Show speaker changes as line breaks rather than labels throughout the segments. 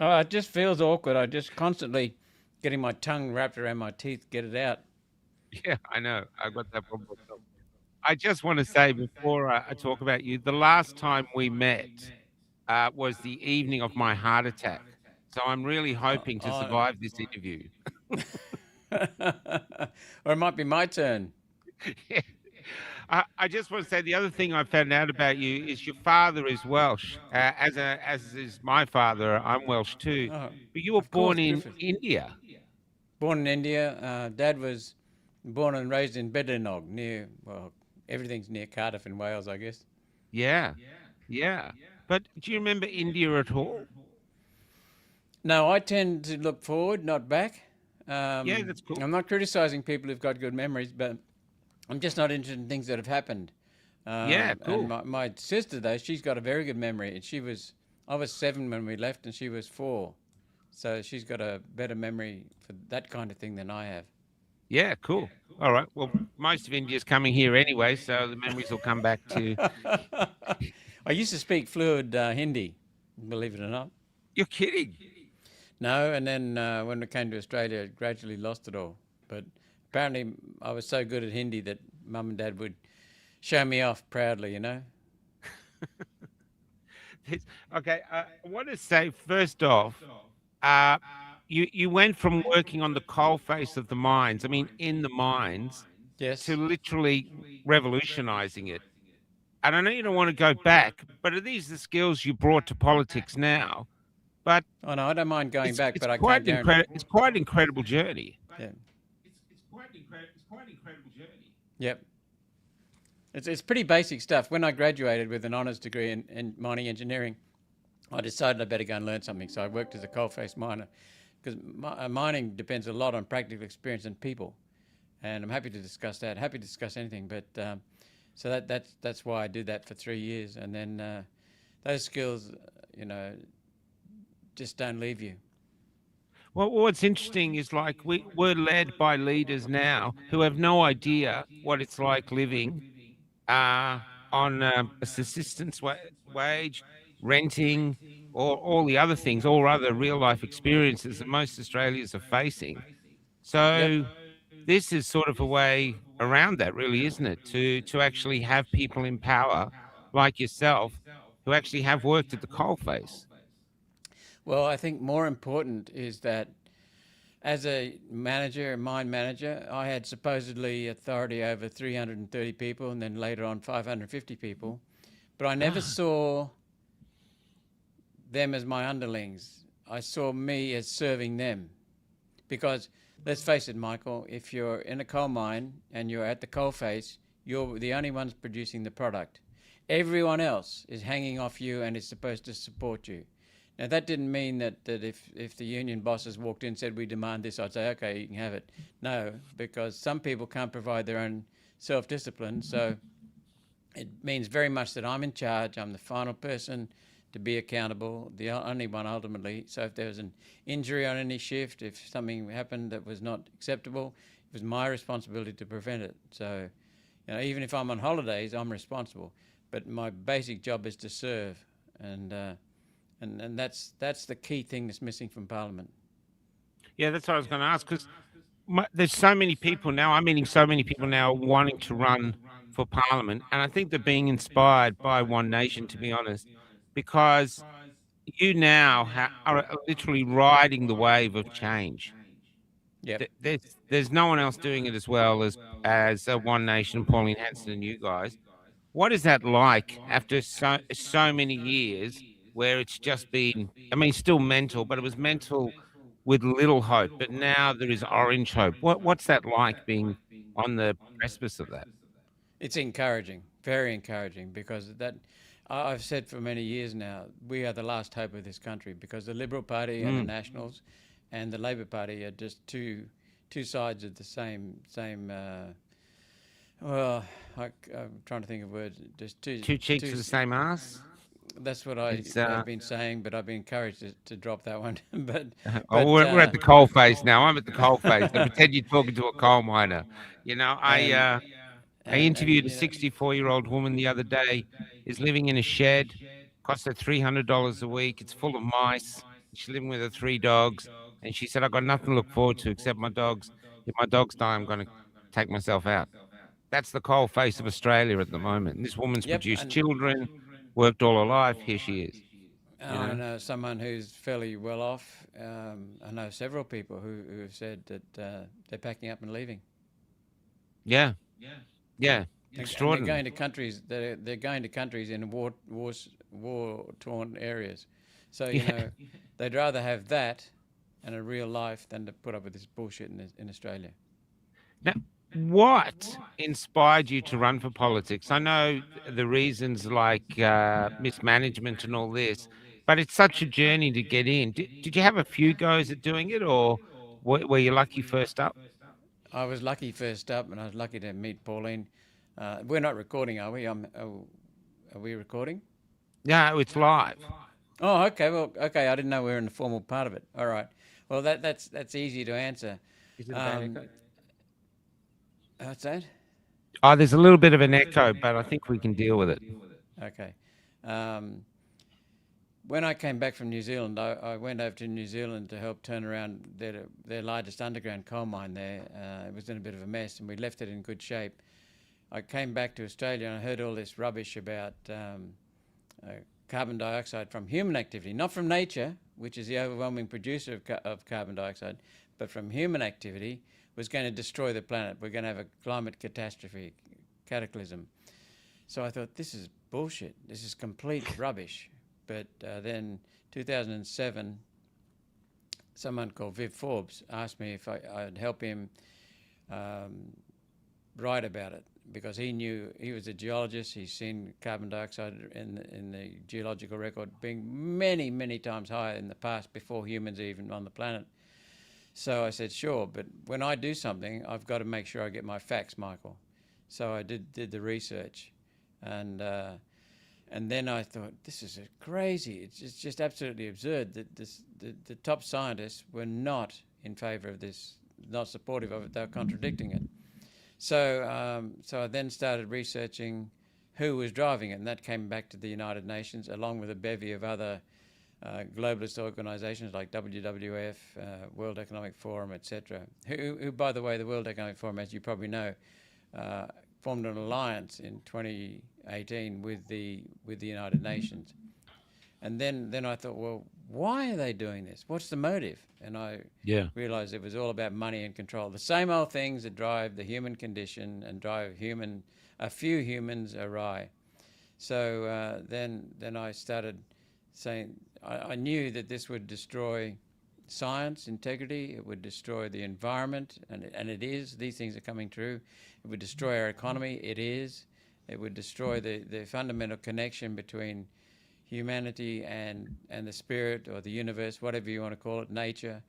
Oh, it just feels awkward. I just constantly getting my tongue wrapped around my teeth, get it out.
Yeah, I know. I've got that problem myself. I just want to say before I talk about you, the last time we met was the evening of my heart attack. So I'm really hoping to
Oh,
survive this interview.
or it might be my turn.
Yeah. I just want to say the other thing I found out about you is your father is Welsh, as is my father. I'm Welsh too,
Oh,
but you were
of course,
born in
Griffith.
India.
Born in India. Dad was born and raised in Bedlinog, near, well, everything's near Cardiff in Wales, I guess.
Yeah, yeah. But do you remember India at all?
No, I tend to look forward, not back.
Yeah, that's cool.
I'm not criticizing people who've got good memories, but I'm just not interested in things that have happened.
Yeah,
And
cool.
my sister, though, she's got a very good memory. And I was 7 when we left, and she was 4. So she's got a better memory for that kind of thing than I have.
Yeah, cool. All right. Well, most of India's coming here anyway, so the memories will come back to.
I used to speak fluid Hindi, believe it or not.
You're kidding.
No, and then when I came to Australia, I gradually lost it all. But apparently, I was so good at Hindi that mum and dad would show me off proudly, you know?
Okay, I want to say first off, uh, you went from working on the coal face of the mines, I mean, in the mines, to
Yes.
literally revolutionizing it. And I know you don't want to go back, but are these the skills you brought to politics now? But
Oh, no, I don't mind going back,
it's
but I
quite
can't
an
guarantee.
incredible it's quite an incredible journey.
Yeah.
It's quite an incredible journey.
Yep. It's pretty basic stuff. When I graduated with an honours degree in mining engineering, I decided I better go and learn something. So I worked as a coalface miner because mining depends a lot on practical experience and people. And I'm happy to discuss that. Happy to discuss anything. But so that's why I did that for 3 years. And then those skills, you know, just don't leave you.
Well, what's interesting is like we're led by leaders now who have no idea what it's like living uh, on a subsistence wage, renting, or all the other things, all other real life experiences that most Australians are facing.
Yep.
So this is sort of a way around that, really, isn't it? To actually have people in power like yourself who actually have worked at the coalface.
Well, I think more important is that as a manager, a mine manager, I had supposedly authority over 330 people and then later on 550 people. But I never saw them as my underlings. I saw me as serving them. Because let's face it, Michael, if you're in a coal mine and you're at the coal face, you're the only ones producing the product. Everyone else is hanging off you and is supposed to support you. Now, that didn't mean that if the union bosses walked in and said, we demand this, I'd say, okay, you can have it. No, because some people can't provide their own self discipline. So it means very much that I'm in charge. I'm the final person to be accountable, the only one ultimately. So if there was an injury on any shift, if something happened that was not acceptable, it was my responsibility to prevent it. So, even if I'm on holidays, I'm responsible. But my basic job is to serve, and that's the key thing that's missing from Parliament.
Yeah, that's what I was going to ask because there's so many people now. I'm meeting so many people now wanting to run for parliament, and I think they're being inspired by One Nation, to be honest, because you now are literally riding the wave of change.
Yep.
There's no one else doing it as well as One Nation, Pauline Hanson, and you guys. What is that like after so many years where it's just been? I mean, still mental, but it was mental with little hope. But now there is orange hope. What's that like being on the precipice of that?
It's encouraging, very encouraging, because I've said for many years now, we are the last hope of this country because the Liberal Party and the
Mm.
Nationals and the Labor Party are just two sides of the same. Well, I'm trying to think of words. Just
Two cheeks
two.
of the same ass.
That's what
It's
I've been saying, but I've been encouraged to drop that one. but
oh,
but
we're at the coal face now. I'm at the coal face. So pretend you're talking to a coal miner. You know,
and
I
and
interviewed a 64-year-old woman the other day, is living in a shed, costs her $300 a week. It's full of mice. She's living with her 3 dogs, and she said, "I got nothing to look forward to except my dogs. If my dogs die, I'm going to take myself out." That's the coal face of Australia at the moment. This woman's
Yep,
produced
and
children, worked all her life. Here she is. You
I
know.
know someone who's fairly well off. I know several people who have said that they're packing up and leaving.
Yeah. Yeah.
And they're
Extraordinary.
going to countries. They're going to countries in war torn areas. So
Yeah.
they'd rather have that and a real life than to put up with this bullshit in Australia.
Now, what inspired you to run for politics? I know the reasons like mismanagement and all this, but it's such a journey to get in. Did you have a few goes at doing it, or were you lucky first up?
I was lucky first up, and I was lucky to meet Pauline. We're not recording, are we? Are we recording?
No, it's live.
Oh, okay. Well, okay. I didn't know we were in the formal part of it. All right. Well, that's easy to answer.
Is it a bad
Um,
echo?
what's that?
Oh, there's a little bit of an echo, but I think we can deal with it.
Okay. Um, when I came back from New Zealand, I went over to New Zealand to help turn around their largest underground coal mine there. It was in a bit of a mess, and we left it in good shape. I came back to Australia and I heard all this rubbish about carbon dioxide from human activity, not from nature, which is the overwhelming producer of carbon dioxide, but from human activity, was going to destroy the planet. We're going to have a climate catastrophe, cataclysm. So I thought, this is bullshit. This is complete rubbish. But then 2007, someone called Viv Forbes asked me if I'd help him write about it, because he was a geologist. He's seen carbon dioxide in the geological record being many, many times higher in the past before humans are even on the planet. So I said, sure, but when I do something, I've got to make sure I get my facts, Michael. So I did the research, and then I thought, this is crazy. It's just absolutely absurd that the top scientists were not in favour of this, not supportive of it. They were contradicting it. So I then started researching who was driving it, and that came back to the United Nations, along with a bevy of other globalist organisations like WWF, World Economic Forum, etc. Who, by the way, the World Economic Forum, as you probably know, formed an alliance in 2018 with the United Nations. And then I thought, well, why are they doing this? What's the motive? And I realised it was all about money and control. The same old things that drive the human condition and drive a few humans awry. So then I started saying, I knew that this would destroy science integrity, it would destroy the environment, and it is. These things are coming true. It would destroy our economy, it is. It would destroy the fundamental connection between humanity and the spirit or the universe, whatever you want to call it, nature,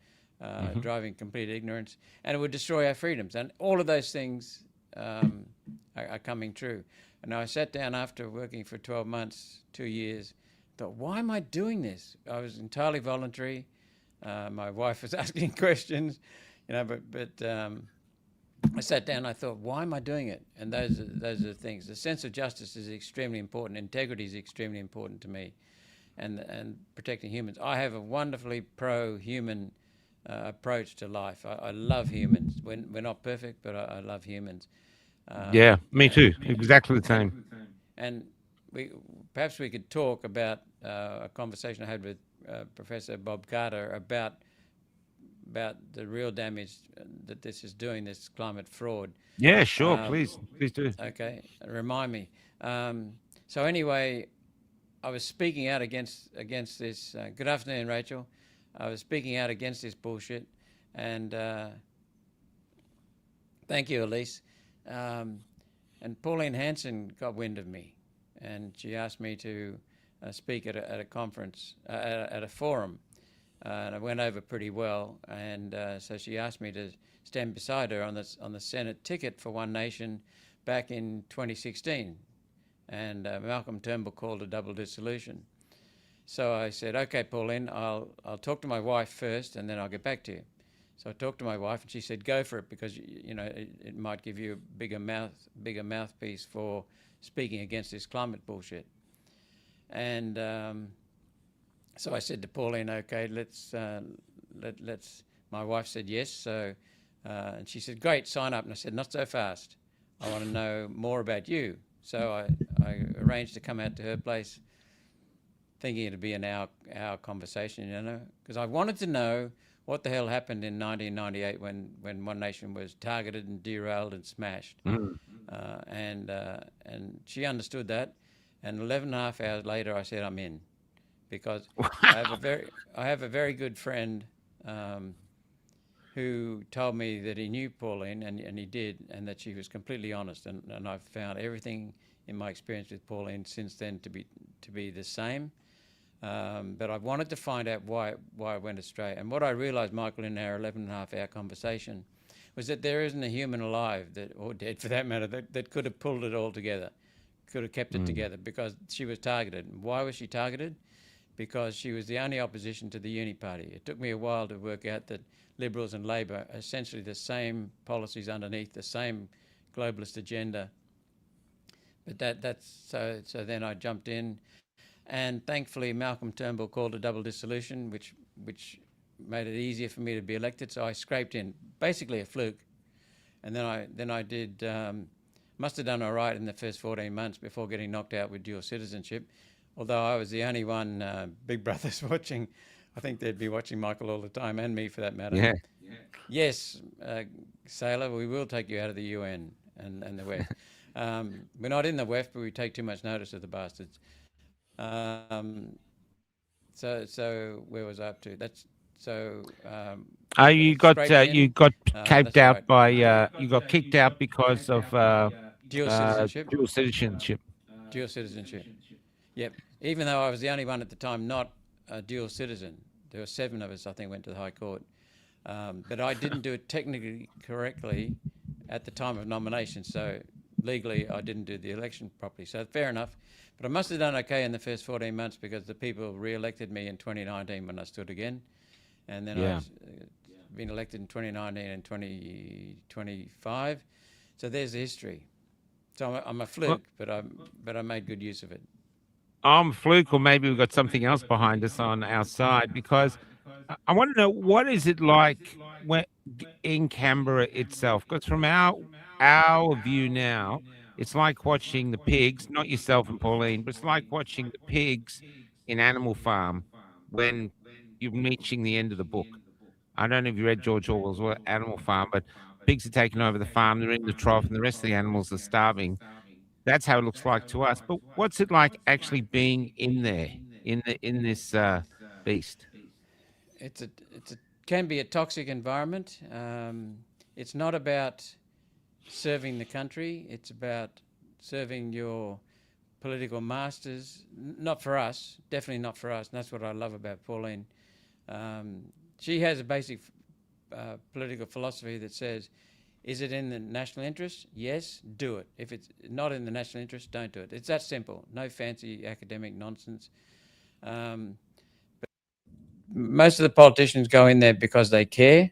driving complete ignorance, and it would destroy our freedoms. And all of those things are coming true. And I sat down after working for 12 months, 2 years, thought, why am I doing this? I was entirely voluntary. My wife was asking questions, but I sat down and I thought, why am I doing it? And those are the things. The sense of justice is extremely important. Integrity is extremely important to me, and protecting humans. I have a wonderfully pro-human approach to life. I love humans. We're not perfect, but I love humans.
Yeah, me too. Exactly the same.
And perhaps we could talk about a conversation I had with Professor Bob Carter about the real damage that this is doing, this climate fraud.
Yeah, sure. Please do.
Okay, remind me. So anyway, I was speaking out against this. Good afternoon, Rachel. I was speaking out against this bullshit, and thank you, Elise. And Pauline Hanson got wind of me, and she asked me to speak at a conference, at a forum. And I went over pretty well, and so she asked me to stand beside her on the Senate ticket for One Nation back in 2016, and Malcolm Turnbull called a double dissolution. So I said, okay, Pauline, I'll talk to my wife first, and then I'll get back to you. So I talked to my wife, and she said, go for it, because it might give you a bigger mouthpiece for speaking against this climate bullshit. And So I said to Pauline, okay, let's. My wife said yes. So, and she said, great, sign up. And I said, not so fast. I want to know more about you. So I arranged to come out to her place, thinking it'd be an hour conversation, because I wanted to know what the hell happened in 1998 when One Nation was targeted and derailed and smashed.
Mm.
And she understood that. And 11 and a half hours later, I said, I'm in, because
Wow.
I have a very good friend who told me that he knew Pauline, and he did, and that she was completely honest. And I've found everything in my experience with Pauline since then to be the same. But I wanted to find out why it went astray. And what I realised, Michael, in our 11 and a half hour conversation, was that there isn't a human alive, or dead for that matter, that could have pulled it all together, could have kept it together, because she was targeted. Why was she targeted? Because she was the only opposition to the Uni Party. It took me a while to work out that Liberals and Labor are essentially the same policies underneath, the same globalist agenda. But so then I jumped in, and thankfully Malcolm Turnbull called a double dissolution, which made it easier for me to be elected. So I scraped in, basically a fluke, and then I did must have done all right in the first 14 months before getting knocked out with dual citizenship. Although I was the only one Big Brother's watching. I think they'd be watching Michael all the time, and me for that matter.
Yeah.
Yes, Sailor, we will take you out of the UN and the WEF. We're not in the WEF, but we take too much notice of the bastards. So where was I up to? That's so.
You got caped out
right.
by you got kicked out because of
Dual citizenship.
dual citizenship.
Dual citizenship. Yep. Even though I was the only one at the time not a dual citizen, there were 7 of us, I think, went to the High Court. But I didn't do it technically correctly at the time of nomination. So legally, I didn't do the election properly. So fair enough. But I must have done okay in the first 14 months, because the people re-elected me in 2019 when I stood again. And then I've been elected in 2019 and 2025. So there's the history. So I'm a fluke, but I made good use of it.
I'm fluke, or maybe we've got something else behind us on our side, because I want to know, what is it like when in Canberra itself? Because from our view now, it's like watching the pigs, not yourself and Pauline, but it's like watching the pigs in Animal Farm when you're reaching the end of the book. I don't know if you read George Orwell's Animal Farm, but pigs are taking over the farm, they're in the trough, and the rest of the animals are starving. That's how it looks like to us. But what's it like actually being in there, in this beast?
It can be a toxic environment. It's not about serving the country. It's about serving your political masters. Not for us, definitely not for us. And that's what I love about Pauline. She has a basic political philosophy that says, is it in the national interest? Yes, do it. If it's not in the national interest, don't do it. It's that simple. No fancy academic nonsense. But most of the politicians go in there because they care,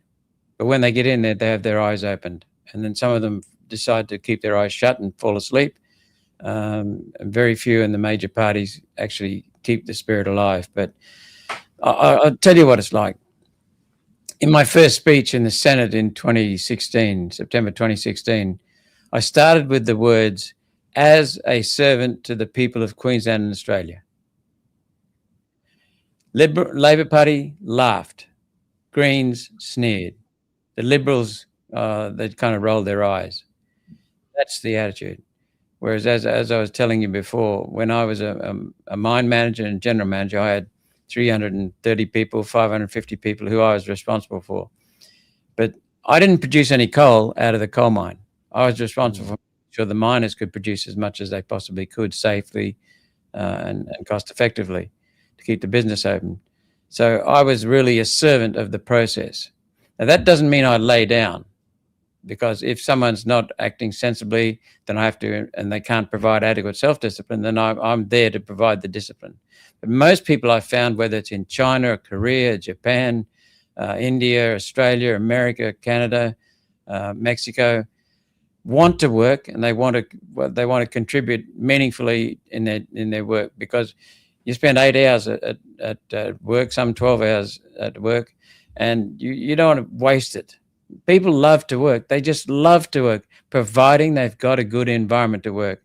but when they get in there, they have their eyes opened. And then some of them decide to keep their eyes shut and fall asleep. And very few in the major parties actually keep the spirit alive. But I'll tell you what it's like. In my first speech in the Senate in 2016, September 2016, I started with the words, "as a servant to the people of Queensland and Australia." Labor Party laughed. Greens sneered. The Liberals, they kind of rolled their eyes. That's the attitude. Whereas, as I was telling you before, when I was a mine manager and general manager, I had 330 people, 550 people who I was responsible for. But I didn't produce any coal out of the coal mine. I was responsible for making sure the miners could produce as much as they possibly could safely and cost effectively to keep the business open. So I was really a servant of the process. Now, that doesn't mean I lay down, because if someone's not acting sensibly, then I have to, and they can't provide adequate self-discipline, then I'm there to provide the discipline. But most people I found, whether it's in China, Korea, Japan, India, Australia, America, Canada, Mexico, want to work, and they want to contribute meaningfully in their work, because You spend 8 hours at work, some 12 hours at work, and you don't want to waste it. People love to work. They just love to work, providing they've got a good environment to work,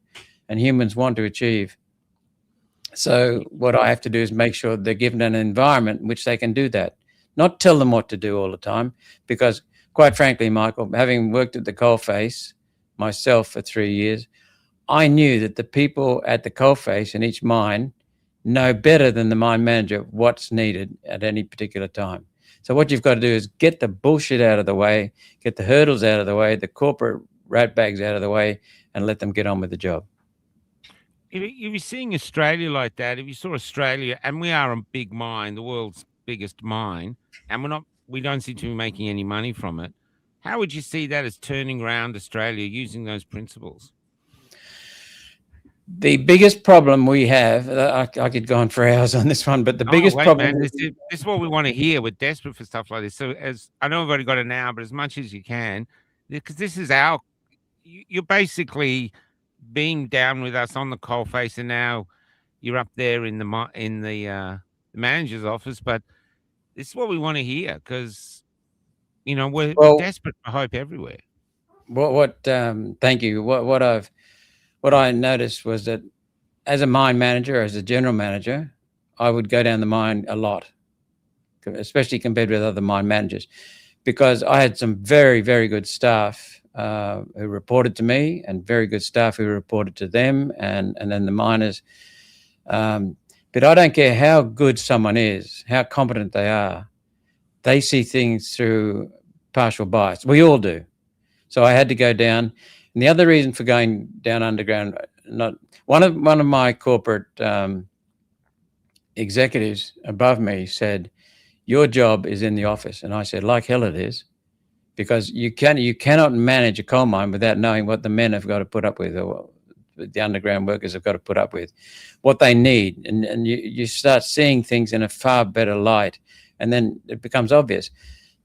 and humans want to achieve. So what I have to do is make sure they're given an environment in which they can do that, not tell them what to do all the time. Because quite frankly, Michael, having worked at the coalface myself for 3 years, I knew that the people at the coalface in each mine know better than the mine manager what's needed at any particular time. So what you've got to do is get the bullshit out of the way, get the hurdles out of the way, the corporate rat bags out of the way, and let them get on with the job.
If you're seeing Australia like that, if you saw Australia, and we are a big mine, the world's biggest mine, and we don't seem to be making any money from it, how would you see that as turning around Australia using those principles?
The biggest problem we have, I could go on for hours on this one, but the biggest problem...
Man, this is what we want to hear. We're desperate for stuff like this. So as I know we've already got an hour, but as much as you can, because this is you're basically being down with us on the coalface, and now you're up there in the manager's office. But this is what we want to hear, because we're desperate for hope everywhere.
Thank you. What I noticed was that as a mine manager, as a general manager, I would go down the mine a lot, especially compared with other mine managers, because I had some very, very good staff who reported to me, and very good staff who reported to them, and then the miners. But I don't care how good someone is, how competent they are, they see things through partial bias. We all do. So I had to go down. And the other reason for going down underground, one of my corporate executives above me said, "Your job is in the office." And I said, "Like hell it is, because you cannot manage a coal mine without knowing what the men have got to put up with, or the underground workers have got to put up with, what they need." And you start seeing things in a far better light, and then it becomes obvious.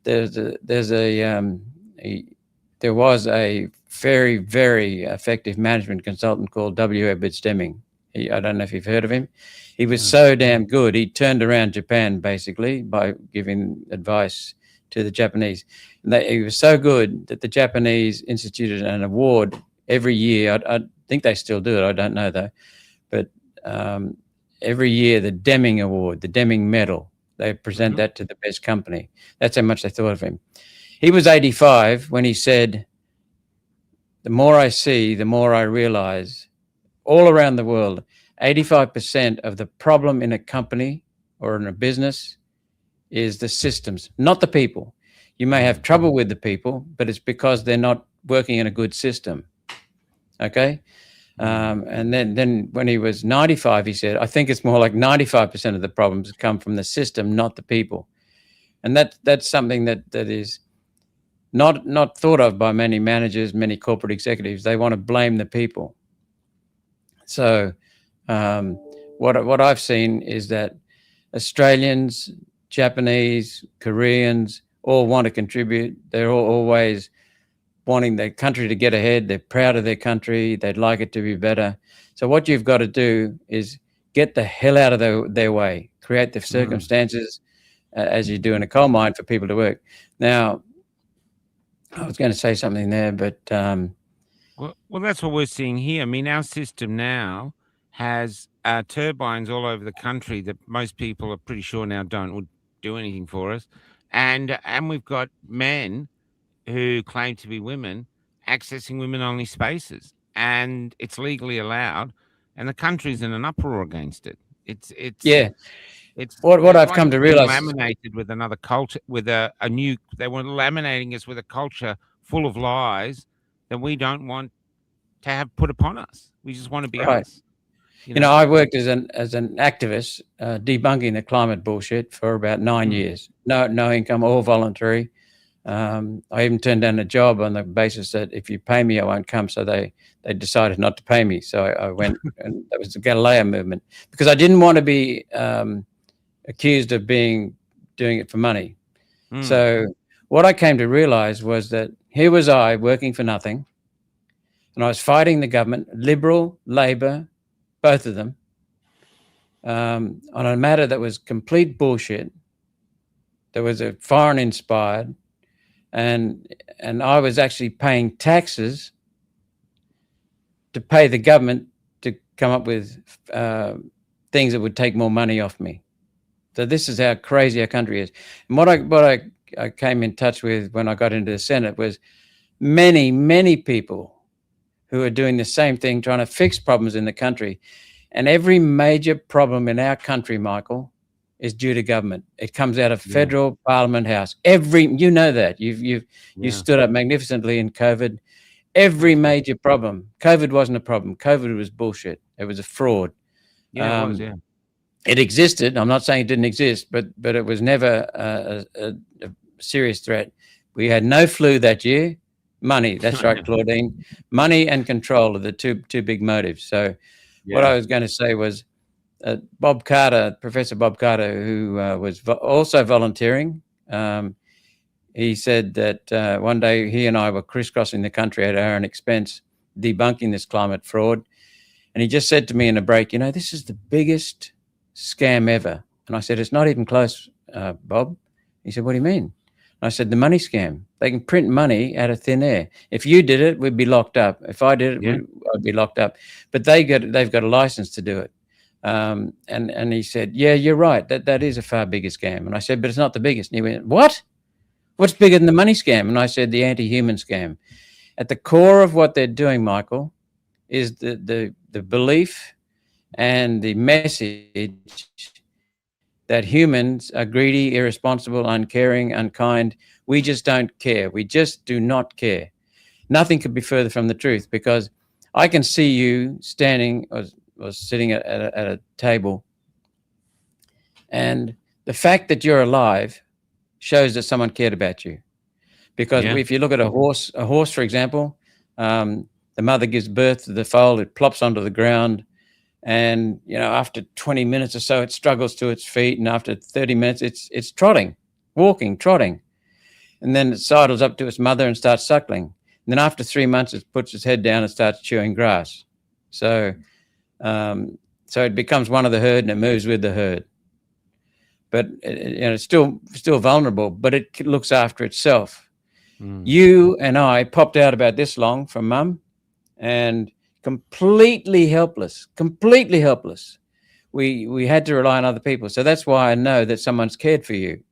There was a very, very effective management consultant called W. Edward Stemming. I don't know if you've heard of him. He was so damn good. He turned around Japan basically by giving advice to the Japanese. He was so good that the Japanese instituted an award every year. I think they still do it. I don't know though. But every year, the Deming Award, the Deming Medal, they present that to the best company. That's how much they thought of him. He was 85 when he said, "The more I see, the more I realize all around the world, 85% of the problem in a company or in a business is the systems, not the people. You may have trouble with the people, but it's because they're not working in a good system." Okay? And then when he was 95, he said, "I think it's more like 95% of the problems come from the system, not the people." And that's something that is not thought of by many managers, many corporate executives. They want to blame the people. So what I've seen is that Australians, Japanese, Koreans all want to contribute. They're all always wanting their country to get ahead. They're proud of their country. They'd like it to be better. So what you've got to do is get the hell out of their way, create the circumstances as you do in a coal mine for people to work. Now, I was going to say something there, but...
Well, that's what we're seeing here. I mean, our system now has turbines all over the country that most people are pretty sure now don't do anything for us. And we've got men who claim to be women accessing women-only spaces, and it's legally allowed, and the country's in an uproar against it. It's
what I've come to realize,
laminated with another culture, with a new. They were laminating us with a culture full of lies that we don't want to have put upon us. We just want to be us.
You know, I worked as an activist debunking the climate bullshit for about 9 years. No income, all voluntary. I even turned down a job on the basis that if you pay me, I won't come. So they decided not to pay me. So I went, and that was the Galileo movement, because I didn't want to be accused of doing it for money. So what I came to realize was that here was I working for nothing, and I was fighting the government, Liberal, Labor, both of them. on a matter that was complete bullshit. There was a foreign inspired, and I was actually paying taxes to pay the government to come up with things that would take more money off me. So this is how crazy our country is. And what I came in touch with when I got into the Senate was many people who are doing the same thing, trying to fix problems in the country. And every major problem in our country, Michael, is due to government. It comes out of federal Parliament House. You know that. You stood up magnificently in COVID. Every major problem. COVID wasn't a problem. COVID was bullshit. It was a fraud.
Yeah, it was. Yeah.
It existed. I'm not saying it didn't exist, but it was never a serious threat. We had no flu that year. Money. That's right, Claudine. Money and control are the two big motives. So what I was going to say was Bob Carter, Professor Bob Carter, who was also volunteering, he said that one day he and I were crisscrossing the country at our own expense, debunking this climate fraud. And he just said to me in a break, this is the biggest scam ever. And I said, it's not even close, Bob. He said, what do you mean? And I said, the money scam. They can print money out of thin air. If you did it, we'd be locked up. If I did it, I'd be locked up. But they've got a license to do it. And he said, yeah, you're right. That is a far bigger scam. And I said, but it's not the biggest. And he went, what? What's bigger than the money scam? And I said, the anti-human scam. At the core of what they're doing, Michael, is the belief and the message that humans are greedy, irresponsible, uncaring, unkind. We just don't care. We just do not care. Nothing could be further from the truth, because I can see you standing or sitting at a table, and the fact that you're alive shows that someone cared about you. Because if you look at a horse, for example, the mother gives birth to the foal, it plops onto the ground, and after 20 minutes or so, it struggles to its feet, and after 30 minutes, it's trotting, trotting, and then it sidles up to its mother and starts suckling. And then after 3 months, it puts its head down and starts chewing grass. So it becomes one of the herd, and it moves with the herd. But it's still vulnerable, but it looks after itself. You and I popped out about this long from Mum, and completely helpless. We had to rely on other people. So that's why I know that someone's cared for you.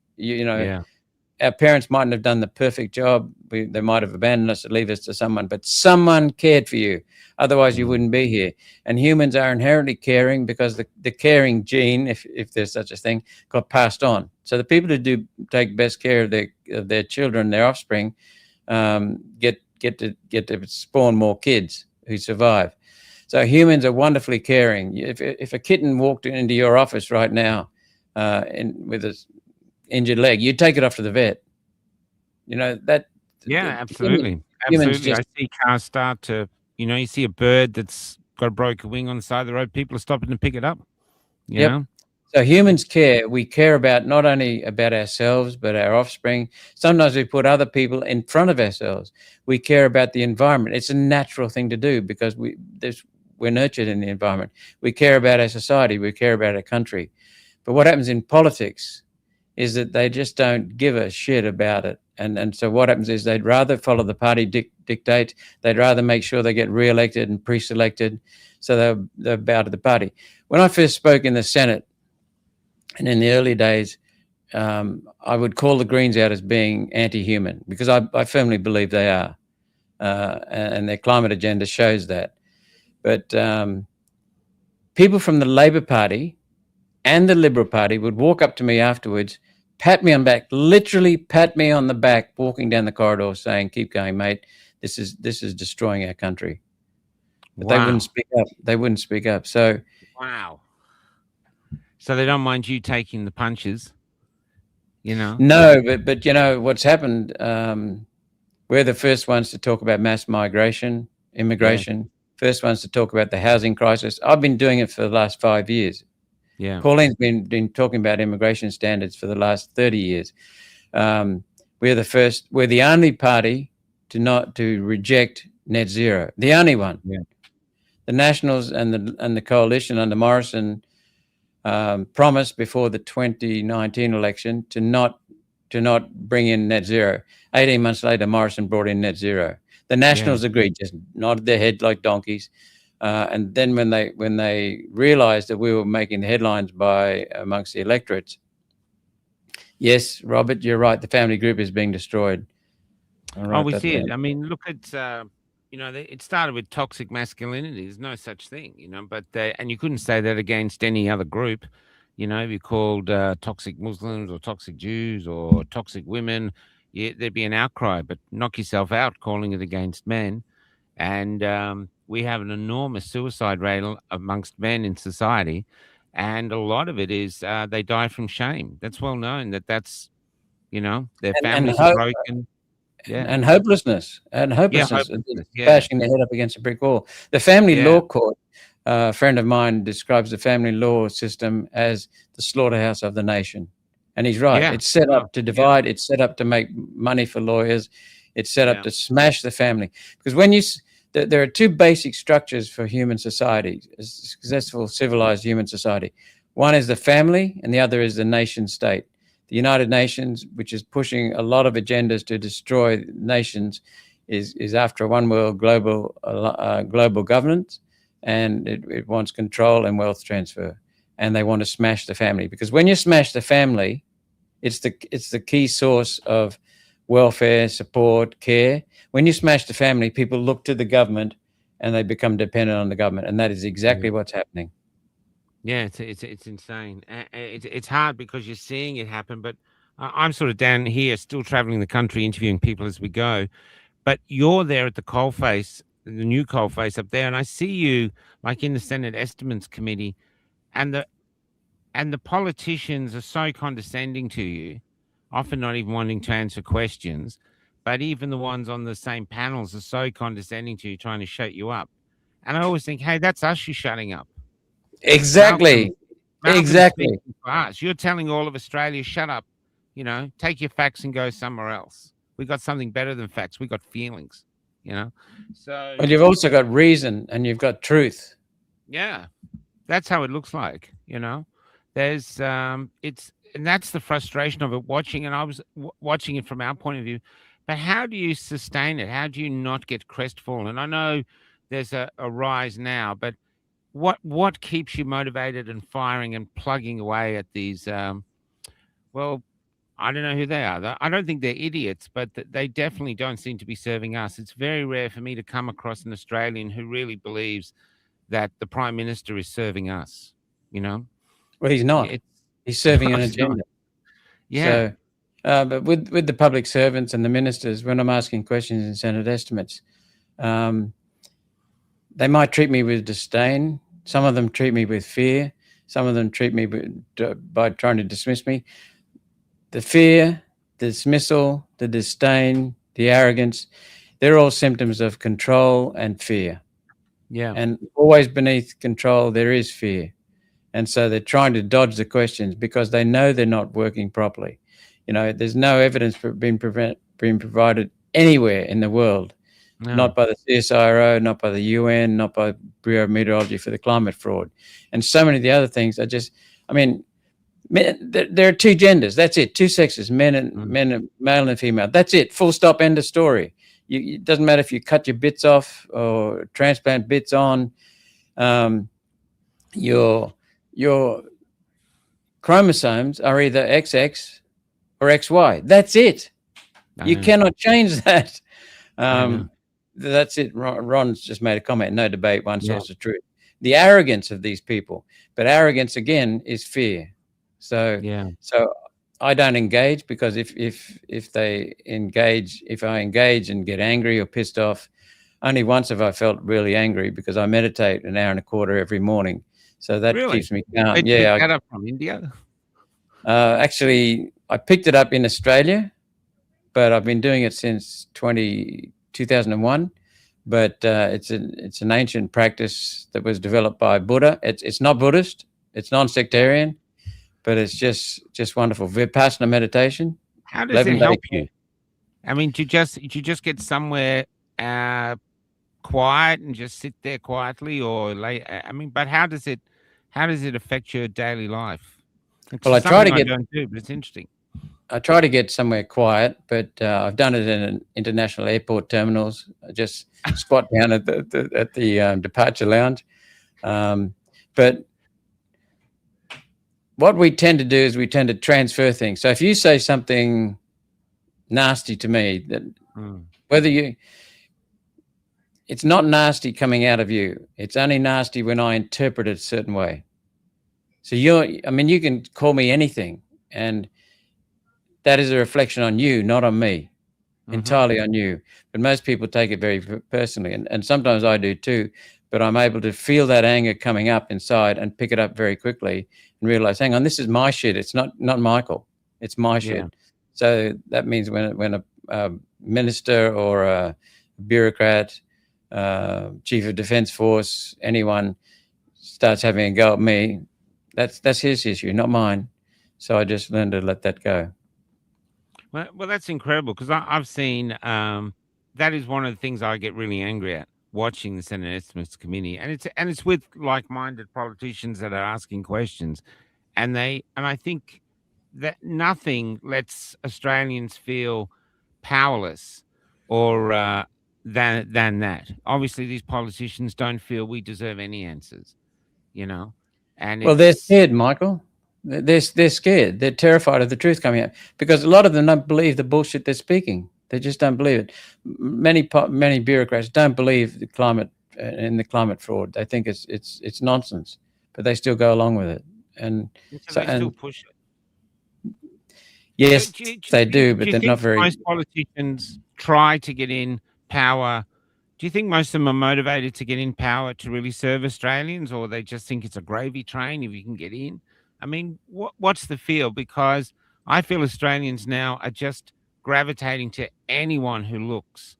Our parents mightn't have done the perfect job. They might have abandoned us to leave us to someone, but someone cared for you. Otherwise, you wouldn't be here. And humans are inherently caring, because the caring gene, if there's such a thing, got passed on. So the people who do take best care of their children, their offspring, get to spawn more kids who survive. So humans are wonderfully caring. If a kitten walked into your office right now with an injured leg, you'd take it off to the vet.
Absolutely. I see cars start to, you see a bird that's got a broken wing on the side of the road, people are stopping to pick it up. You know?
So humans care. We care about not only about ourselves, but our offspring. Sometimes we put other people in front of ourselves. We care about the environment. It's a natural thing to do, because we're nurtured in the environment. We care about our society. We care about our country. But what happens in politics is that they just don't give a shit about it. And so what happens is they'd rather follow the party dictate. They'd rather make sure they get re-elected and pre-selected. So they're bow to the party. When I first spoke in the Senate, and in the early days, I would call the Greens out as being anti-human, because I firmly believe they are. And their climate agenda shows that. But people from the Labor Party and the Liberal Party would walk up to me afterwards, pat me on the back, literally pat me on the back, walking down the corridor, saying, keep going, mate. This is destroying our country. But they wouldn't speak up. So
So they don't mind you taking the punches,
No, but what's happened, we're the first ones to talk about mass migration, immigration, first ones to talk about the housing crisis. I've been doing it for the last 5 years. Pauline's been talking about immigration standards for the last 30 years. We're the only party to reject net zero. The only one. The Nationals and the coalition under Morrison promised before the 2019 election to not bring in net zero. 18 months later, Morrison brought in net zero. The Nationals agreed, just nodded their head like donkeys. And then when they realised that we were making the headlines amongst the electorates, yes, Robert, you're right. The family group is being destroyed.
Oh, we see it. I mean, look at it started with toxic masculinity. There's no such thing, but and you couldn't say that against any other group. If you called toxic Muslims or toxic Jews or toxic women, there'd be an outcry. But knock yourself out calling it against men. And we have an enormous suicide rate amongst men in society. And a lot of it is they die from shame. That's well known that's, their families are broken. Yeah.
And hopelessness.
Yeah, hopelessness. Yeah.
Bashing their head up against a brick wall. The family law court, a friend of mine describes the family law system as the slaughterhouse of the nation. And he's right.
Yeah.
It's set up to divide. It's set up to make money for lawyers. It's set up to smash the family. Because there are two basic structures for human society, a successful civilized human society. One is the family and the other is the nation state. The United Nations, which is pushing a lot of agendas to destroy nations, is after a one world global governance, and it wants control and wealth transfer, and they want to smash the family, because when you smash the family, it's the key source of welfare, support, care. When you smash the family, people look to the government and they become dependent on the government, and that is exactly what's happening.
Yeah, it's insane. It's hard because you're seeing it happen, but I'm sort of down here, still traveling the country, interviewing people as we go. But you're there at the coalface, the new coalface up there, and I see you like in the Senate Estimates Committee, and the politicians are so condescending to you, often not even wanting to answer questions. But even the ones on the same panels are so condescending to you, trying to shut you up. And I always think, hey, that's us you're shutting up.
Exactly. Exactly.
You're telling all of Australia, shut up, take your facts and go somewhere else. We got something better than facts. We got feelings, So.
But you've also got reason and you've got truth.
Yeah, that's how it looks like. There's and that's the frustration of it. Watching, and I was watching it from our point of view. But how do you sustain it? How do you not get crestfallen? I know there's a rise now, but what keeps you motivated and firing and plugging away at these? Well, I don't know who they are. I don't think they're idiots, but they definitely don't seem to be serving us. It's very rare for me to come across an Australian who really believes that the Prime Minister is serving us.
Well, he's not. He's serving an agenda.
Yeah.
So, but with the public servants and the ministers, when I'm asking questions in Senate estimates, they might treat me with disdain. Some of them treat me with fear. Some of them treat me by trying to dismiss me. The fear, the dismissal, the disdain, the arrogance, they're all symptoms of control and fear.
Yeah.
And always beneath control, there is fear. And so they're trying to dodge the questions because they know they're not working properly. There's no evidence being provided anywhere in the world. No. Not by the CSIRO, not by the UN, not by Bureau of Meteorology for the climate fraud. And so many of the other things are just, there are two genders. That's it. Two sexes, male and female. That's it. Full stop. End of story. It doesn't matter if you cut your bits off or transplant bits on. Your chromosomes are either XX or XY. That's it. You cannot change that. That's it. Ron's just made a comment. No debate. One source of truth. The arrogance of these people, but arrogance again is fear. So I don't engage, because if I engage and get angry or pissed off, only once have I felt really angry, because I meditate an hour and a quarter every morning. So that keeps me calm.
Did you pick that up from India?
Actually, I picked it up in Australia, but I've been doing it since 2001. But it's an ancient practice that was developed by Buddha. It's not Buddhist. It's non-sectarian, but it's just wonderful. Vipassana meditation.
How does it help you? Do you just get somewhere quiet and just sit there quietly, or but how does it how does it affect your daily life? It's
Well,
something I don't do, but it's interesting.
I try to get somewhere quiet, but I've done it in international airport terminals. I just squat down at the departure lounge. But what we tend to do is we tend to transfer things. So if you say something nasty to me, that it's not nasty coming out of you. It's only nasty when I interpret it a certain way. So you can call me anything, and that is a reflection on you, not on me. Entirely on you. But most people take it very personally, and sometimes I do too, but I'm able to feel that anger coming up inside and pick it up very quickly and realize, hang on, this is my shit. It's not Michael. It's my shit. So that means when a minister or a bureaucrat, chief of defense force, anyone starts having a go at me, that's his issue, not mine. So I just learned to let that go.
Well, that's incredible, because I've seen that is one of the things I get really angry at watching the Senate Estimates Committee, and it's with like-minded politicians that are asking questions, and I think that nothing lets Australians feel powerless or than that. Obviously, these politicians don't feel we deserve any answers, and
well, they're scared, Michael. They're scared. They're terrified of the truth coming out, because a lot of them don't believe the bullshit they're speaking. They just don't believe it. Many bureaucrats don't believe the climate and the climate fraud. They think it's nonsense, but they still go along with it. And
so they still push it.
Yes, they do, but they're not very.
Most politicians try to get in power. Do you think most of them are motivated to get in power to really serve Australians, or they just think it's a gravy train if you can get in? I mean, what's the feel? Because I feel Australians now are just gravitating to anyone who looks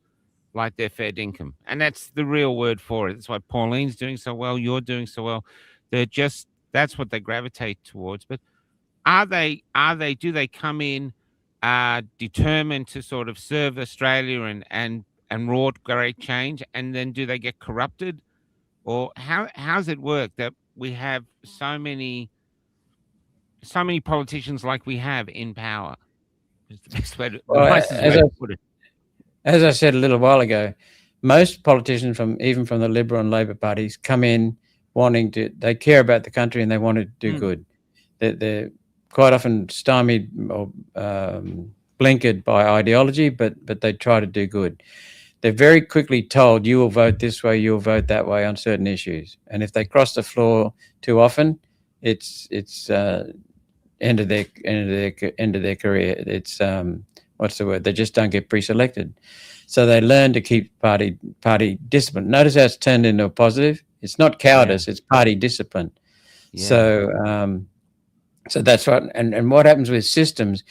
like they're fair dinkum. And that's the real word for it. That's why Pauline's doing so well. You're doing so well. That's what they gravitate towards. But do they come in determined to sort of serve Australia and wrought great change, and then do they get corrupted? Or how's it work that we have so many politicians like we have in power? Is the best way to, nicest way to put it.
As I said a little while ago, most politicians even from the Liberal and Labor parties come in they care about the country and they want to do good. They're quite often stymied or blinkered by ideology, but they try to do good. They're very quickly told, you will vote this way, you will vote that way on certain issues. And if they cross the floor too often, it's end of their career. It's what's the word? They just don't get pre-selected. So they learn to keep party discipline. Notice how it's turned into a positive. It's not cowardice, it's party discipline. Yeah. So that's right. And what happens with systems,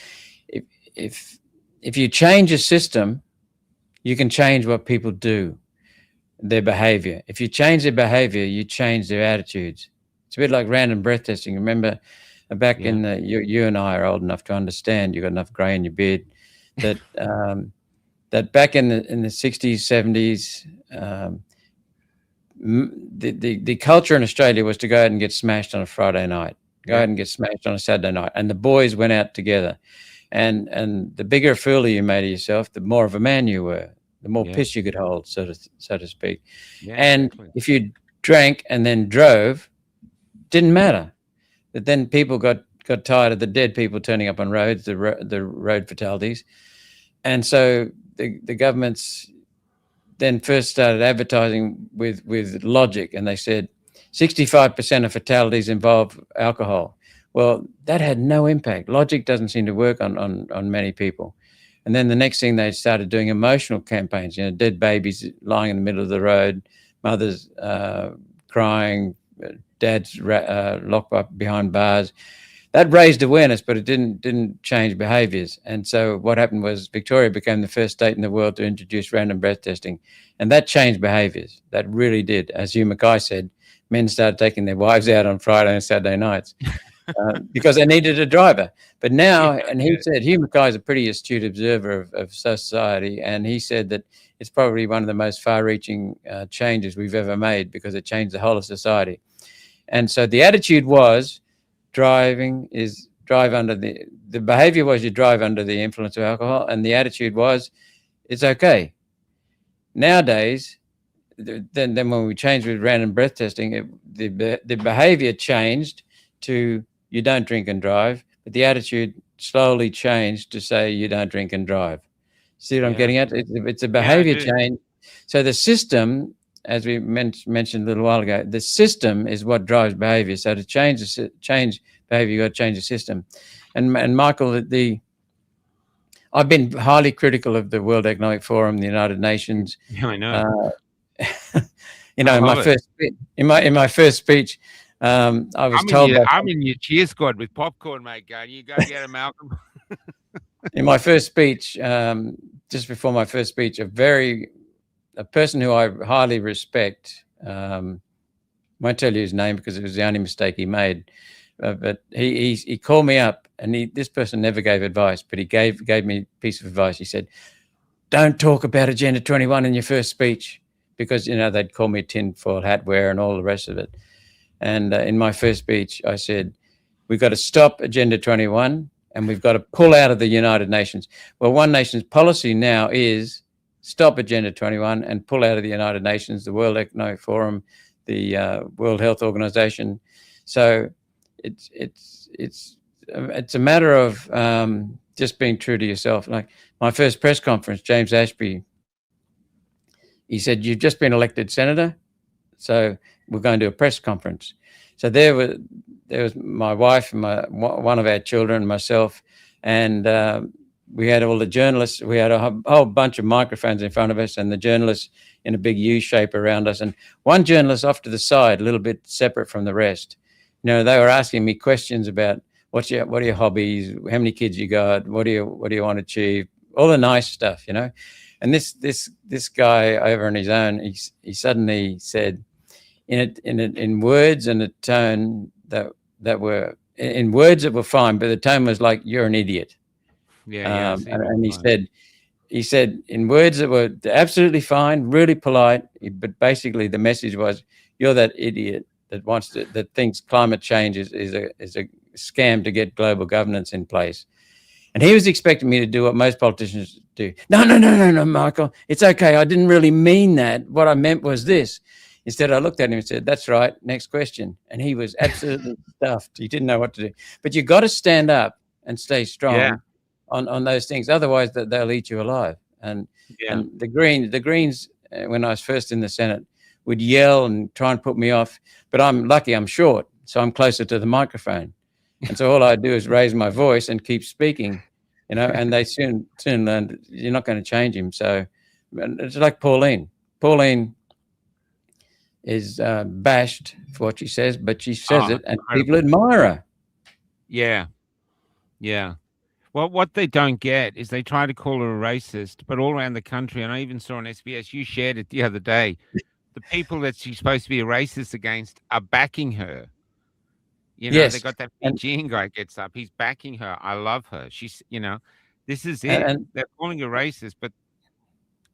if you change a system, you can change what people do, their behavior. If you change their behavior, you change their attitudes. It's a bit like random breath testing. Remember, back in you and I are old enough to understand. You've got enough grey in your beard that that back in the 60s, 70s, the culture in Australia was to go out and get smashed on a Friday night, go out and get smashed on a Saturday night, and the boys went out together. And the bigger a fool you made of yourself, the more of a man you were, the more piss you could hold, so to speak. Yeah, and exactly. If you drank and then drove, didn't matter. But then people got tired of the dead people turning up on roads, the road fatalities, and so the governments then first started advertising with logic, and they said 65% of fatalities involve alcohol. Well, that had no impact. Logic doesn't seem to work on many people. And then the next thing, they started doing emotional campaigns, dead babies lying in the middle of the road, mothers crying, dads locked up behind bars. That raised awareness, but it didn't change behaviours. And so what happened was Victoria became the first state in the world to introduce random breath testing. And that changed behaviours. That really did. As Hugh Mackay said, men started taking their wives out on Friday and Saturday nights. Because they needed a driver. But now, and he said, Hugh Mackay is a pretty astute observer of society, and he said that it's probably one of the most far-reaching changes we've ever made, because it changed the whole of society. And so the attitude was the behavior was you drive under the influence of alcohol, and the attitude was it's okay. Nowadays, then when we changed with random breath testing, the behavior changed to you don't drink and drive, but the attitude slowly changed to say you don't drink and drive. See what I'm getting at? It's a behavior change. So the system, as we mentioned a little while ago, the system is what drives behavior. So to change behavior, you got to change the system. And Michael, I've been highly critical of the World Economic Forum, the United Nations.
Yeah, I know.
In my first speech, I was told
I'm in your cheer squad with popcorn, mate. Going, you go get him, Malcolm.
In my first speech, just before my first speech, a person who I highly respect, won't tell you his name because it was the only mistake he made, but he called me up, and this person never gave advice, but he gave me a piece of advice. He said, "Don't talk about Agenda 21 in your first speech," because they'd call me tinfoil hat wearer and all the rest of it. And in my first speech, I said, "We've got to stop Agenda 21, and we've got to pull out of the United Nations." Well, One Nation's policy now is stop Agenda 21 and pull out of the United Nations, the World Economic Forum, the World Health Organization. So it's a matter of just being true to yourself. Like my first press conference, James Ashby, he said, "You've just been elected senator, so we're going to do a press conference." So there was my wife and one of our children, myself, and we had all the journalists. We had a whole bunch of microphones in front of us, and the journalists in a big U shape around us, and one journalist off to the side, a little bit separate from the rest. They were asking me questions about what are your hobbies, how many kids you got, what do you want to achieve, all the nice stuff, And this guy over on his own, he suddenly said, in words and a tone that were in words that were fine, but the tone was like, "You're an idiot."
Yeah.
And he said in words that were absolutely fine, really polite, but basically the message was, "You're that idiot that thinks climate change is a scam to get global governance in place." And he was expecting me to do what most politicians do. No, Michael, it's okay. I didn't really mean that. What I meant was this. Instead, I looked at him and said, "That's right. Next question." And he was absolutely stuffed. He didn't know what to do. But you got to stand up and stay strong on those things. Otherwise, they'll eat you alive. And the Greens, when I was first in the Senate, would yell and try and put me off. But I'm lucky I'm short, so I'm closer to the microphone. And so all I do is raise my voice and keep speaking, and they soon learned you're not going to change him. So it's like Pauline. Pauline is bashed for what she says, but she says it and people admire her.
Yeah. Well, what they don't get is they try to call her a racist, but all around the country, and I even saw on SBS, you shared it the other day, the people that she's supposed to be a racist against are backing her.
Yes.
They got that Fijian guy gets up. He's backing her. I love her. She's, this is it. And they're calling her racist, but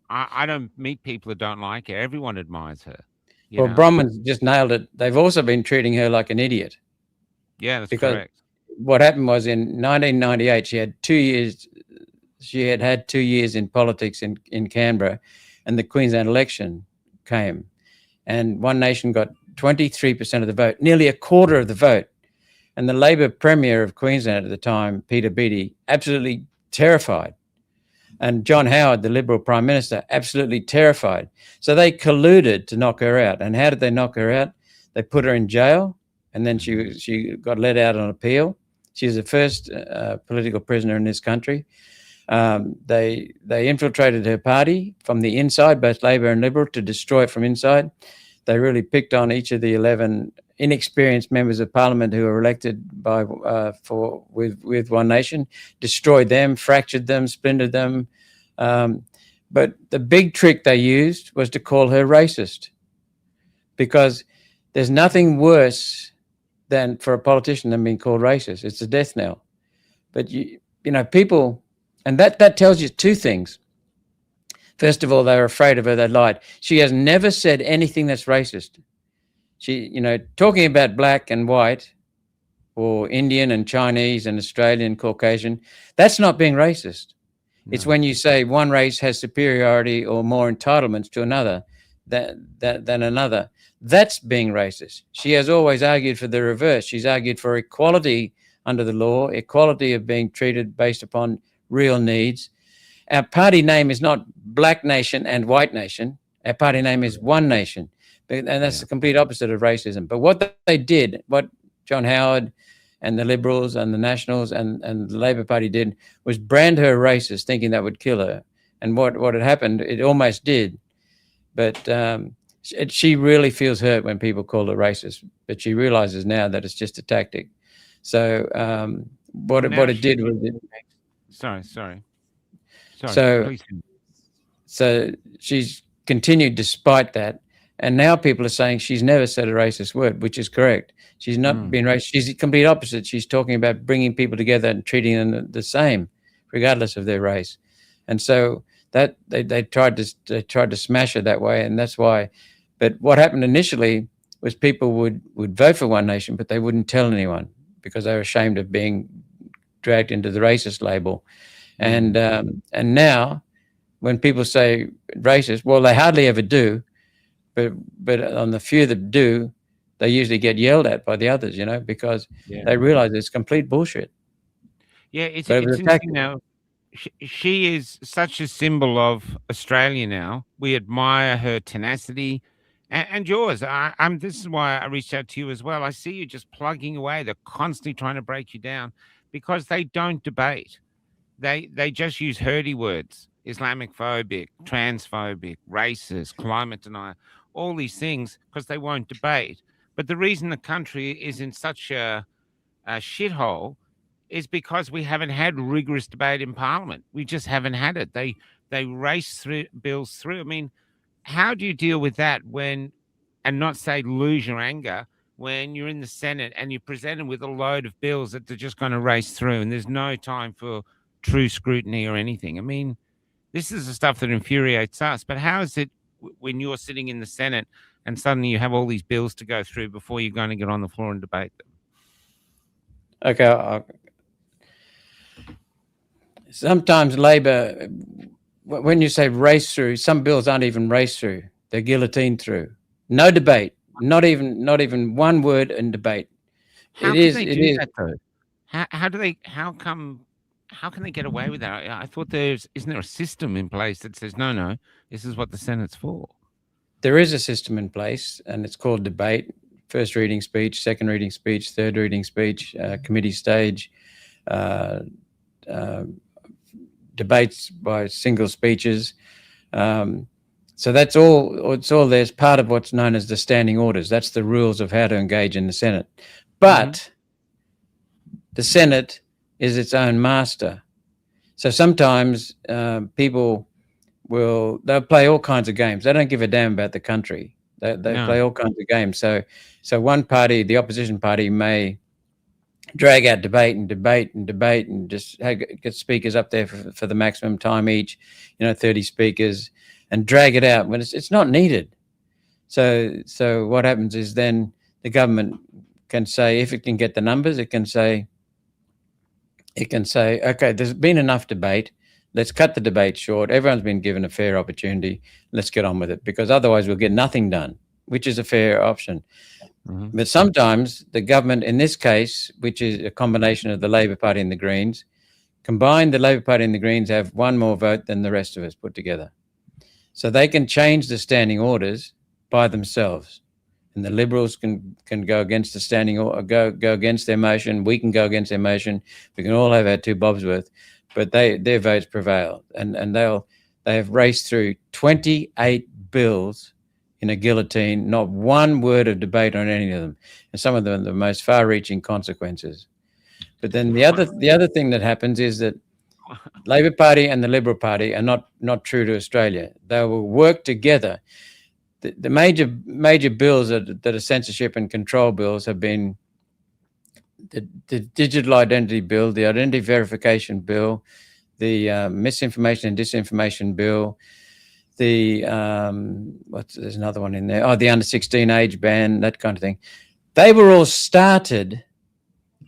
I don't meet people that don't like her. Everyone admires her.
Well, Bronwyn's just nailed it. They've also been treating her like an idiot.
Yeah, that's correct.
What happened was in 1998, she had 2 years. She had 2 years in politics in Canberra, and the Queensland election came, and One Nation got 23% of the vote, nearly a quarter of the vote. And the Labor Premier of Queensland at the time, Peter Beattie, absolutely terrified. And John Howard, the Liberal Prime Minister, absolutely terrified. So they colluded to knock her out. And how did they knock her out? They put her in jail, and then she got let out on appeal. She was the first political prisoner in this country. They infiltrated her party from the inside, both Labor and Liberal, to destroy it from inside. They really picked on each of the 11 inexperienced members of Parliament who were elected with One Nation, destroyed them, fractured them, splintered them. But the big trick they used was to call her racist, because there's nothing worse than for a politician than being called racist. It's a death knell. But people, and that tells you two things. First of all, they were afraid of her. They lied. She has never said anything that's racist. Talking about black and white or Indian and Chinese and Australian, Caucasian, that's not being racist. It's
No.
when you say one race has superiority or more entitlements to another than another. That's being racist. She has always argued for the reverse. She's argued for equality under the law, equality of being treated based upon real needs. Our party name is not Black Nation and White Nation. Our party name is One Nation. And that's the complete opposite of racism. But what they did, what John Howard and the Liberals and the Nationals and the Labor Party did, was brand her racist, thinking that would kill her. And what had happened, it almost did. But she really feels hurt when people call her racist. But she realizes now that it's just a tactic. So what it did was...
Sorry.
So she's continued despite that. And now people are saying she's never said a racist word, which is correct. She's not been racist. She's the complete opposite. She's talking about bringing people together and treating them the same, regardless of their race. And so that they tried to smash her that way, and that's why. But what happened initially was people would vote for One Nation, but they wouldn't tell anyone because they were ashamed of being dragged into the racist label. And now, when people say racist, well, they hardly ever do. But on the few that do, they usually get yelled at by the others, because they realize it's complete bullshit.
Yeah, it's interesting now. She is such a symbol of Australia now. We admire her tenacity and yours. This is why I reached out to you as well. I see you just plugging away. They're constantly trying to break you down because they don't debate. They just use herdy words: Islamophobic, transphobic, racist, climate denier, all these things, because they won't debate. But the reason the country is in such a shithole is because we haven't had rigorous debate in Parliament. We just haven't had it. They race through bills through. I mean, how do you deal with that and not say lose your anger when you're in the Senate and you're presented with a load of bills that they're just going to race through and there's no time for true scrutiny or anything? I mean, this is the stuff that infuriates us. But how is it when you're sitting in the Senate and suddenly you have all these bills to go through before you're going to get on the floor and debate them?
Okay. Sometimes Labor, when you say race through, some bills aren't even race through. They're guillotined through. No debate. Not even one word in debate.
How can they do that though? How can they get away with that? I thought isn't there a system in place that says, no, this is what the Senate's for?
There is a system in place, and it's called debate. First reading speech, second reading speech, third reading speech, committee stage, debates by single speeches. So that's all. It's all there's part of what's known as the standing orders. That's the rules of how to engage in the Senate. But the Senate is its own master. So sometimes people they'll play all kinds of games. They don't give a damn about the country. They play all kinds of games. So one party, the opposition party, may drag out debate and just get speakers up there for the maximum time each, 30 speakers, and drag it out when it's not needed. So what happens is then the government can say, if it can get the numbers, it can say, okay, there's been enough debate. Let's cut the debate short. Everyone's been given a fair opportunity. Let's get on with it, because otherwise we'll get nothing done, which is a fair option. But sometimes the government, in this case, which is a combination of the Labor Party and the Greens, combined, the Labor Party and the Greens have one more vote than the rest of us put together. So they can change the standing orders by themselves. And the Liberals can go against the standing or go against their motion. We can go against their motion. We can all have our two bobs worth, but their votes prevail. And they have raced through 28 bills in a guillotine, not one word of debate on any of them, and some of them the most far-reaching consequences. But then the other thing that happens is that Labor Party and the Liberal Party are not true to Australia. They will work together. The major bills that are censorship and control bills have been the digital identity bill, the identity verification bill, the misinformation and disinformation bill, there's another one in there. Oh, the under 16 age ban, that kind of thing. They were all started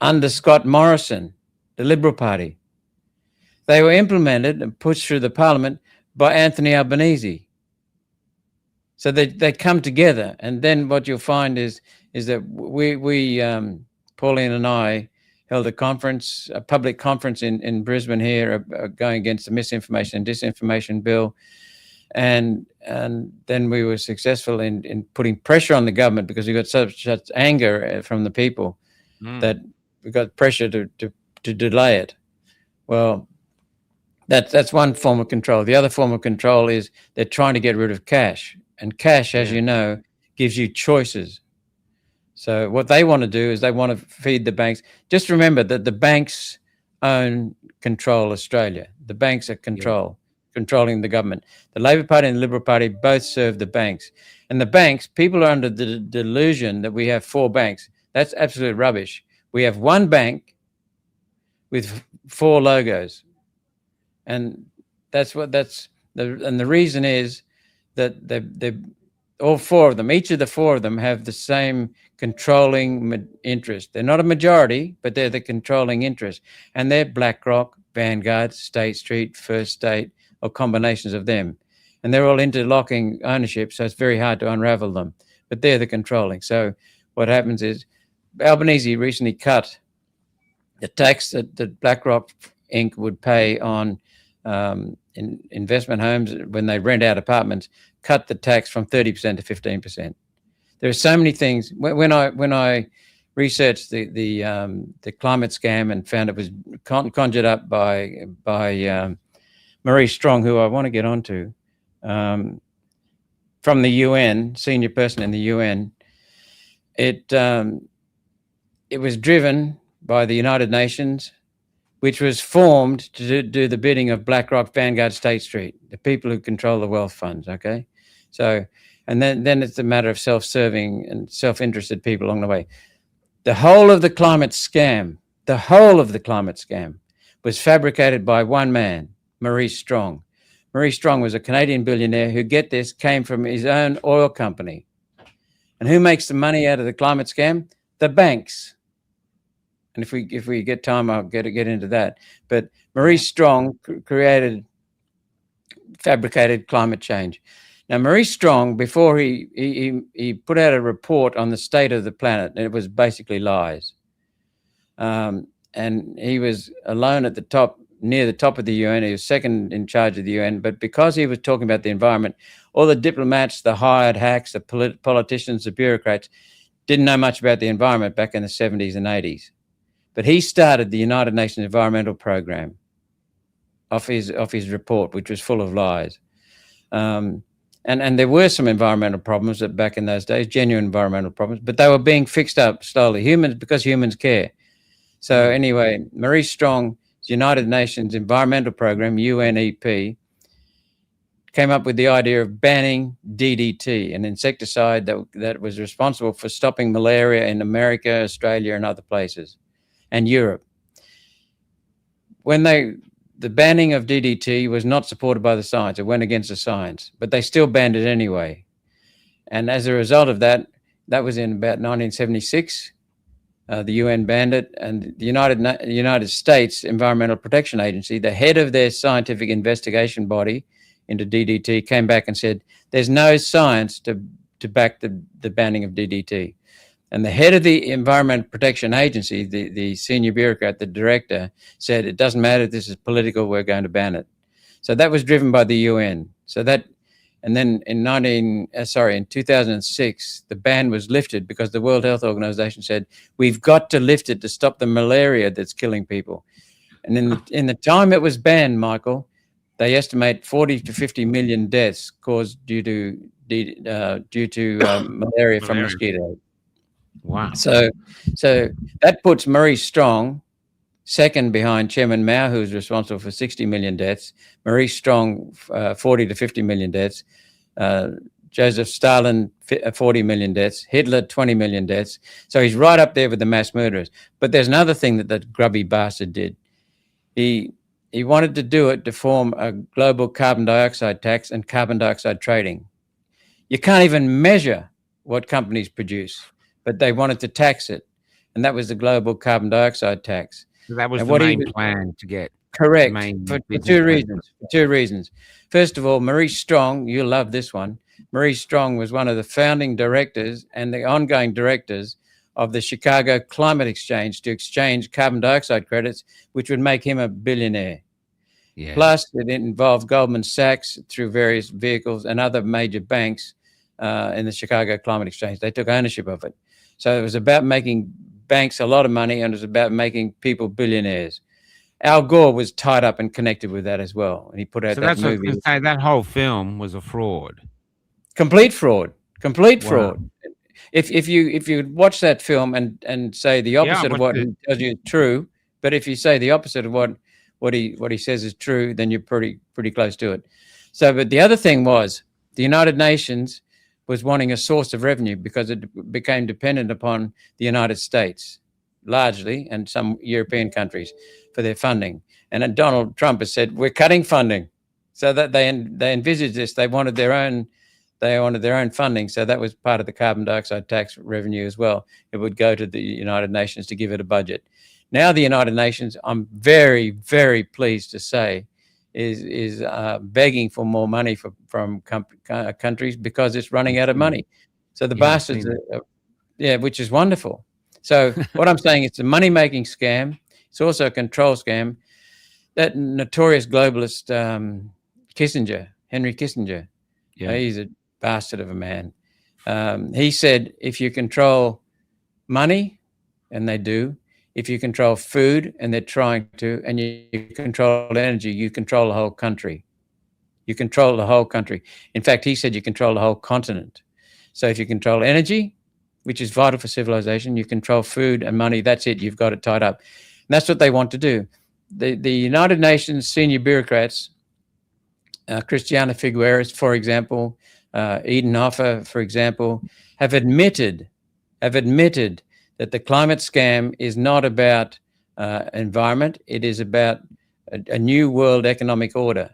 under Scott Morrison, the Liberal Party. They were implemented and pushed through the Parliament by Anthony Albanese. So they come together, and then what you'll find is that we Pauline and I held a public conference in Brisbane here, going against the misinformation and disinformation bill, and then we were successful in putting pressure on the government, because we got such anger from the people that we got pressure to delay it. Well, that's one form of control. The other form of control is they're trying to get rid of cash. And cash, as you know, gives you choices. So what they want to do is they want to feed the banks. Just remember that the banks control Australia. The banks are controlling the government. The Labor Party and the Liberal Party both serve the banks. And the banks, people are under the delusion that we have 4 banks. That's absolute rubbish. We have one bank with 4 logos. And the reason is that they all 4 of them, each of the 4 of them have the same controlling interest. They're not a majority, but they're the controlling interest. And they're BlackRock, Vanguard, State Street, First State, or combinations of them. And they're all interlocking ownership, so it's very hard to unravel them. But they're the controlling. So what happens is Albanese recently cut the tax that BlackRock Inc. would pay on in investment homes when they rent out apartments, cut the tax from 30% to 15%. There are so many things. When I researched the climate scam and found it was conjured up by Marie Strong, who I want to get onto, from the UN, senior person in the UN, it was driven by the United Nations, which was formed to do the bidding of BlackRock, Vanguard, State Street, the people who control the wealth funds, okay? So, and then it's a matter of self-serving and self-interested people along the way. The whole of the climate scam was fabricated by one man, Maurice Strong. Maurice Strong was a Canadian billionaire who, get this, came from his own oil company. And who makes the money out of the climate scam? The banks. And if we get time, I'll get into that. But Maurice Strong fabricated climate change. Now, Maurice Strong, before he put out a report on the state of the planet, and it was basically lies. And he was alone at the top, near the top of the UN. He was second in charge of the UN. But because he was talking about the environment, all the diplomats, the hired hacks, the politicians, the bureaucrats didn't know much about the environment back in the 70s and 80s. But he started the United Nations Environmental Program off his report, which was full of lies. And there were some environmental problems back in those days, genuine environmental problems, but they were being fixed up slowly. Because humans care. So anyway, Maurice Strong's United Nations Environmental Program, UNEP, came up with the idea of banning DDT, an insecticide that was responsible for stopping malaria in America, Australia, and other places, and Europe. When the banning of DDT was not supported by the science. It went against the science, but they still banned it anyway. And as a result of that was in about 1976. The UN banned it, and the United States Environmental Protection Agency, the head of their scientific investigation body into DDT, came back and said, there's no science to back the banning of DDT. And the head of the Environment Protection Agency, the senior bureaucrat, the director, said, it doesn't matter, this is political, we're going to ban it. So that was driven by the UN. And then in 2006, the ban was lifted because the World Health Organization said, we've got to lift it to stop the malaria that's killing people. And in the time it was banned, Michael, they estimate 40 to 50 million deaths caused due to malaria from mosquitoes.
Wow.
So that puts Maurice Strong second behind Chairman Mao, who's responsible for 60 million deaths, Maurice Strong, 40 to 50 million deaths, Joseph Stalin, 40 million deaths, Hitler, 20 million deaths. So he's right up there with the mass murderers. But there's another thing that grubby bastard did. He He wanted to do it to form a global carbon dioxide tax and carbon dioxide trading. You can't even measure what companies produce, but they wanted to tax it. And that was the global carbon dioxide tax.
So that was
And
the
what he
main
was
plan to get the
correct
main
for
business
two
plan.
reasons. For two reasons. First of all, Maurice Strong, you'll love this one. Maurice Strong was one of the founding directors and the ongoing directors of the Chicago Climate Exchange to exchange carbon dioxide credits, which would make him a billionaire.
Yeah.
Plus, it involved Goldman Sachs through various vehicles and other major banks in the Chicago Climate Exchange. They took ownership of it. So it was about making banks a lot of money, and it was about making people billionaires. Al Gore was tied up and connected with that as well, and he put out
So
that
that's what I was
movie.
going to say. That whole film was a fraud.
Complete fraud. Complete
Wow.
fraud. If you watch that film and say the
Yeah, I
opposite of
watched
what
it.
he tells you is true, but if you say the opposite of what he says is true, then you're pretty close to it. So, but the other thing was the United Nations was wanting a source of revenue because it became dependent upon the United States largely and some European countries for their funding. And then Donald Trump has said we're cutting funding, so that they envisaged this. They wanted their own funding. So that was part of the carbon dioxide tax revenue as well. It would go to the United Nations to give it a budget. Now the United Nations, I'm very, very pleased to say, is begging for more money from countries because it's running out of money. So the bastards, yeah, which is wonderful. So what I'm saying, it's a money-making scam. It's also a control scam. That notorious globalist Kissinger, Henry Kissinger, he's a bastard of a man. He said, if you control money, and they do, if you control food, and they're trying to, and you control energy, you control the whole country. You control the whole country. In fact, he said you control the whole continent. So if you control energy, which is vital for civilization, you control food and money, that's it, you've got it tied up. And that's what they want to do. The United Nations senior bureaucrats, Christiana Figueres, for example, Eden Hoffer, for example, have admitted that the climate scam is not about environment. It is about a new world economic order.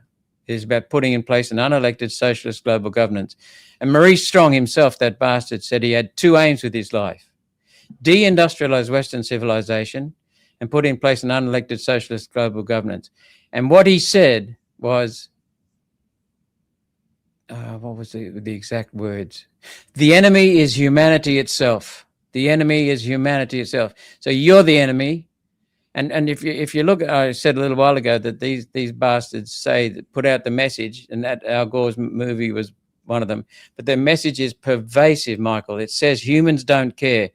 It is about putting in place an unelected socialist global governance. And Maurice Strong himself, that bastard, said he had two aims with his life: deindustrialize Western civilization and put in place an unelected socialist global governance. And what he said was, what was the exact words? The enemy is humanity itself. The enemy is humanity itself. So you're the enemy. And if you look, I said a little while ago that these bastards say that put out the message, and that Al Gore's movie was one of them. But their message is pervasive, Michael. It says humans don't care,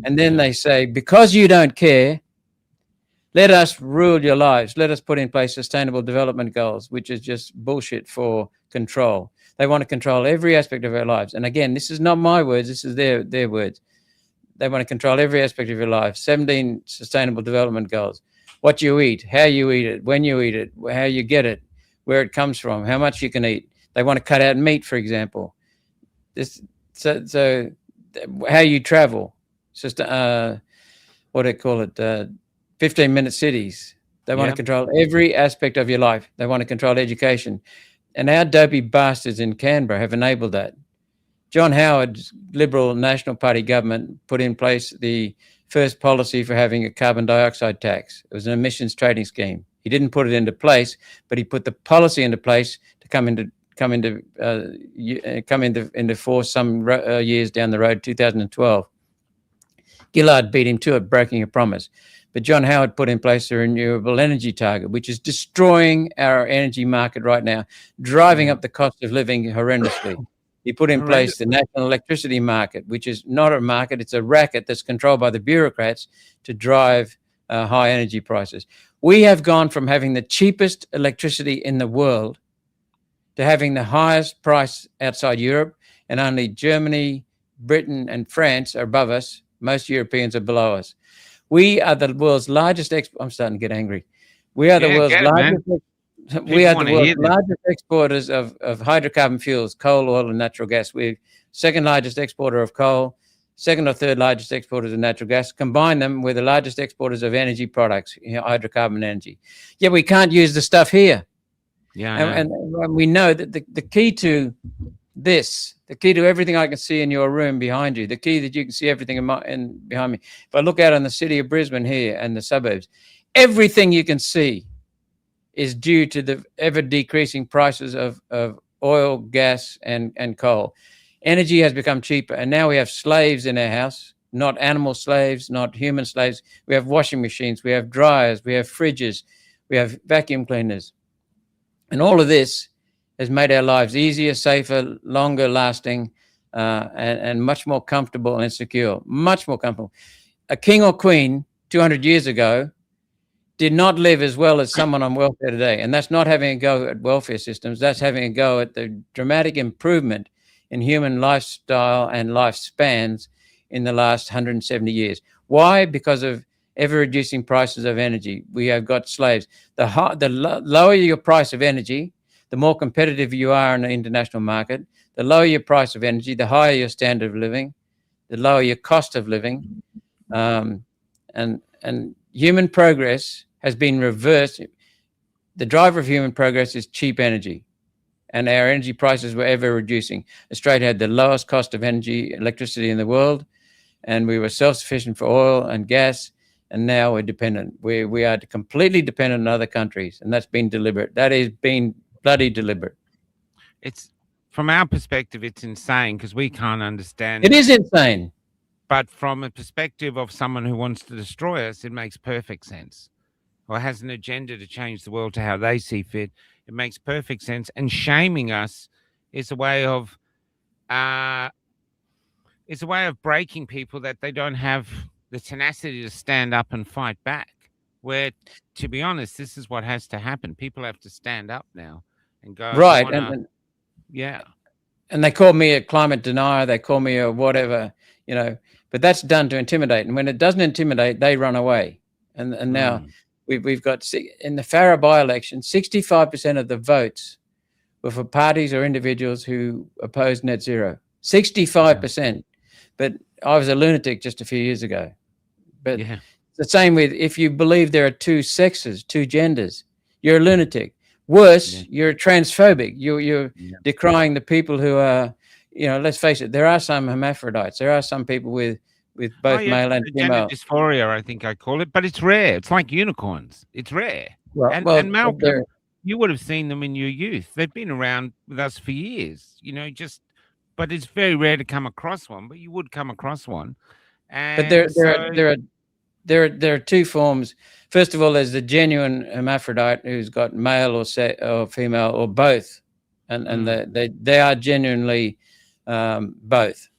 and then they say, because you don't care, let us rule your lives. Let us put in place sustainable development goals, which is just bullshit for control. They want to control every aspect of our lives. And again, this is not my words. This is their words. They want to control every aspect of your life. 17 sustainable development goals. What you eat, how you eat it, when you eat it, how you get it, where it comes from, how much you can eat. They want to cut out meat, for example. So how you travel. Just what do they call it? 15-minute cities. They want to control every aspect of your life. They want to control education. And our dopey bastards in Canberra have enabled that. John Howard's Liberal National Party government put in place the first policy for having a carbon dioxide tax. It was an emissions trading scheme. He didn't put it into place, but he put the policy into place to come into force some years down the road, 2012. Gillard beat him to it, breaking a promise. But John Howard put in place a renewable energy target, which is destroying our energy market right now, driving up the cost of living horrendously. He put in place the national electricity market, which is not a market, it's a racket that's controlled by the bureaucrats to drive high energy prices. We have gone from having the cheapest electricity in the world to having the highest price outside Europe, and only Germany, Britain, and France are above us. Most Europeans are below us. We are the world's largest I'm starting to get angry. We are the world's largest exporters of hydrocarbon fuels, coal, oil, and natural gas. We're second largest exporter of coal, second or third largest exporters of natural gas. Combine them with the largest exporters of energy products, hydrocarbon energy. Yet we can't use the stuff here.
Yeah,
and we know that the key to this, the key to everything I can see in your room behind you, the key that you can see everything behind me. If I look out on the city of Brisbane here and the suburbs, everything you can see is due to the ever decreasing prices of oil, gas, and coal. Energy has become cheaper, and now we have slaves in our house, not animal slaves, not human slaves. We have washing machines, we have dryers, we have fridges, we have vacuum cleaners. And all of this has made our lives easier, safer, longer lasting, and much more comfortable and secure, much more comfortable. A king or queen 200 years ago did not live as well as someone on welfare today. And that's not having a go at welfare systems. That's having a go at the dramatic improvement in human lifestyle and lifespans in the last 170 years. Why? Because of ever reducing prices of energy. We have got slaves. The lower your price of energy, the more competitive you are in the international market. The lower your price of energy, the higher your standard of living, the lower your cost of living. And human progress has been reversed. The driver of human progress is cheap energy, and our energy prices were ever reducing. Australia had the lowest cost of energy, electricity in the world, and we were self-sufficient for oil and gas, and now we're dependent. We are completely dependent on other countries, and that's been deliberate. That has been bloody deliberate.
It's, from our perspective, it's insane because we can't understand.
It is insane.
But from a perspective of someone who wants to destroy us, it makes perfect sense. Or has an agenda to change the world to how they see fit. It makes perfect sense. And shaming us is a way of breaking people, that they don't have the tenacity to stand up and fight back. Where, to be honest, this is what has to happen. People have to stand up now and go,
right.
Yeah.
And they call me a climate denier. They call me a whatever, but that's done to intimidate. And when it doesn't intimidate, they run away. And now we've got, in the Farah by-election, 65% of the votes were for parties or individuals who opposed net zero. 65%. Yeah. But I was a lunatic just a few years ago. But it's the same with, if you believe there are two sexes, two genders, you're a lunatic. Worse, you're transphobic. You're decrying the people who are, let's face it, there are some hermaphrodites. There are some people with both male and female.
Gender dysphoria, I think I call it, but it's rare. It's like unicorns. It's rare. And Malcolm, you would have seen them in your youth. They've been around with us for years, but it's very rare to come across one, but you would come across one. And
but there are two forms. First of all, there's the genuine hermaphrodite who's got male or female or both, and they are genuinely both.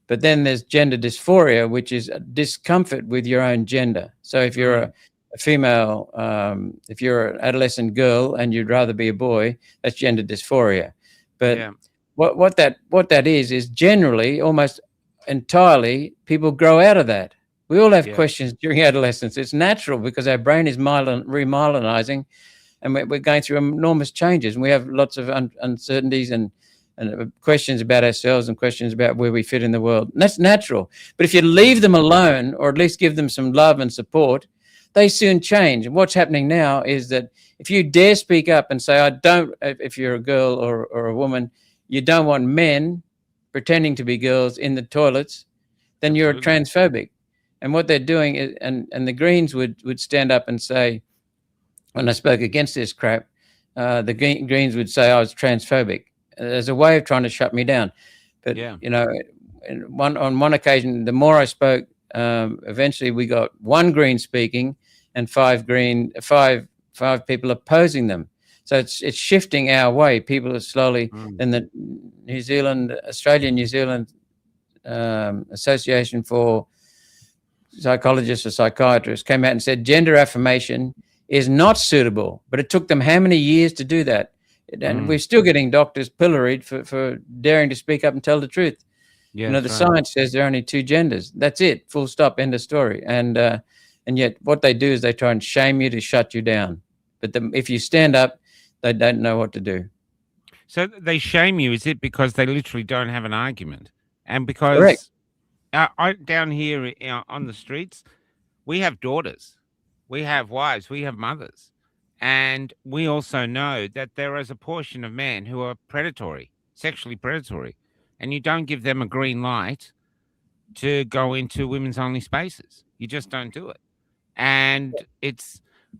But then there's gender dysphoria, which is discomfort with your own gender. So if you're a female, if you're an adolescent girl and you'd rather be a boy, that's gender dysphoria. But what that is generally, almost entirely, people grow out of that. We all have questions during adolescence. It's natural because our brain is remyelinizing, and we're going through enormous changes, and we have lots of uncertainties and questions about ourselves and questions about where we fit in the world. And that's natural. But if you leave them alone, or at least give them some love and support, they soon change. And what's happening now is that if you dare speak up and say, if you're a girl or a woman, you don't want men pretending to be girls in the toilets, then you're transphobic. And what they're doing is, and the Greens would stand up and say, when I spoke against this crap, the Greens would say I was transphobic as a way of trying to shut me down. But, on one occasion, the more I spoke, eventually we got one Green speaking and five people opposing them. So it's shifting our way. People are slowly, and the Australian-New Zealand Association for Psychologists or Psychiatrists came out and said gender affirmation is not suitable. But it took them how many years to do that? And we're still getting doctors pilloried for daring to speak up and tell the truth. The science says there are only two genders. That's it. Full stop. End of story. And yet what they do is they try and shame you to shut you down. But if you stand up, they don't know what to do.
So they shame you. Is it because they literally don't have an argument? And because
Correct.
I down here on the streets, we have daughters, we have wives, we have mothers, and we also know that there is a portion of men who are predatory, sexually predatory, and you don't give them a green light to go into women's only spaces. You just don't do it. And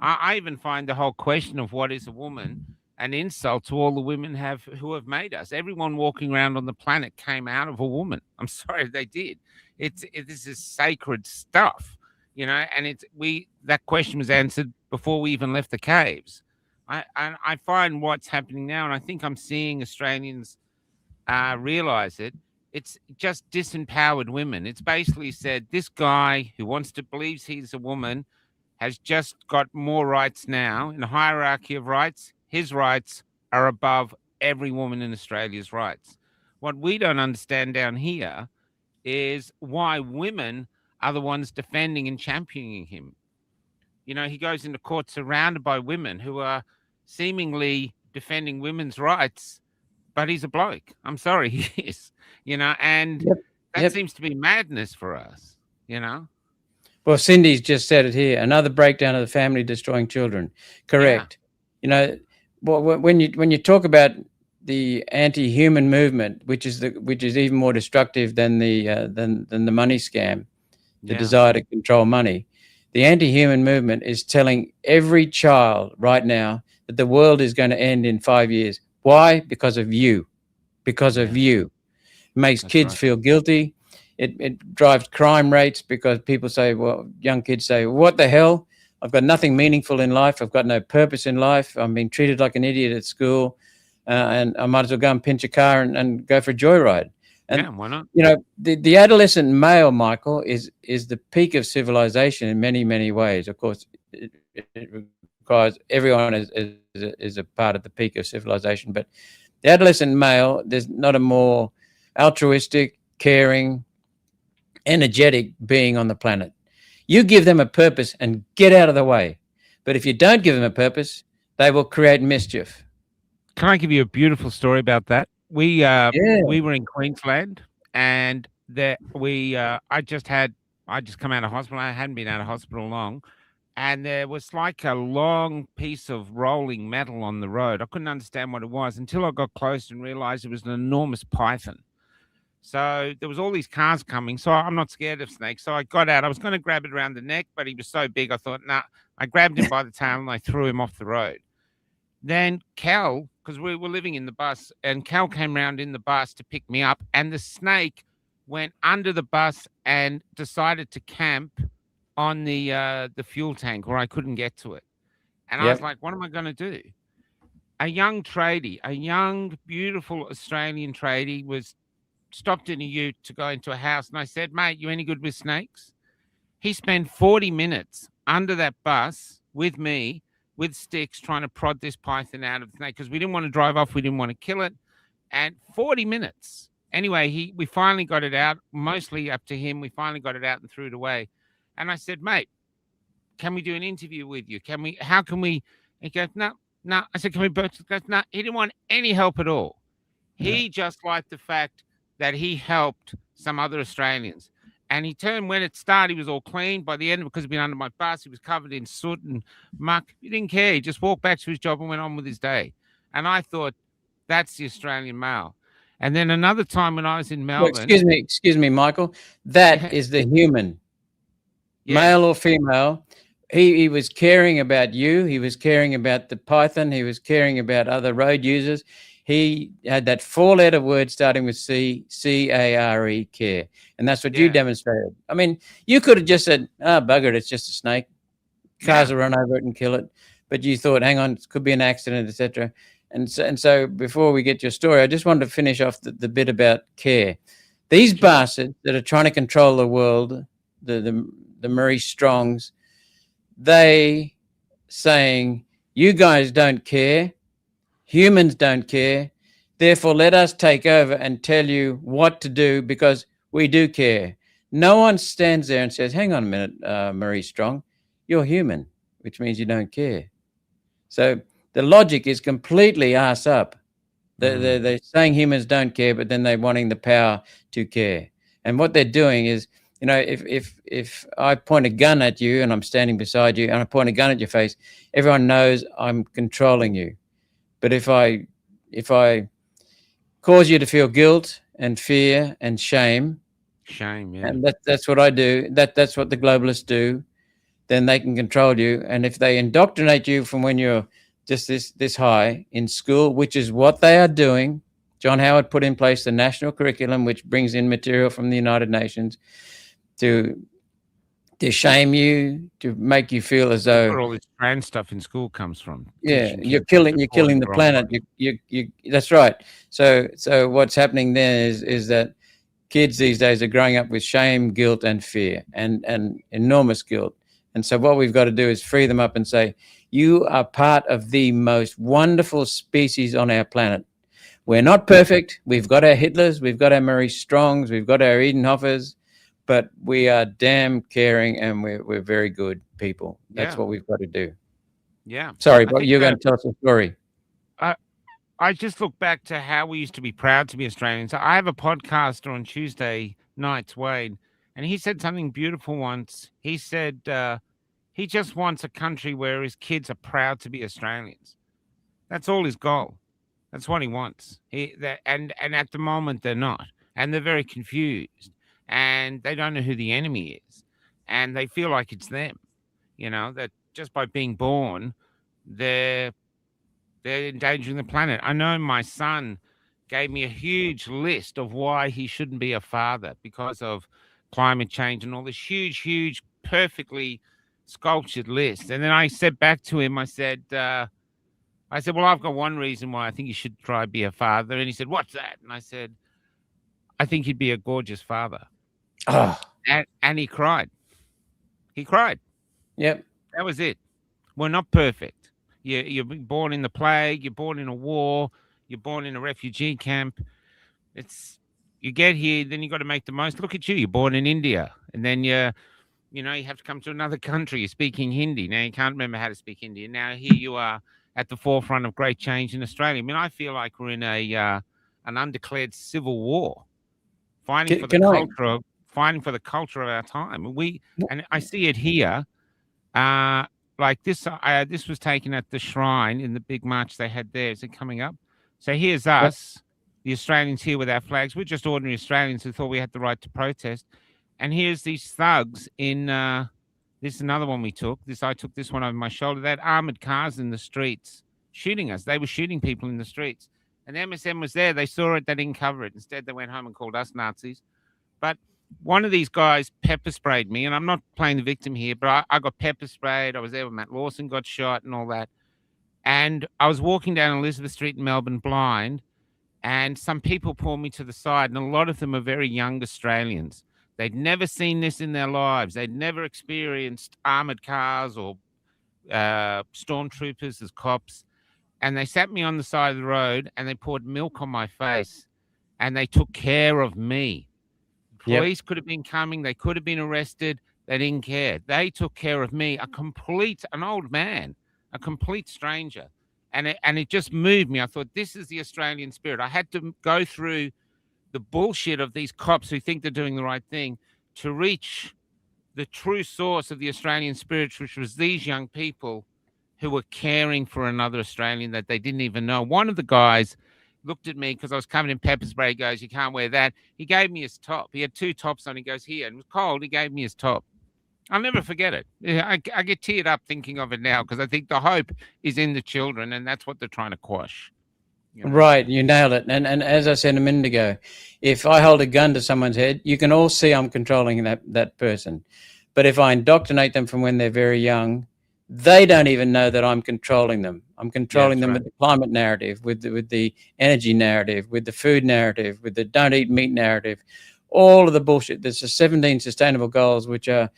I even find the whole question of what is a woman an insult to all the women have who have made us. Everyone walking around on the planet came out of a woman. I'm sorry, they did. This is sacred stuff, and that question was answered before we even left the caves. I find what's happening now, and I think I'm seeing Australians realize it. It's just disempowered women. It's basically said this guy who wants to believes he's a woman has just got more rights now in the hierarchy of rights. His rights are above every woman in Australia's rights. What we don't understand down here is why women are the ones defending and championing him. He goes into court surrounded by women who are seemingly defending women's rights, but he's a bloke. I'm sorry, he is, and
Yep.
that
Yep.
seems to be madness for us.
Well, Cindy's just said it here. Another breakdown of the family, destroying children. Correct. When you talk about the anti-human movement, which is even more destructive than the money scam, the desire to control money. The anti-human movement is telling every child right now that the world is going to end in 5 years. Why? Because of you. Because of you. It makes kids feel guilty. It drives crime rates because people say, young kids say, what the hell? I've got nothing meaningful in life. I've got no purpose in life. I'm being treated like an idiot at school. And I might as well go and pinch a car and go for a joyride. And,
why not?
The adolescent male, Michael, is the peak of civilization in many, many ways. Of course, it requires everyone is a part of the peak of civilization. But the adolescent male, there's not a more altruistic, caring, energetic being on the planet. You give them a purpose and get out of the way. But if you don't give them a purpose, they will create mischief.
Can I give you a beautiful story about that? We were in Queensland, and I just come out of hospital. I hadn't been out of hospital long, and there was like a long piece of rolling metal on the road. I couldn't understand what it was until I got close and realized it was an enormous python. So there was all these cars coming. So I'm not scared of snakes. So I got out. I was going to grab it around the neck, but he was so big. I thought, nah. I grabbed him by the tail and I threw him off the road. Then Cal, because we were living in the bus, and Cal came round in the bus to pick me up, and the snake went under the bus and decided to camp on the fuel tank where I couldn't get to it. And I was like, what am I going to do? A young tradie, a young, beautiful Australian tradie was stopped in a ute to go into a house. And I said, mate, you any good with snakes? He spent 40 minutes under that bus with me, with sticks, trying to prod this python out of the snake because we didn't want to drive off. We didn't want to kill it. And 40 minutes. Anyway, we finally got it out, mostly up to him. We finally got it out and threw it away. And I said, mate, can we do an interview with you? How can we? He goes, no. I said, can we both? He goes, no. He didn't want any help at all. He just liked the fact that he helped some other Australians. And he turned, when it started, he was all clean. By the end, because he'd been under my bus, he was covered in soot and muck. He didn't care. He just walked back to his job and went on with his day. And I thought, that's the Australian male. And then another time when I was in Melbourne.
Excuse me, Michael. That is the human, male or female. He was caring about you. He was caring about the python. He was caring about other road users. He had that 4-letter word starting with C, C-A-R-E, care. And that's what you demonstrated. I mean, you could have just said, bugger it, it's just a snake. Cars will run over it and kill it. But you thought, hang on, it could be an accident, etc. And so before we get your story, I just wanted to finish off the bit about care. These bastards that are trying to control the world, the Maurice Strongs, they saying, you guys don't care. Humans don't care. Therefore, let us take over and tell you what to do because we do care. No one stands there and says, hang on a minute, Maurice Strong, you're human, which means you don't care. So the logic is completely arse up. They're saying humans don't care, but then they're wanting the power to care. And what they're doing is, if I point a gun at you and I'm standing beside you and I point a gun at your face, everyone knows I'm controlling you. But if I cause you to feel guilt and fear and shame,
Shame, yeah.
and that's what I do. That's what the globalists do. Then they can control you. And if they indoctrinate you from when you're just this high in school, which is what they are doing. John Howard put in place the national curriculum, which brings in material from the United Nations to shame you, to make you feel as though,
Where all this trans stuff in school comes from.
yeah,
Teaching
you're
kids
killing the planet. You that's right. So what's happening then is that kids these days are growing up with shame, guilt, and fear, and enormous guilt. And so what we've got to do is free them up and say, you are part of the most wonderful species on our planet. We're not perfect. We've got our Hitlers, we've got our Marie Strongs, we've got our Edenhoffers, but we are damn caring and we're very good people. That's what we've got to do.
Yeah.
Sorry, but you're going to tell us a story.
I just look back to how we used to be proud to be Australians. I have a podcaster on Tuesday nights, Wade, and he said something beautiful once. He said he just wants a country where his kids are proud to be Australians. That's all his goal. That's what he wants. And at the moment they're not, and they're very confused, and they don't know who the enemy is, and they feel like it's them. That just by being born, they're endangering the planet. I know my son gave me a huge list of why he shouldn't be a father because of climate change and all this huge, perfectly sculptured list. And then I said back to him, I said, well, I've got one reason why I think you should try be a father. And he said, what's that? And I said, I think you'd be a gorgeous father.
Oh.
And he cried. He cried.
Yep.
That was it. We're not perfect. You're born in the plague. You're born in a war. You're born in a refugee camp. You get here, then you got to make the most. Look at you. You're born in India, and then you have to come to another country. You're speaking Hindi. Now you can't remember how to speak Hindi. And now here you are at the forefront of great change in Australia. I mean, I feel like we're in an undeclared civil war, fighting for the culture of our time. And I see it here. Like this was taken at the Shrine in the big march they had there. Is it coming up? So here's us, the Australians here with our flags. We're just ordinary Australians who thought we had the right to protest. And here's these thugs in this is another one we took. I took this one over my shoulder. They had armored cars in the streets shooting us. They were shooting people in the streets. And the MSM was there. They saw it. They didn't cover it. Instead, they went home and called us Nazis. But one of these guys pepper sprayed me, and I'm not playing the victim here, but I got pepper sprayed. I was there when Matt Lawson got shot and all that. And I was walking down Elizabeth Street in Melbourne blind, and some people pulled me to the side, and a lot of them are very young Australians. They'd never seen this in their lives. They'd never experienced armored cars or stormtroopers as cops. And they sat me on the side of the road, and they poured milk on my face, and they took care of me. Police could have been coming. They could have been arrested. They didn't care. They took care of me, an old man, a complete stranger. And it just moved me. I thought, this is the Australian spirit. I had to go through the bullshit of these cops who think they're doing the right thing to reach the true source of the Australian spirit, which was these young people who were caring for another Australian that they didn't even know. One of the guys looked at me because I was covered in pepper spray. He goes, you can't wear that. He gave me his top. He had two tops on. He goes, here. And it was cold. He gave me his top. I'll never forget it. I get teared up thinking of it now because I think the hope is in the children, and that's what they're trying to quash.
Right. You nailed it. And as I said a minute ago, if I hold a gun to someone's head, you can all see I'm controlling that person. But if I indoctrinate them from when they're very young, they don't even know that I'm controlling them. I'm controlling them with the climate narrative, with the energy narrative, with the food narrative, with the don't eat meat narrative, all of the bullshit. There's the 17 sustainable goals, which are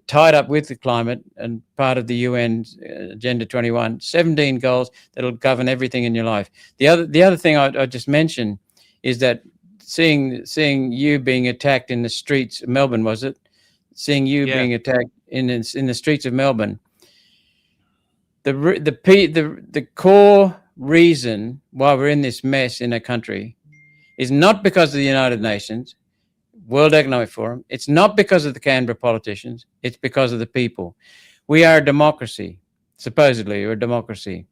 tied up with the climate and part of the UN Agenda 21, 17 goals that'll govern everything in your life. The other thing I just mentioned is that seeing you being attacked in the streets of Melbourne, was it? Seeing you being attacked in the streets of Melbourne. The core reason why we're in this mess in our country is not because of the United Nations. World Economic Forum. It's not because of the Canberra politicians. It's because of the people. We are a democracy, supposedly, we're a democracy.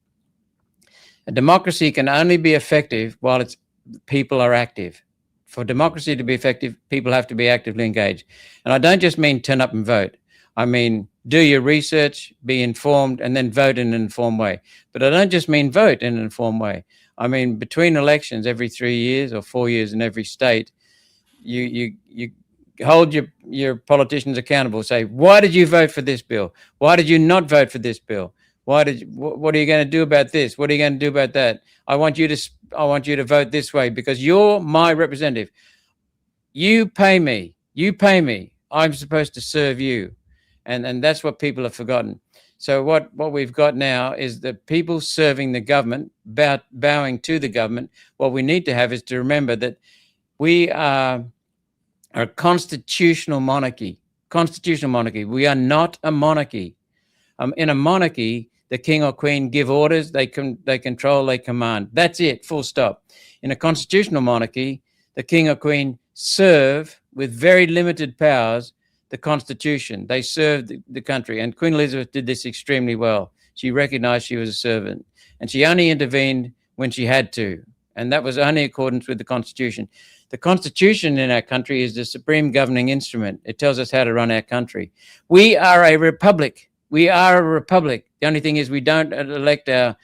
A democracy can only be effective while its people are active. For democracy to be effective, people have to be actively engaged. And I don't just mean turn up and vote. I mean, do your research, be informed, and then vote in an informed way. But I don't just mean vote in an informed way. I mean, between elections every 3 years or 4 years in every state, you hold your politicians accountable. Say, why did you vote for this bill? Why did you not vote for this bill? What are you going to do about this? What are you going to do about that? I want you to vote this way because you're my representative. You pay me. I'm supposed to serve you. And that's what people have forgotten. So what we've got now is the people serving the government, bowing to the government. What we need to have is to remember that we are a constitutional monarchy. We are not a monarchy. In a monarchy, the king or queen give orders, they control, they command. That's it, full stop. In a constitutional monarchy, the king or queen serve with very limited powers the Constitution. They serve the country. And Queen Elizabeth did this extremely well. She recognized she was a servant. And she only intervened when she had to. And that was only in accordance with the Constitution. The Constitution in our country is the supreme governing instrument. It tells us how to run our country. We are a republic. The only thing is we don't elect a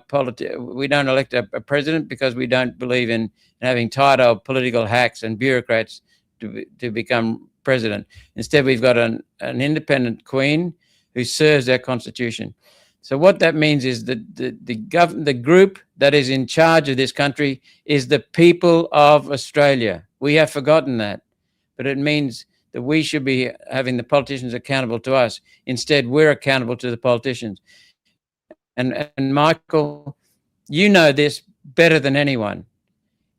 president because we don't believe in having tired old political hacks and bureaucrats to become president. Instead, we've got an independent queen who serves our Constitution. So what that means is that the group that is in charge of this country is the people of Australia. We have forgotten that, but it means that we should be having the politicians accountable to us. Instead, we're accountable to the politicians. And Michael, you know this better than anyone.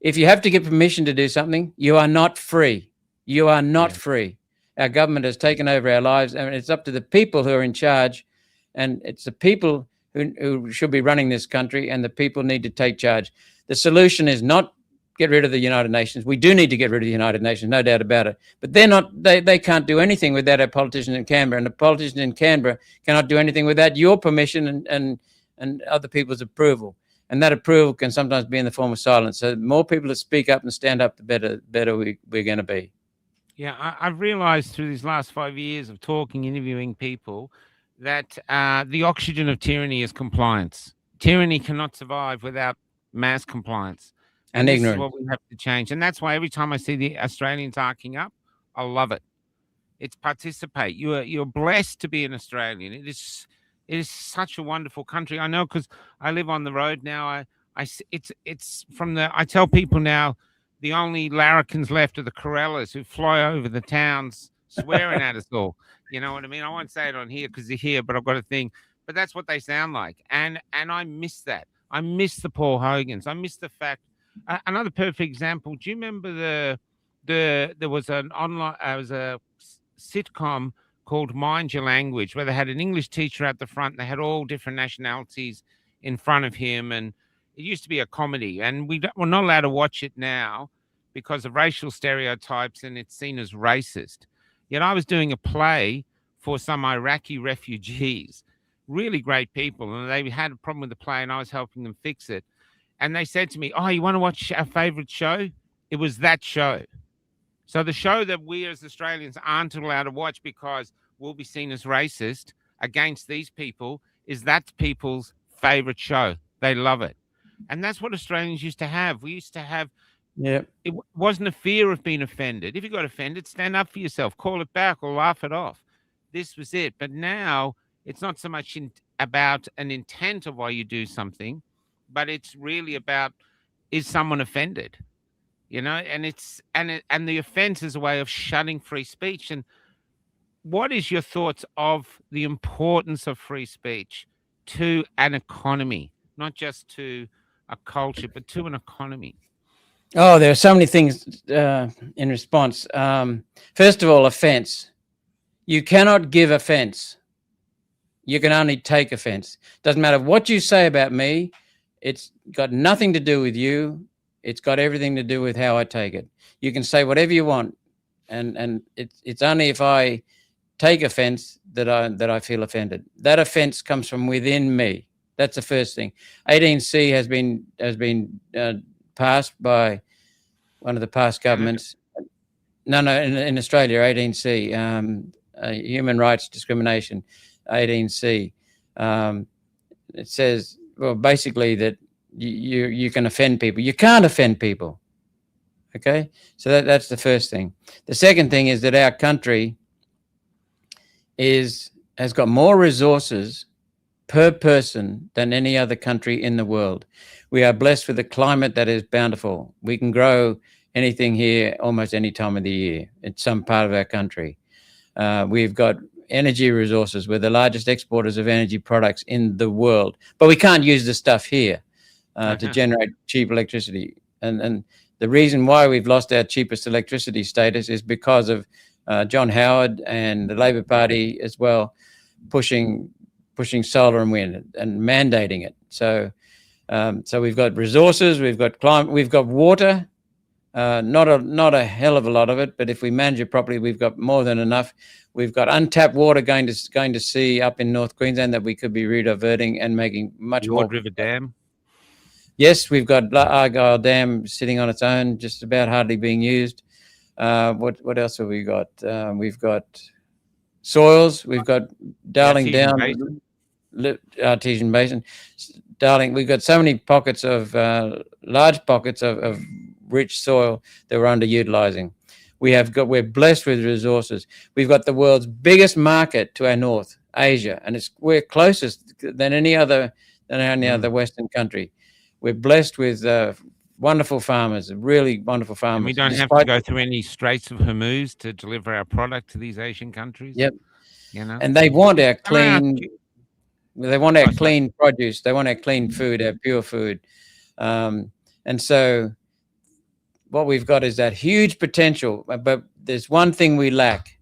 If you have to get permission to do something, you are not free. You are not free. Our government has taken over our lives, and it's up to the people who are in charge, and it's the people who should be running this country, and the people need to take charge. The solution is not get rid of the United Nations. We do need to get rid of the United Nations, no doubt about it. But they can't do anything without our politicians in Canberra, and the politicians in Canberra cannot do anything without your permission and other people's approval. And that approval can sometimes be in the form of silence. So the more people that speak up and stand up, the better we're going to be.
Yeah, I've realized through these last 5 years of talking, interviewing people, that the oxygen of tyranny is compliance. Tyranny cannot survive without mass compliance.
And
this
ignorance.
is what we have to change. And that's why every time I see the Australians arcing up, I love it. It's participate. You're blessed to be an Australian. It is such a wonderful country. I know because I live on the road now. I tell people now, the only larrikins left are the Corellas who fly over the towns swearing at us all. You know what I mean? I won't say it on here because they're here, but I've got a thing. But that's what they sound like. And I miss that. I miss the Paul Hogans. I miss the fact. Another perfect example. Do you remember there was an online, was a sitcom called Mind Your Language, where they had an English teacher at the front. And they had all different nationalities in front of him, and it used to be a comedy. And we're not allowed to watch it now because of racial stereotypes, and it's seen as racist. Yet I was doing a play for some Iraqi refugees, really great people, and they had a problem with the play, and I was helping them fix it. And they said to me, "Oh, you want to watch our favorite show?" It was that show. So the show that we as Australians aren't allowed to watch because we'll be seen as racist against these people is that people's favorite show. They love it. And that's what Australians used to have. We used to have, it wasn't a fear of being offended. If you got offended, stand up for yourself, call it back or laugh it off. This was it. But now it's not so much about an intent of why you do something, but it's really about, is someone offended? You know, and the offense is a way of shutting free speech. And what is your thoughts of the importance of free speech to an economy, not just to a culture, but to an economy?
Oh, there are so many things in response. First of all, offense. You cannot give offense. You can only take offense. Doesn't matter what you say about me. It's got nothing to do with you. It's got everything to do with how I take it. You can say whatever you want. and it's only if I take offence that I feel offended. That offence comes from within me. That's the first thing. 18C has been passed by one of the past governments. No, in Australia, 18C, human rights discrimination, 18C. It says, well, basically that you can offend people. You can't offend people. Okay, so that's the first thing. The second thing is that our country has got more resources per person than any other country in the world. We are blessed with a climate that is bountiful. We can grow anything here almost any time of the year in some part of our country. We've got energy resources. We're the largest exporters of energy products in the world, but we can't use the stuff here to generate cheap electricity. And the reason why we've lost our cheapest electricity status is because of John Howard and the Labor Party as well, pushing solar and wind and mandating it. So we've got resources, we've got climate, we've got water. Not a hell of a lot of it, but if we manage it properly, we've got more than enough. We've got untapped water going to sea up in North Queensland that we could be rediverting and making much more.
River Dam.
Yes, we've got Argyle Dam sitting on its own, just about hardly being used. What else have we got? We've got soils. We've got Darling Down, Artesian Basin. Darling, we've got so many pockets of large pockets of rich soil that we're underutilizing. We're blessed with resources. We've got the world's biggest market to our north, Asia, and we're closest than any other Western country. We're blessed with wonderful farmers, really wonderful farmers.
And we don't have to go through any Straits of Hormuz to deliver our product to these Asian countries.
Yep.
You know,
and they want our clean. They want our clean produce. They want our clean food, our pure food, and so what we've got is that huge potential. But there's one thing we lack,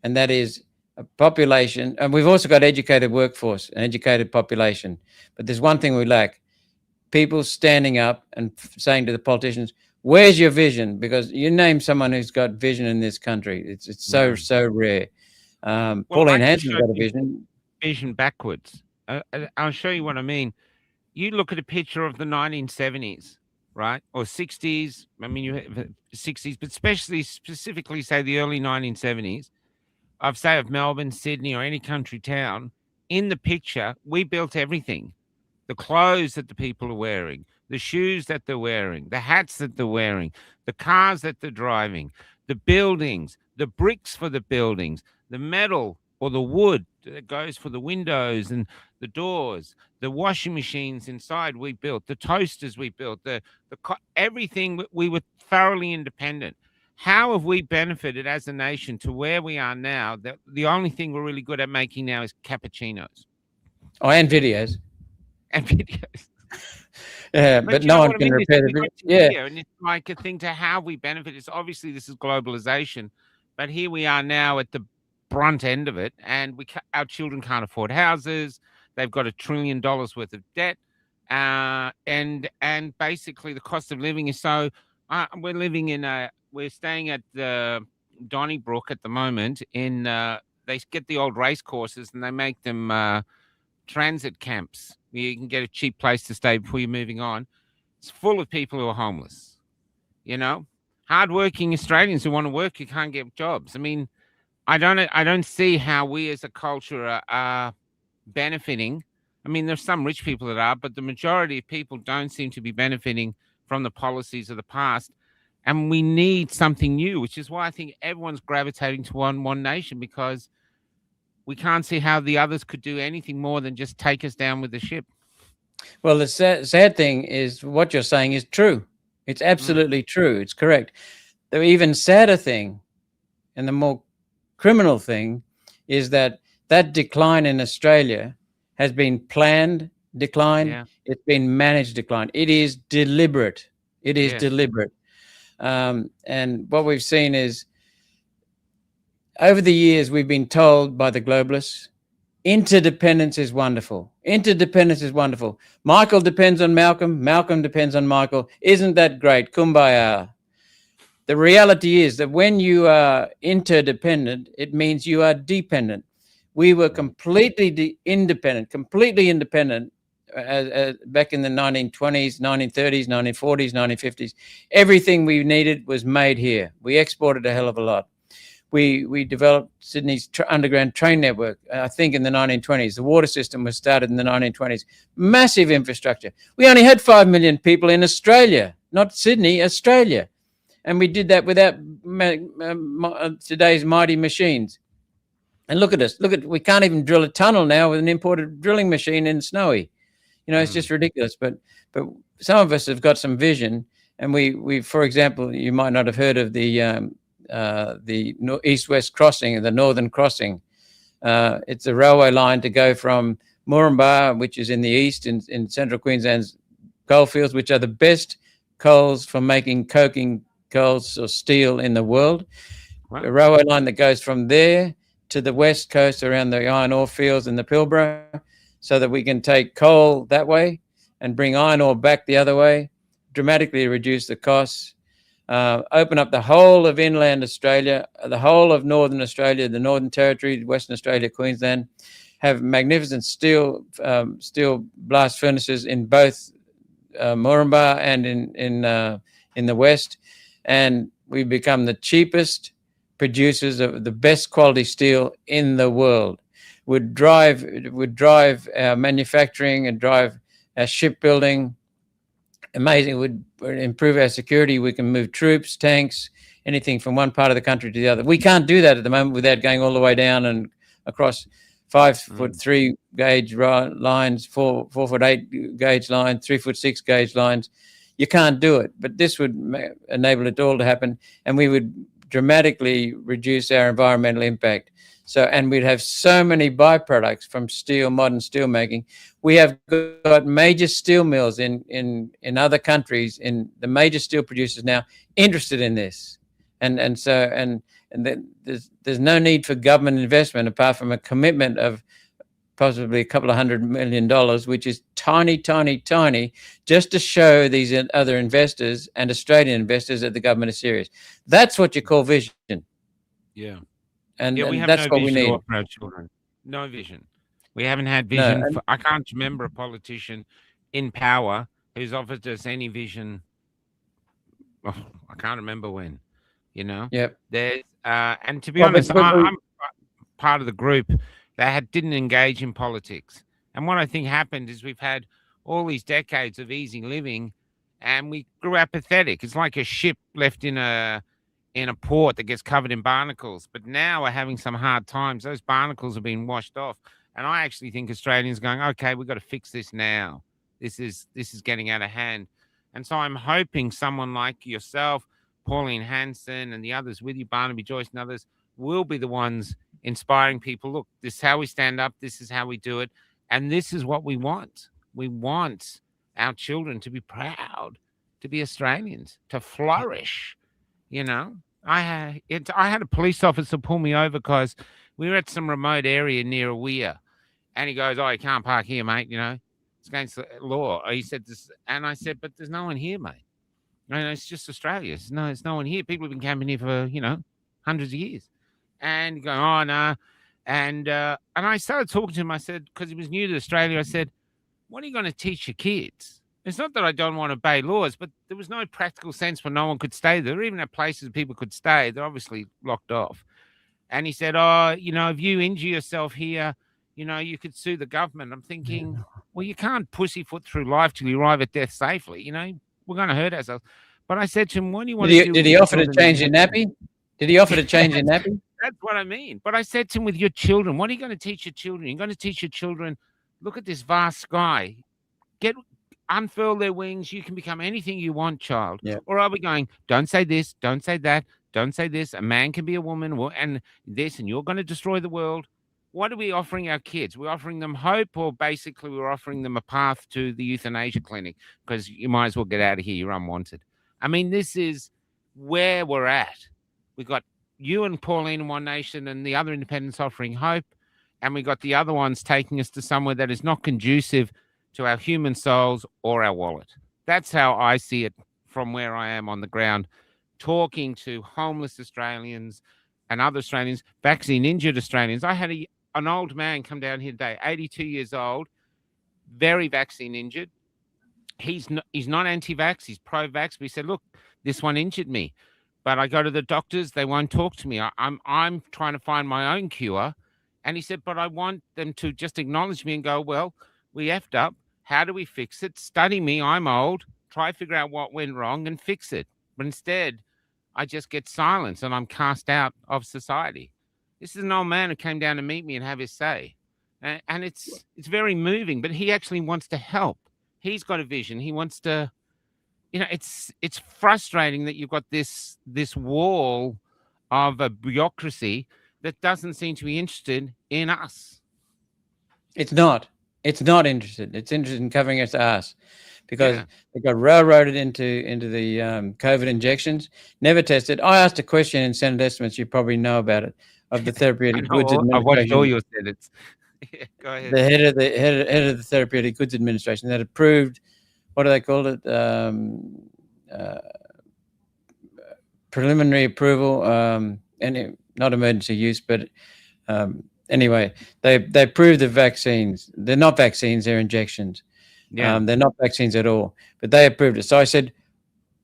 and that is a population. And we've also got educated workforce, an educated population. But there's one thing we lack: people standing up and saying to the politicians, "Where's your vision?" Because you name someone who's got vision in this country, it's so rare. Pauline Hanson's got a vision.
Vision backwards. I'll show you what I mean. You look at a picture of the 1970s, right, or 60s. I mean, you have 60s, but specifically say the early 1970s. I've say of Melbourne, Sydney, or any country town. In the picture, we built everything: the clothes that the people are wearing, the shoes that they're wearing, the hats that they're wearing, the cars that they're driving, the buildings, the bricks for the buildings, the metal or the wood that goes for the windows and the doors, the washing machines inside we built, the toasters we built, everything. We were thoroughly independent. How have we benefited as a nation to where we are now that the only thing we're really good at making now is cappuccinos?
Oh, and videos.
And videos.
Yeah, but no one can repair the video.
Yeah, and it's like a thing to how we benefit. It's obviously this is globalization, but here we are now at the brunt end of it, and our children can't afford houses. They've got $1 trillion worth of debt, and basically the cost of living is so. We're staying at the Donnybrook at the moment. They get the old race courses and they make them transit camps. You can get a cheap place to stay before you're moving on. It's full of people who are homeless. You know, hardworking Australians who want to work who can't get jobs. I mean, I don't see how we as a culture are benefiting. I mean, there's some rich people that are, but the majority of people don't seem to be benefiting from the policies of the past. And we need something new, which is why I think everyone's gravitating to one nation, because we can't see how the others could do anything more than just take us down with the ship.
Well, the sad thing is what you're saying is true. It's absolutely true. It's correct. The even sadder thing and the more criminal thing is that decline in Australia has been planned decline. Yeah. It's been managed decline. It is deliberate. It is deliberate. And what we've seen is over the years, we've been told by the globalists, interdependence is wonderful. Interdependence is wonderful. Michael depends on Malcolm. Malcolm depends on Michael. Isn't that great? Kumbaya. The reality is that when you are interdependent, it means you are dependent. We were completely independent, back in the 1920s, 1930s, 1940s, 1950s. Everything we needed was made here. We exported a hell of a lot. We developed Sydney's underground train network, I think, in the 1920s. The water system was started in the 1920s. Massive infrastructure. We only had 5 million people in Australia, not Sydney, Australia. And we did that without today's mighty machines. And look at us. We can't even drill a tunnel now with an imported drilling machine in Snowy. It's just ridiculous. But some of us have got some vision. And we, for example, you might not have heard of the east-west crossing, the northern crossing. It's a railway line to go from Moranbah, which is in the east, in Central Queensland's coalfields, which are the best coals for making coking coals or steel in the world. Wow. A railway line that goes from there to the west coast around the iron ore fields in the Pilbara, so that we can take coal that way and bring iron ore back the other way, dramatically reduce the costs, open up the whole of inland Australia, the whole of northern Australia, the Northern Territory, Western Australia, Queensland, have magnificent steel blast furnaces in both Moranbah and in the west, and we become the cheapest producers of the best quality steel in the world. Would drive our manufacturing and drive our shipbuilding. Amazing. It would improve our security. We can move troops, tanks, anything from one part of the country to the other. We can't do that at the moment without going all the way down and across 5'3" gauge lines, 4'8" gauge lines, 3'6" gauge lines. You can't do it, but this would enable it all to happen, and we would dramatically reduce our environmental impact. And we'd have so many byproducts from steel, modern steel making. We have got major steel mills in other countries, in the major steel producers now interested in this, and then there's no need for government investment apart from a commitment of possibly a couple of $100 million, which is tiny, just to show these other investors and Australian investors that the government is serious. That's what you call vision.
Yeah.
And
we have
that's
no
what we
vision
need.
for our children. No vision. We haven't had vision.
No,
I can't remember a politician in power who's offered us any vision. Oh, I can't remember when.
Yep.
There's and to be honest, I'm part of the group that didn't engage in politics. And what I think happened is we've had all these decades of easy living, and we grew apathetic. It's like a ship left in a port that gets covered in barnacles. But now we're having some hard times. Those barnacles have been washed off. And I actually think Australians are going, okay, we've got to fix this now. This is getting out of hand. And so I'm hoping someone like yourself, Pauline Hanson, and the others with you, Barnaby Joyce and others, will be the ones inspiring people. Look, this is how we stand up. This is how we do it. And this is what we want. We want our children to be proud, to be Australians, to flourish. I had a police officer pull me over because we were at some remote area near a weir, and he goes, "Oh, you can't park here, mate. It's against the law." He said this, and I said, "But there's no one here, mate. It's just Australia. There's no one here. People have been camping here for hundreds of years." And he goes, "Oh no," and I started talking to him. I said, because he was new to Australia, I said, "What are you going to teach your kids?" It's not that I don't want to obey laws, but there was no practical sense where no one could stay there. Even at places people could stay, they're obviously locked off. And he said, "Oh, if you injure yourself here, you could sue the government." I'm thinking, well, you can't pussyfoot through life till you arrive at death safely. We're going to hurt ourselves. But I said to him, "What do you want to do?"
Did he offer to change your nappy? Did he offer to change your nappy?
That's what I mean. But I said to him, with your children, what are you going to teach your children? You're going to teach your children, look at this vast sky. Unfurl their wings. You can become anything you want, child.
Yeah.
Or are we going, don't say this, don't say that, don't say this. A man can be a woman and this, and you're going to destroy the world. What are we offering our kids? We're offering them hope, or basically we're offering them a path to the euthanasia clinic because you might as well get out of here. You're unwanted. I mean, this is where we're at. We've got you and Pauline in One Nation and the other independents offering hope. And we got the other ones taking us to somewhere that is not conducive to our human souls or our wallet. That's how I see it from where I am on the ground. talking to homeless Australians and other Australians, vaccine injured Australians. I had an old man come down here today, 82 years old, very vaccine injured. He's not anti-vax, he's pro-vax, but he said, look, this one injured me. But I go to the doctors, they won't talk to me. I'm trying to find my own cure. And he said, but I want them to just acknowledge me and go, well, we effed up. How do we fix it? Study me, I'm old. Try to figure out what went wrong and fix it. But instead, I just get silence and I'm cast out of society. This is an old man who came down to meet me and have his say. And it's very moving, but he actually wants to help. He's got a vision. He wants to, it's frustrating that you've got this wall of a bureaucracy that doesn't seem to be interested in us.
It's not interested. It's interested in covering its ass, because they got railroaded into the COVID injections, never tested. I asked a question in Senate estimates, you probably know about it, of the Therapeutic Goods Administration.
I've watched all your senate. Yeah, go ahead.
The head of the Therapeutic Goods Administration that approved, what do they call it? Preliminary approval, and not emergency use, but anyway, they approved the vaccines. They're not vaccines; they're injections. Yeah. They're not vaccines at all, but they approved it. So I said,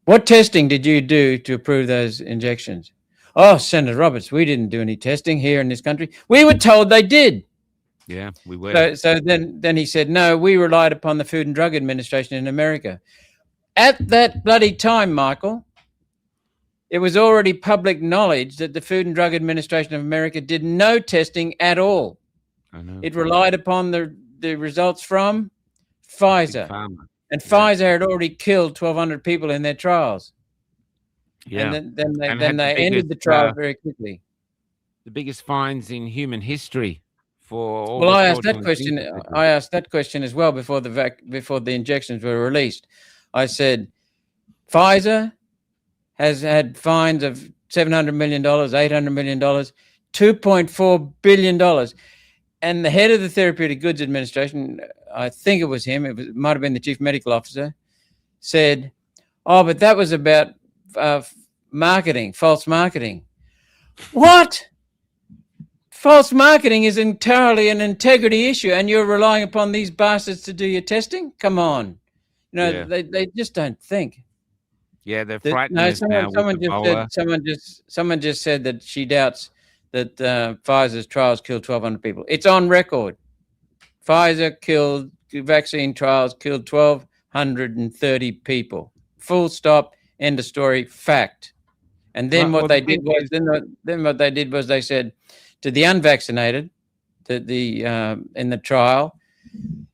"What testing did you do to approve those injections?" "Oh, Senator Roberts, we didn't do any testing here in this country. We were told they did."
Yeah, we were.
So then he said, "No, we relied upon the Food and Drug Administration in America." At that bloody time, Michael, it was already public knowledge that the Food and Drug Administration of America did no testing at all.
I know.
It relied upon the results from Pfizer. And Pfizer had already killed 1,200 people in their trials.
Yeah.
And then they ended the trial very quickly.
The biggest fines in human history.
Well, I asked that question. I asked that question as well before the injections were released. I said, Pfizer has had fines of $700 million, $800 million, $2.4 billion. And the head of the Therapeutic Goods Administration, I think it was him, it might have been the chief medical officer, said, "Oh, but that was about marketing, false marketing." What? False marketing is entirely an integrity issue, and you're relying upon these bastards to do your testing? Come on. They just don't think.
Yeah, they're frightened.
Someone just said that she doubts that Pfizer's trials killed 1,200 people. It's on record. Pfizer vaccine trials killed 1,230 people. Full stop. End of story. Fact. And then what they did was they said to the unvaccinated, in the trial,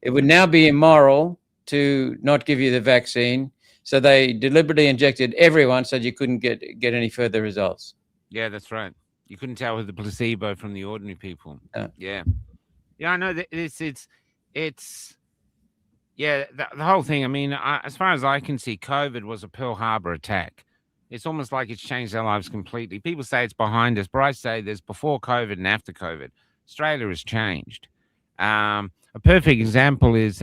it would now be immoral to not give you the vaccine. So they deliberately injected everyone so you couldn't get any further results.
Yeah, that's right. You couldn't tell with the placebo from the ordinary people. Yeah. I know that it's the whole thing. I mean, as far as I can see, COVID was a Pearl Harbor attack. It's almost like it's changed our lives completely. People say it's behind us, but I say there's before COVID and after COVID. Australia has changed. A perfect example is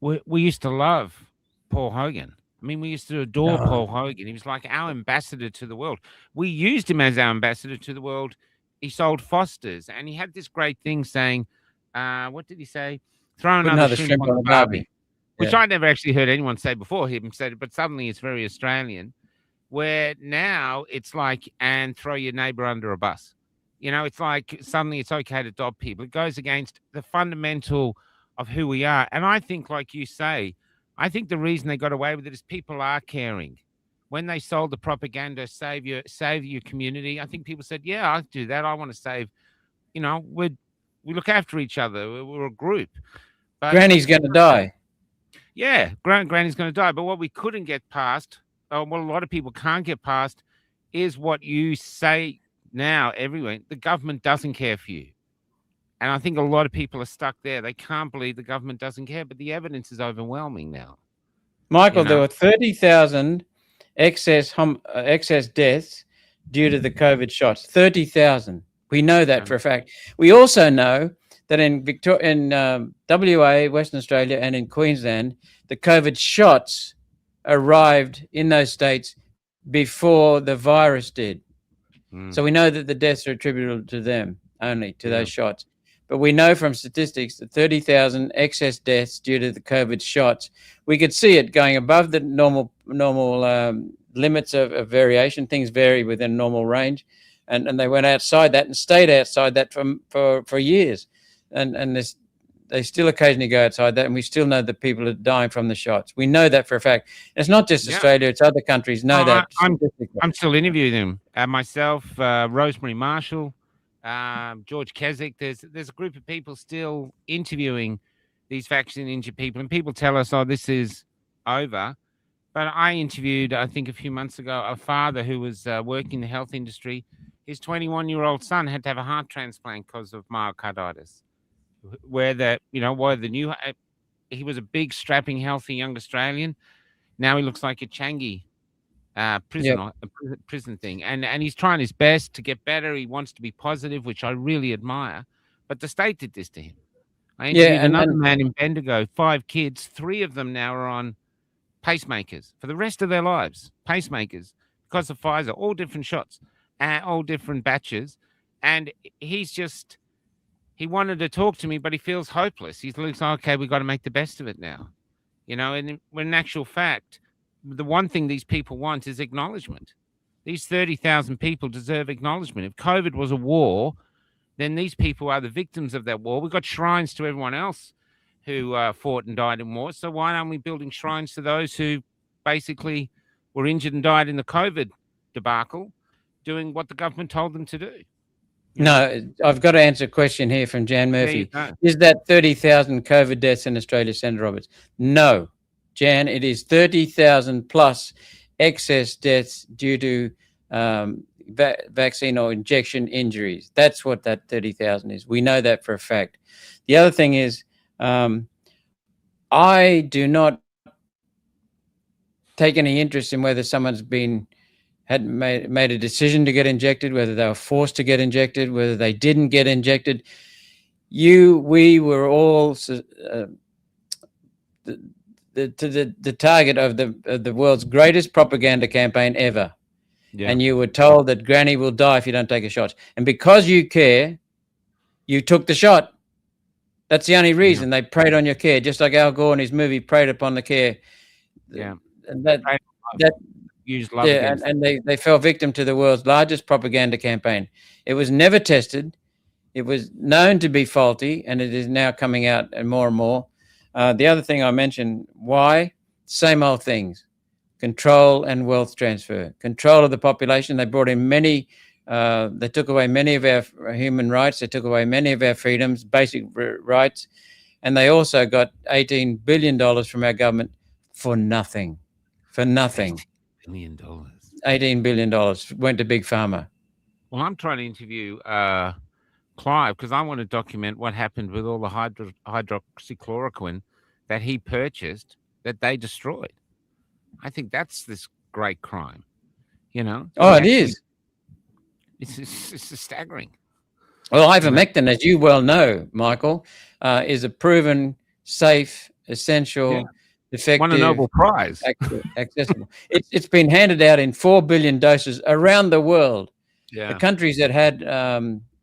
we used to love Paul Hogan. I mean, we used to adore Paul Hogan. He was like our ambassador to the world. We used him as our ambassador to the world. He sold Foster's, and he had this great thing saying, what did he say? Throw another shrimp on the barbie. Which I never actually heard anyone say before him said it, but suddenly it's very Australian, where now it's like, and throw your neighbor under a bus. It's like suddenly it's okay to dob people. It goes against the fundamental of who we are. And I think, like you say, I think the reason they got away with it is people are caring. When they sold the propaganda, save your community, I think people said, yeah, I'll do that. I want to save, we look after each other. We're a group. But
Granny's going to die.
Yeah, Granny's going to die. But what we couldn't get past, what a lot of people can't get past, is what you say now everywhere. The government doesn't care for you. And I think a lot of people are stuck there. They can't believe the government doesn't care, but the evidence is overwhelming now.
Michael, there were 30,000 excess deaths due to the COVID shots. 30,000. We know that for a fact. We also know that in WA, Western Australia, and in Queensland, the COVID shots arrived in those states before the virus did.
Mm.
So we know that the deaths are attributable to them only, to
Yeah.
those shots. But we know from statistics that 30,000 excess deaths due to the COVID shots, we could see it going above the normal limits of variation. Things vary within normal range. And they went outside that and stayed outside that for years. And they still occasionally go outside that, and we still know that people are dying from the shots. We know that for a fact. It's not just Australia, it's other countries know that.
I'm still interviewing them. Myself, Rosemary Marshall, George Keswick. There's a group of people still interviewing these vaccine-injured people, and people tell us, oh, this is over. But I interviewed, I think a few months ago, a father who was working in the health industry. His 21-year-old son had to have a heart transplant because of myocarditis. He was a big, strapping, healthy young Australian. Now he looks like a Changi prison thing. And he's trying his best to get better. He wants to be positive, which I really admire. But the state did this to him. I interviewed another man in Bendigo, 5 kids. 3 of them now are on pacemakers for the rest of their lives. Pacemakers because of Pfizer, all different shots, all different batches. And he wanted to talk to me, but he feels hopeless. He looks like, okay, we've got to make the best of it now. And when in actual fact, the one thing these people want is acknowledgement. These 30,000 people deserve acknowledgement. If COVID was a war, then these people are the victims of that war. We've got shrines to everyone else who fought and died in war. So why aren't we building shrines to those who basically were injured and died in the COVID debacle, doing what the government told them to do?
No, I've got to answer a question here from Jan Murphy. Is that 30,000 COVID deaths in Australia, Senator Roberts? No, Jan, it is 30,000 plus excess deaths due to vaccine or injection injuries. That's what that 30,000 is. We know that for a fact. The other thing is, I do not take any interest in whether someone's had made a decision to get injected, whether they were forced to get injected, whether they didn't get injected. We were all the target of the world's greatest propaganda campaign ever. Yeah. And you were told that Granny will die if you don't take a shot. And because you care, you took the shot. That's the only reason. They preyed on your care, just like Al Gore in his movie preyed upon the care.
Yeah.
And they fell victim to the world's largest propaganda campaign. It was never tested. It was known to be faulty, and it is now coming out and more. The other thing I mentioned, why? Same old things. Control and wealth transfer. Control of the population. They brought in they took away many of our human rights. They took away many of our freedoms, basic rights. And they also got $18 billion from our government for nothing. For nothing.
$18 billion.
$18 billion went to Big Pharma.
Well, I'm trying to interview Clive because I want to document what happened with all the hydroxychloroquine that he purchased that they destroyed. I think that's this great crime, Oh,
it is.
It's staggering.
Well, ivermectin, as you well know, Michael, is a proven, safe, essential, effective.
Won a Nobel Prize.
Accessible. It's been handed out in 4 billion doses around the world.
Yeah.
The countries that had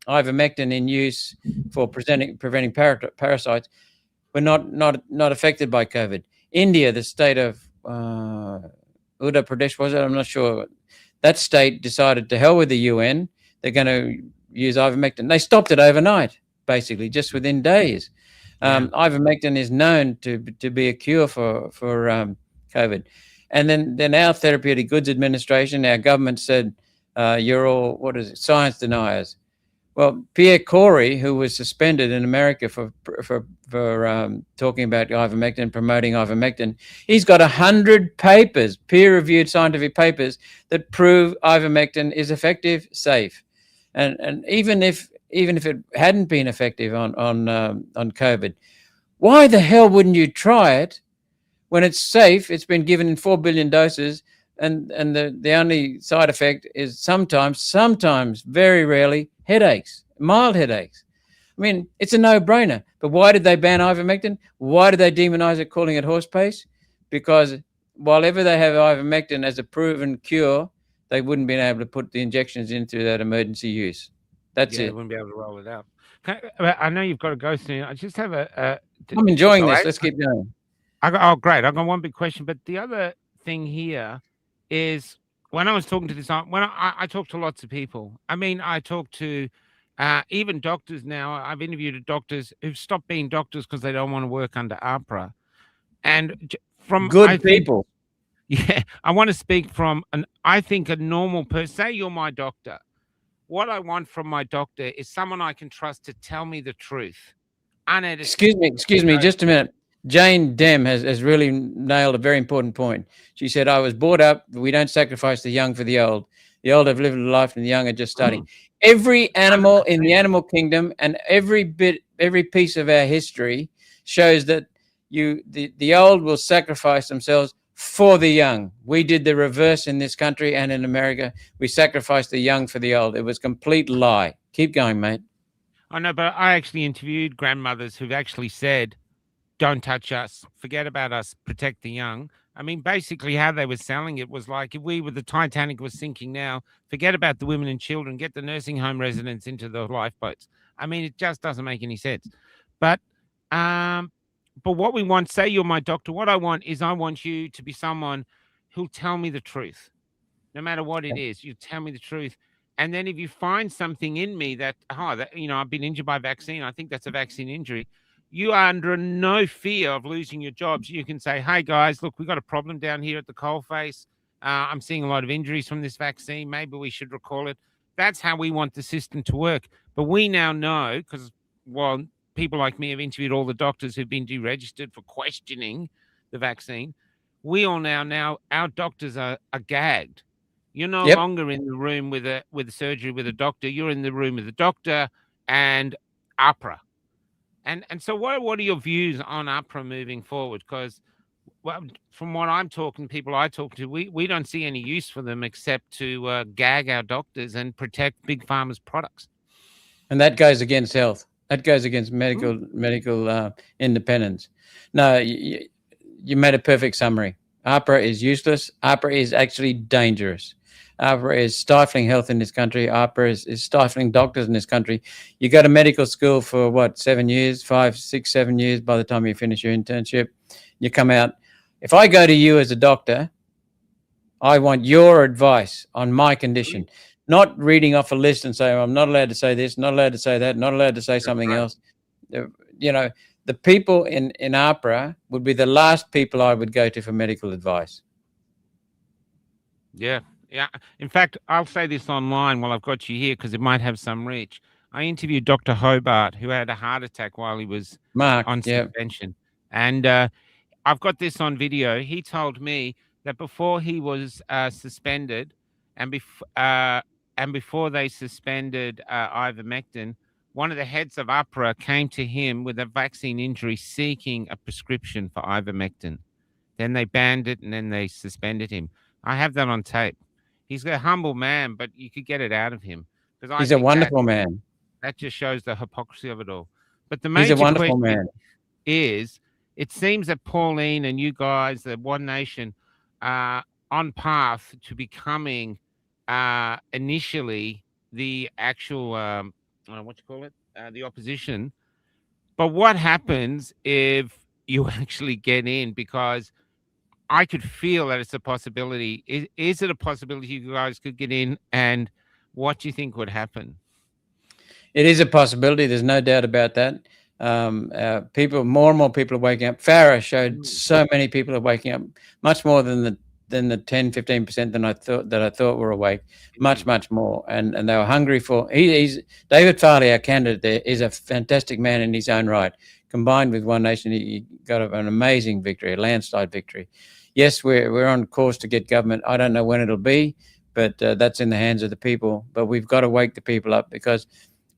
ivermectin in use for preventing parasites were not affected by COVID. India, the state of Uttar Pradesh, was it? I'm not sure. That state decided to hell with the UN. They're going to use ivermectin. They stopped it overnight, basically, just within days. Ivermectin is known to be a cure for COVID. And then our Therapeutic Goods Administration, our government said, you're all, science deniers. Well, Pierre Corey, who was suspended in America for talking about ivermectin, promoting ivermectin, he's got 100 papers, peer-reviewed scientific papers, that prove ivermectin is effective, safe, and even if it hadn't been effective on COVID, why the hell wouldn't you try it when it's safe? It's been given in 4 billion doses. And the only side effect is sometimes, very rarely, headaches, mild headaches. I mean, it's a no-brainer. But why did they ban ivermectin? Why did they demonize it, calling it horse paste? Because while ever they have ivermectin as a proven cure, they wouldn't been able to put the injections into that emergency use. That's
Yeah, they
it.
wouldn't be able to roll it out. I know you've got to go soon. I just have
I'm enjoying
sorry.
this. Let's keep going.
Oh, great. I've got one big question. But the other thing here is when I was talking to this, when I talk to lots of people, I mean, I talk to even doctors now. I've interviewed doctors who've stopped being doctors because they don't want to work under APRA. And I
Good
think,
people.
yeah, I want to speak from I think a normal person. Say you're my doctor. What I want from my doctor is someone I can trust to tell me the truth, unedited.
Excuse me, just a minute. Jane Dem has really nailed a very important point. She said, I was brought up, we don't sacrifice the young for the old. The old have lived a life and the young are just starting. Every animal in the animal kingdom and every piece of our history shows that the old will sacrifice themselves for the young. We did the reverse in this country and in America. We sacrificed the young for the old. It was a complete lie. Keep going, mate.
I know, but I actually interviewed grandmothers who've actually said, don't touch us, forget about us, protect the young. I mean, basically, how they were selling it was like if we were the Titanic was sinking now, forget about the women and children, get the nursing home residents into the lifeboats. I mean, it just doesn't make any sense. But, um, but what we want, say you're my doctor, what I want is I want you to be someone who'll tell me the truth no matter what it is. You tell me the truth. And then if you find something in me that, I've been injured by vaccine, I think that's a vaccine injury. You are under no fear of losing your jobs. You can say, hey, guys, look, we've got a problem down here at the coalface. I'm seeing a lot of injuries from this vaccine. Maybe we should recall it. That's how we want the system to work. But we now know, because, well, people like me have interviewed all the doctors who've been deregistered for questioning the vaccine. We all now our doctors are gagged. You're no
Yep.
longer in the room with a surgery with a doctor. You're in the room with a doctor and APRA. And so what are your views on APRA moving forward? Because from what I'm talking, people I talk to, we don't see any use for them except to gag our doctors and protect big pharma's products.
And that goes against health. That goes against medical independence. No, you made a perfect summary. APRA is useless. APRA is actually dangerous. APRA is stifling health in this country. APRA is stifling doctors in this country. You go to medical school for what, 7 years, 5, 6, 7 years by the time you finish your internship. You come out. If I go to you as a doctor, I want your advice on my condition, not reading off a list and saying, I'm not allowed to say this, not allowed to say that, not allowed to say something else. You know, the people in APRA would be the last people I would go to for medical advice.
Yeah. Yeah. In fact, I'll say this online while I've got you here because it might have some reach. I interviewed Dr. Hobart, who had a heart attack while he was on suspension. And I've got this on video. He told me that before he was suspended and before they suspended ivermectin, one of the heads of APRA came to him with a vaccine injury seeking a prescription for ivermectin. Then they banned it and then they suspended him. I have that on tape. He's a humble man, but you could get it out of him. Because
He's a wonderful man.
That just shows the hypocrisy of it all. But the
He's a
major
wonderful
question
man.
is, it seems that Pauline and you guys, the One Nation, are on path to becoming initially the actual, the opposition. But what happens if you actually get in? Because I could feel that it's a possibility. Is it a possibility you guys could get in? And what do you think would happen?
It is a possibility. There's no doubt about that. More and more people are waking up. Farah showed so many people are waking up, much more than the 10, 15% than I thought were awake, much more. And they were hungry for. He's David Farley, our candidate there, is a fantastic man in his own right. Combined with One Nation, he got an amazing victory, a landslide victory. Yes, we're on course to get government. I don't know when it'll be, but that's in the hands of the people. But we've got to wake the people up, because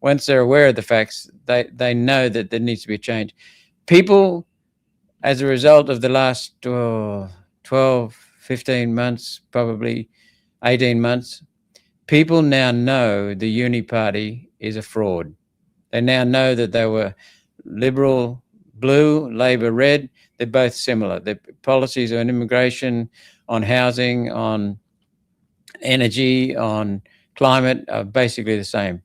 once they're aware of the facts, they know that there needs to be a change. People, as a result of the last 12, 15 months, probably 18 months, people now know the Uni Party is a fraud. They now know that they were liberal, blue, Labor red. They're both similar. Their policies on immigration, on housing, on energy, on climate are basically the same,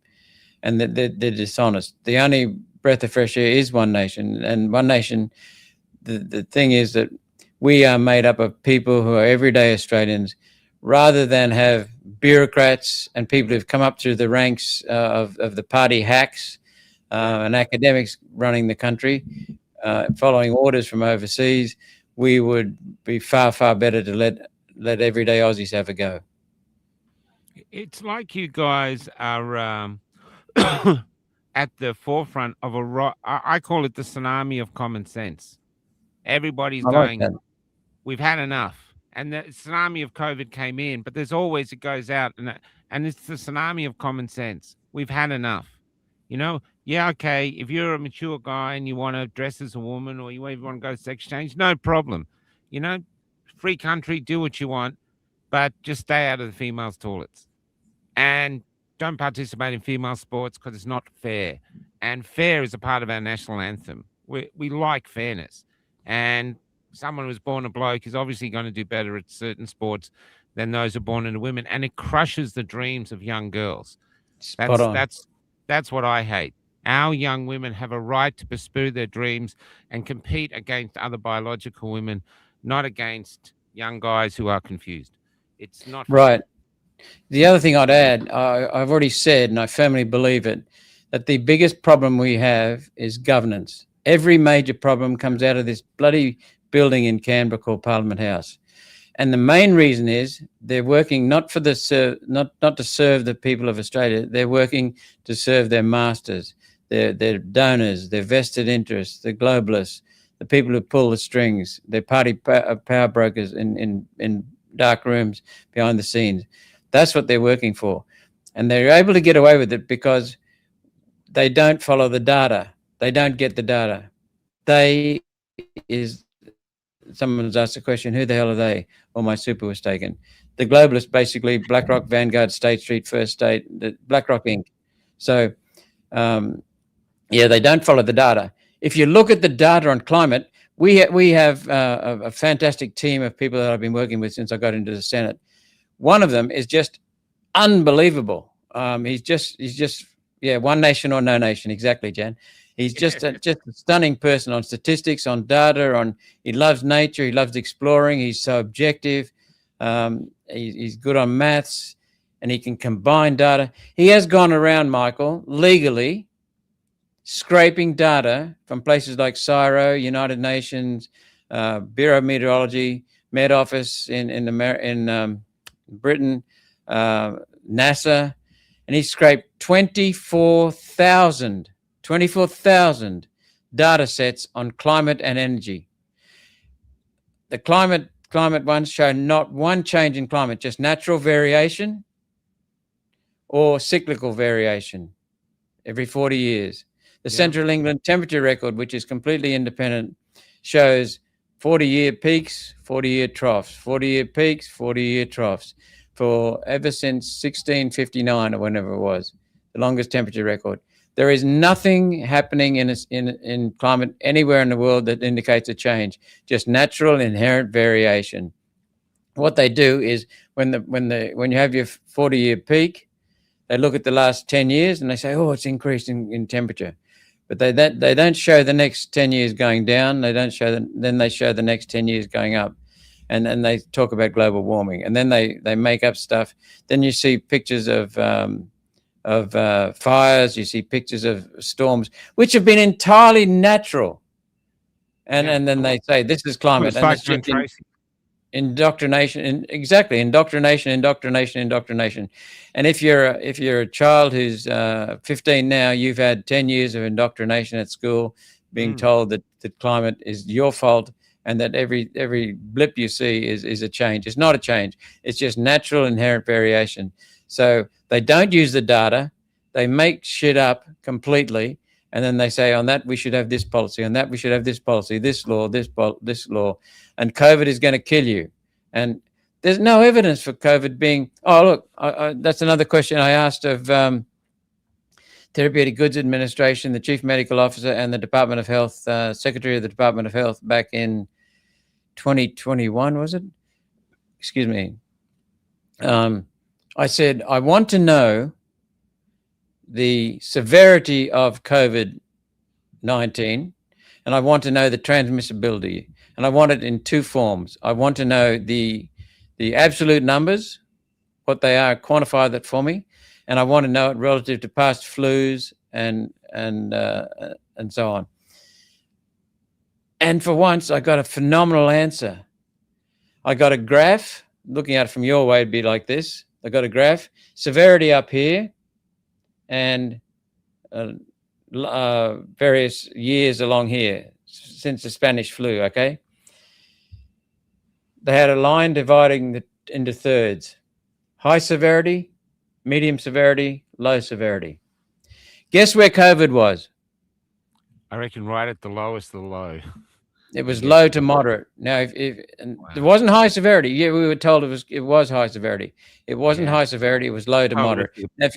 and they're dishonest. The only breath of fresh air is One Nation, and One Nation. The thing is that we are made up of people who are everyday Australians, rather than have bureaucrats and people who've come up through the ranks of the party hacks and academics running the country, following orders from overseas. We would be far, far better to let everyday Aussies have a go.
It's like you guys are at the forefront of I call it the tsunami of common sense. Everybody's
I like
going,
that.
we've had enough. And the tsunami of COVID came in, but there's always, it goes out, and it's the tsunami of common sense. We've had enough. Yeah, okay, if you're a mature guy and you want to dress as a woman, or you even want to go to sex change, no problem. You know, free country, do what you want, but just stay out of the females' toilets. And don't participate in female sports because it's not fair. And fair is a part of our national anthem. We like fairness. And someone who's born a bloke is obviously going to do better at certain sports than those who are born into women. And it crushes the dreams of young girls.
Spot on.
That's what I hate. Our young women have a right to pursue their dreams and compete against other biological women, not against young guys who are confused. It's not fair.
Right. The other thing I'd add, I've already said, and I firmly believe it, that the biggest problem we have is governance. Every major problem comes out of this bloody building in Canberra called Parliament House. And the main reason is they're working not to serve the people of Australia. They're working to serve their masters, their donors, their vested interests, the globalists, the people who pull the strings, their party power brokers in dark rooms behind the scenes. That's what they're working for. And they're able to get away with it because they don't follow the data. They don't get the data. Someone's asked the question, who the hell are they? Well, my super was taken. The globalists, basically, BlackRock, Vanguard, State Street, First State, BlackRock Inc. So, they don't follow the data. If you look at the data on climate, we have a fantastic team of people that I've been working with since I got into the Senate. One of them is just unbelievable. He's just one nation or no nation. Exactly, Jan. He's just a stunning person on statistics, on data, he loves nature. He loves exploring. He's so objective. He's good on maths, and he can combine data. He has gone around, Michael, legally scraping data from places like CSIRO, United Nations, Bureau of Meteorology, Met Office in Britain, NASA, and he scraped 24,000 data sets on climate and energy. The climate ones show not one change in climate, just natural variation or cyclical variation every 40 years. The Central England temperature record, which is completely independent, shows 40-year peaks, 40-year troughs, 40-year peaks, 40-year troughs for ever since 1659 or whenever it was, the longest temperature record. There is nothing happening in climate anywhere in the world that indicates a change, just natural inherent variation. What they do is when you have your 40-year peak, they look at the last 10 years and they say, oh, it's increased in temperature. But they don't show the next 10 years going down. Then they show the next 10 years going up. And they talk about global warming. And then they make up stuff. Then you see pictures of fires. You see pictures of storms, which have been entirely natural. And then they say, this is climate. And it's just indoctrination. Indoctrination. And if you're a child who's 15 now, you've had 10 years of indoctrination at school, being told that the climate is your fault and that every blip you see is a change. It's not a change. It's just natural inherent variation. So they don't use the data. They make shit up completely. And then they say, on that, we should have this policy. On that, we should have this policy, this law, this law. And COVID is going to kill you. And there's no evidence for COVID being, that's another question I asked of Therapeutic Goods Administration, the Chief Medical Officer, and the Department of Health, Secretary of the Department of Health back in 2021, was it? Excuse me. I said, I want to know the severity of COVID-19, and I want to know the transmissibility, and I want it in two forms. I want to know the absolute numbers, what they are, quantify that for me, and I want to know it relative to past flus and so on. And for once, I got a phenomenal answer. I got a graph. Looking at it from your way, it'd be like this. I got a graph, severity up here, and various years along here since the Spanish flu. Okay, they had a line dividing into thirds: high severity, medium severity, low severity. Guess where COVID was?
I reckon right at the lowest of the low.
It was low to moderate. Now, if there wasn't high severity, yeah, we were told it was high severity. It wasn't high severity. It was low to moderate. Now, if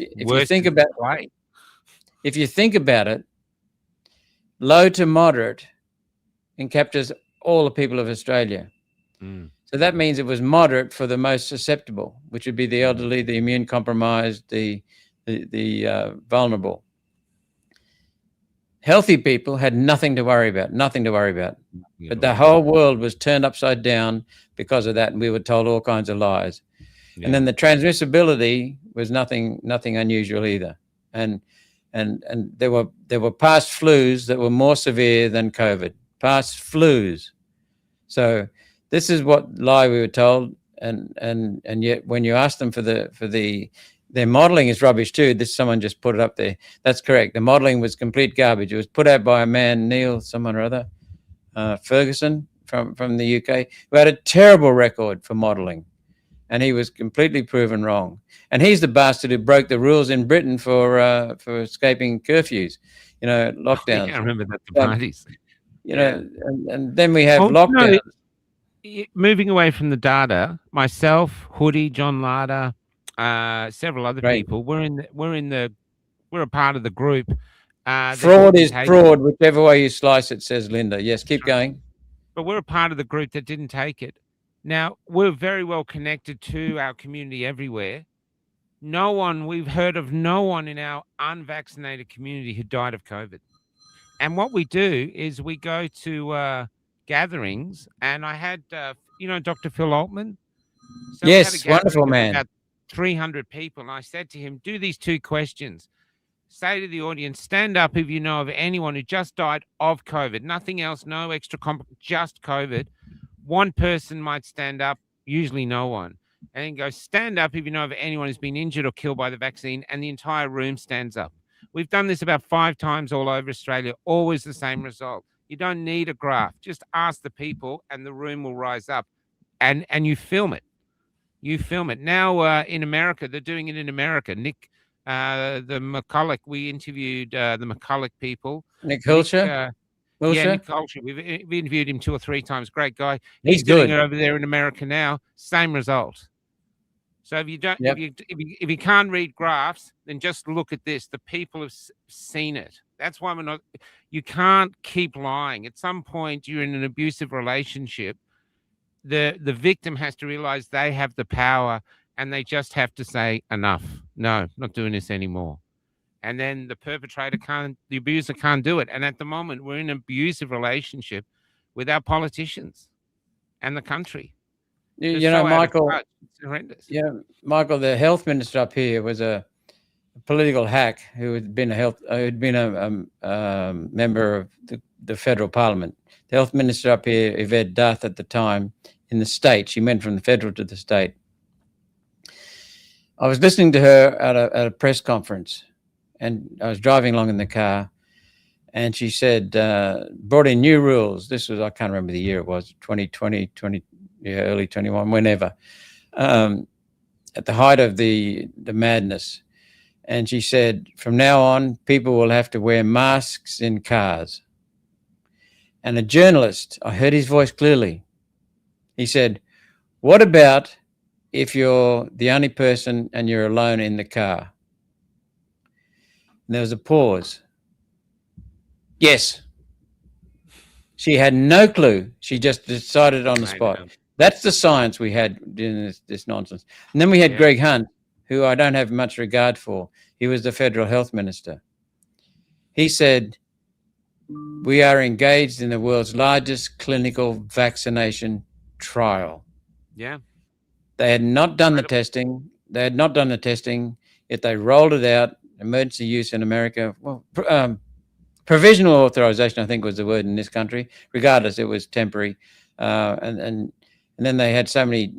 you think about it, low to moderate encaptures all the people of Australia. So that means it was moderate for the most susceptible, which would be the elderly, the immune compromised, the vulnerable. Healthy people had nothing to worry about. But the whole world was turned upside down because of that, and we were told all kinds of lies. And then the transmissibility was nothing unusual either. And there were past flus that were more severe than COVID. Past flus. So this is what lie we were told, and yet when you ask them for their modelling is rubbish too. Someone just put it up there. That's correct. The modelling was complete garbage. It was put out by a man, Neil, someone or other, Ferguson from the UK, who had a terrible record for modelling, and he was completely proven wrong. And he's the bastard who broke the rules in Britain for escaping curfews, lockdowns.
I remember that, the parties.
And then we have lockdowns.
Moving away from the data, myself, Hoodie, John Larder, several other people, we're a part of the group.
Fraud is fraud, whichever way you slice it, says Linda. Yes, keep going.
But we're a part of the group that didn't take it. Now, we're very well connected to our community everywhere. We've heard of no one in our unvaccinated community who died of COVID. And what we do is we go to gatherings, and I had, Dr. Phil Altman. So
yes, wonderful man.
About 300 people, and I said to him, do these two questions. Say to the audience, stand up if you know of anyone who just died of COVID. Nothing else, no extra just COVID. One person might stand up, usually no one. And then go, stand up if you know of anyone who's been injured or killed by the vaccine, and the entire room stands up. We've done this about 5 times all over Australia, always the same result. You don't need a graph. Just ask the people, and the room will rise up. And you film it. Now in America, they're doing it in America. Nick, the McCulloch, we interviewed the McCulloch people.
Nick Hilscher?
Yeah, Nick Hilscher. We've interviewed him 2 or 3 times. Great guy.
He's
doing
good.
it over there in America now. Same result. So if you don't, if you can't read graphs, then just look at this. The people have seen it. That's why you can't keep lying. At some point, you're in an abusive relationship. The victim has to realize they have the power, and they just have to say, enough. No, not doing this anymore. And then the the abuser can't do it. And at the moment, we're in an abusive relationship with our politicians and the country.
Michael,
it's horrendous.
Michael, the health minister up here was a political hack who had been a member of the federal parliament. The health minister up here, Yvette Duth, at the time in the state, she went from the federal to the state. I was listening to her at a press conference, and I was driving along in the car, and she said, brought in new rules. This was, I can't remember the year it was, 2020, early 21, whenever, at the height of the madness. And she said, from now on, people will have to wear masks in cars. And a journalist, I heard his voice clearly. He said, what about if you're the only person and you're alone in the car? And there was a pause. Yes. She had no clue. She just decided on the
I
spot.
know.
That's the science we had doing this nonsense. And then we had
Yeah.
Greg Hunt, who I don't have much regard for. He was the federal health minister. He said, "We are engaged in the world's largest clinical vaccination trial."
Yeah.
They had not done the
Incredible.
testing. They had not done the testing, yet they rolled it out, emergency use in America. Well, provisional authorization, I think, was the word in this country. Regardless, it was temporary, and then they had so many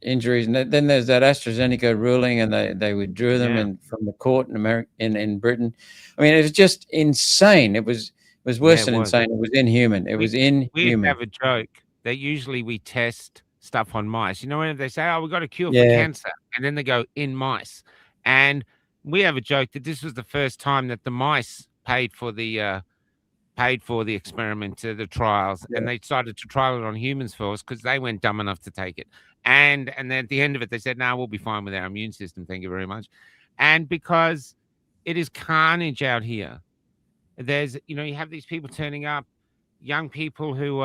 injuries, and then there's that AstraZeneca ruling, and they withdrew them
Yeah.
from the court in America, in Britain. I mean, it was just insane. It was
Yeah,
worse
it
than
was.
insane. It was inhuman. It
We
was
we
inhuman.
have a joke that usually we test stuff on mice. You know, when they say, "Oh, we got a cure for
Yeah,
cancer," and then they go in mice, and we have a joke that this was the first time that the mice paid for the experiment, the trials,
yeah.
and they decided to trial it on humans first because they weren't dumb enough to take it. And then at the end of it, they said, "No, we'll be fine with our immune system. Thank you very much." And because it is carnage out here, you have these people turning up, young people who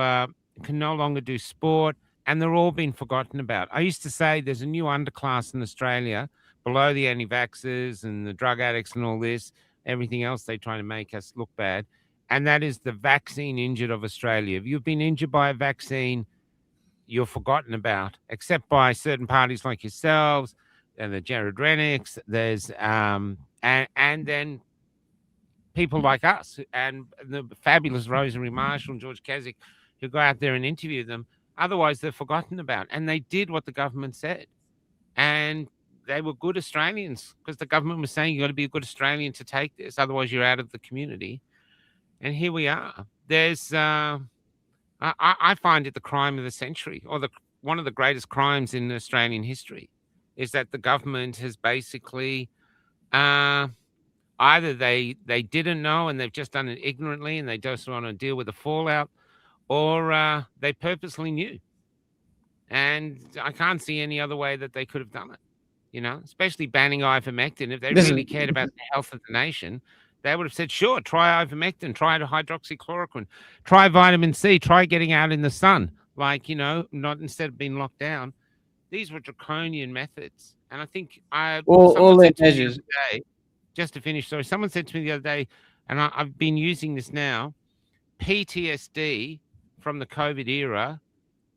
can no longer do sport, and they're all being forgotten about. I used to say there's a new underclass in Australia below the anti-vaxxers and the drug addicts and all this, everything else they try to make us look bad. And that is the vaccine injured of Australia. If you've been injured by a vaccine, you're forgotten about, except by certain parties like yourselves and the Jared Rennicks. There's and then people like us and the fabulous Rosemary Marshall and George Keswick who go out there and interview them. Otherwise, they're forgotten about. And they did what the government said. And they were good Australians because the government was saying you got to be a good Australian to take this. Otherwise, you're out of the community. And here we are. I find it the crime of the century, or one of the greatest crimes in Australian history, is that the government has basically uh, either they didn't know and they've just done it ignorantly and they just want to deal with the fallout, or they purposely knew. And I can't see any other way that they could have done it. Especially banning ivermectin. If they
This is
really cared about the health of the nation, they would have said, sure, try ivermectin, try hydroxychloroquine, try vitamin C, try getting out in the sun. Not instead of being locked down. These were draconian methods. And I think
all
someone
their
said to me the
measures.
other day, just to finish, sorry, someone said to me the other day, and I've been using this now, PTSD from the COVID era,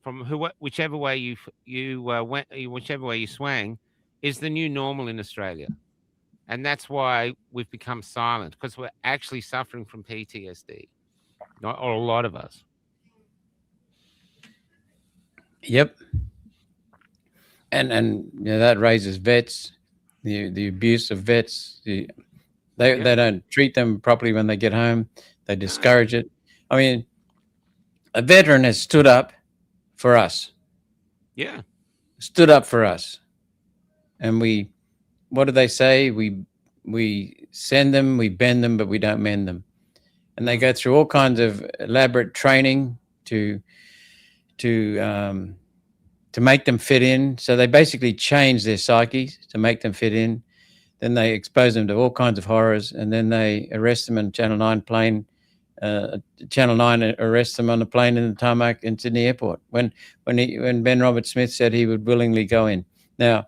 from whichever way whichever way you swang, is the new normal in Australia. And that's why we've become silent, because we're actually suffering from PTSD, or a lot of us.
Yep. And that raises vets, the abuse of vets. They don't treat them properly when they get home. They discourage it. I mean, a veteran has stood up for us.
Yeah.
Stood up for us. And what do they say? We send them, we bend them, but we don't mend them. And they go through all kinds of elaborate training to make them fit in. So they basically change their psyches to make them fit in. Then they expose them to all kinds of horrors, and then they arrest them in Channel 9 plane. Channel 9 arrests them on the plane in the tarmac in Sydney Airport when Ben Roberts-Smith said he would willingly go in. Now,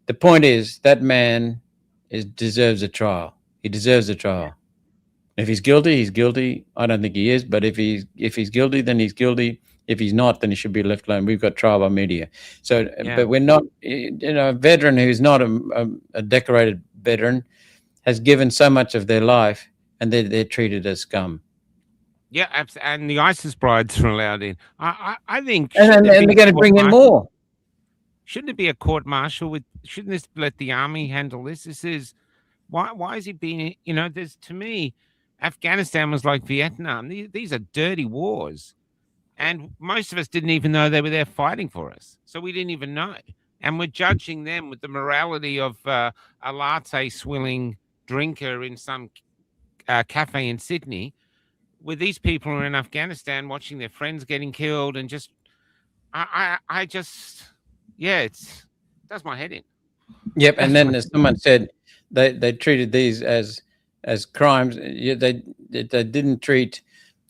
the point is that man deserves a trial. He deserves a trial. If he's guilty, he's guilty. I don't think he is, but if he's guilty, then he's guilty. If he's not, then he should be left alone. We've got trial by media. So, but we're not, a veteran who's not a decorated veteran has given so much of their life, and they're treated as scum.
Yeah, and the ISIS brides are allowed in. I think,
and they're going to bring in more.
Shouldn't it be a court martial shouldn't this let the army handle this? This is why is he being? There's, to me, Afghanistan was like Vietnam. These are dirty wars. And most of us didn't even know they were there fighting for us. So we didn't even know. And we're judging them with the morality of a latte swilling drinker in some cafe in Sydney, with these people who are in Afghanistan watching their friends getting killed, and just, I just, it does my head in.
Yep. And then as someone said, they treated these as as crimes. They didn't treat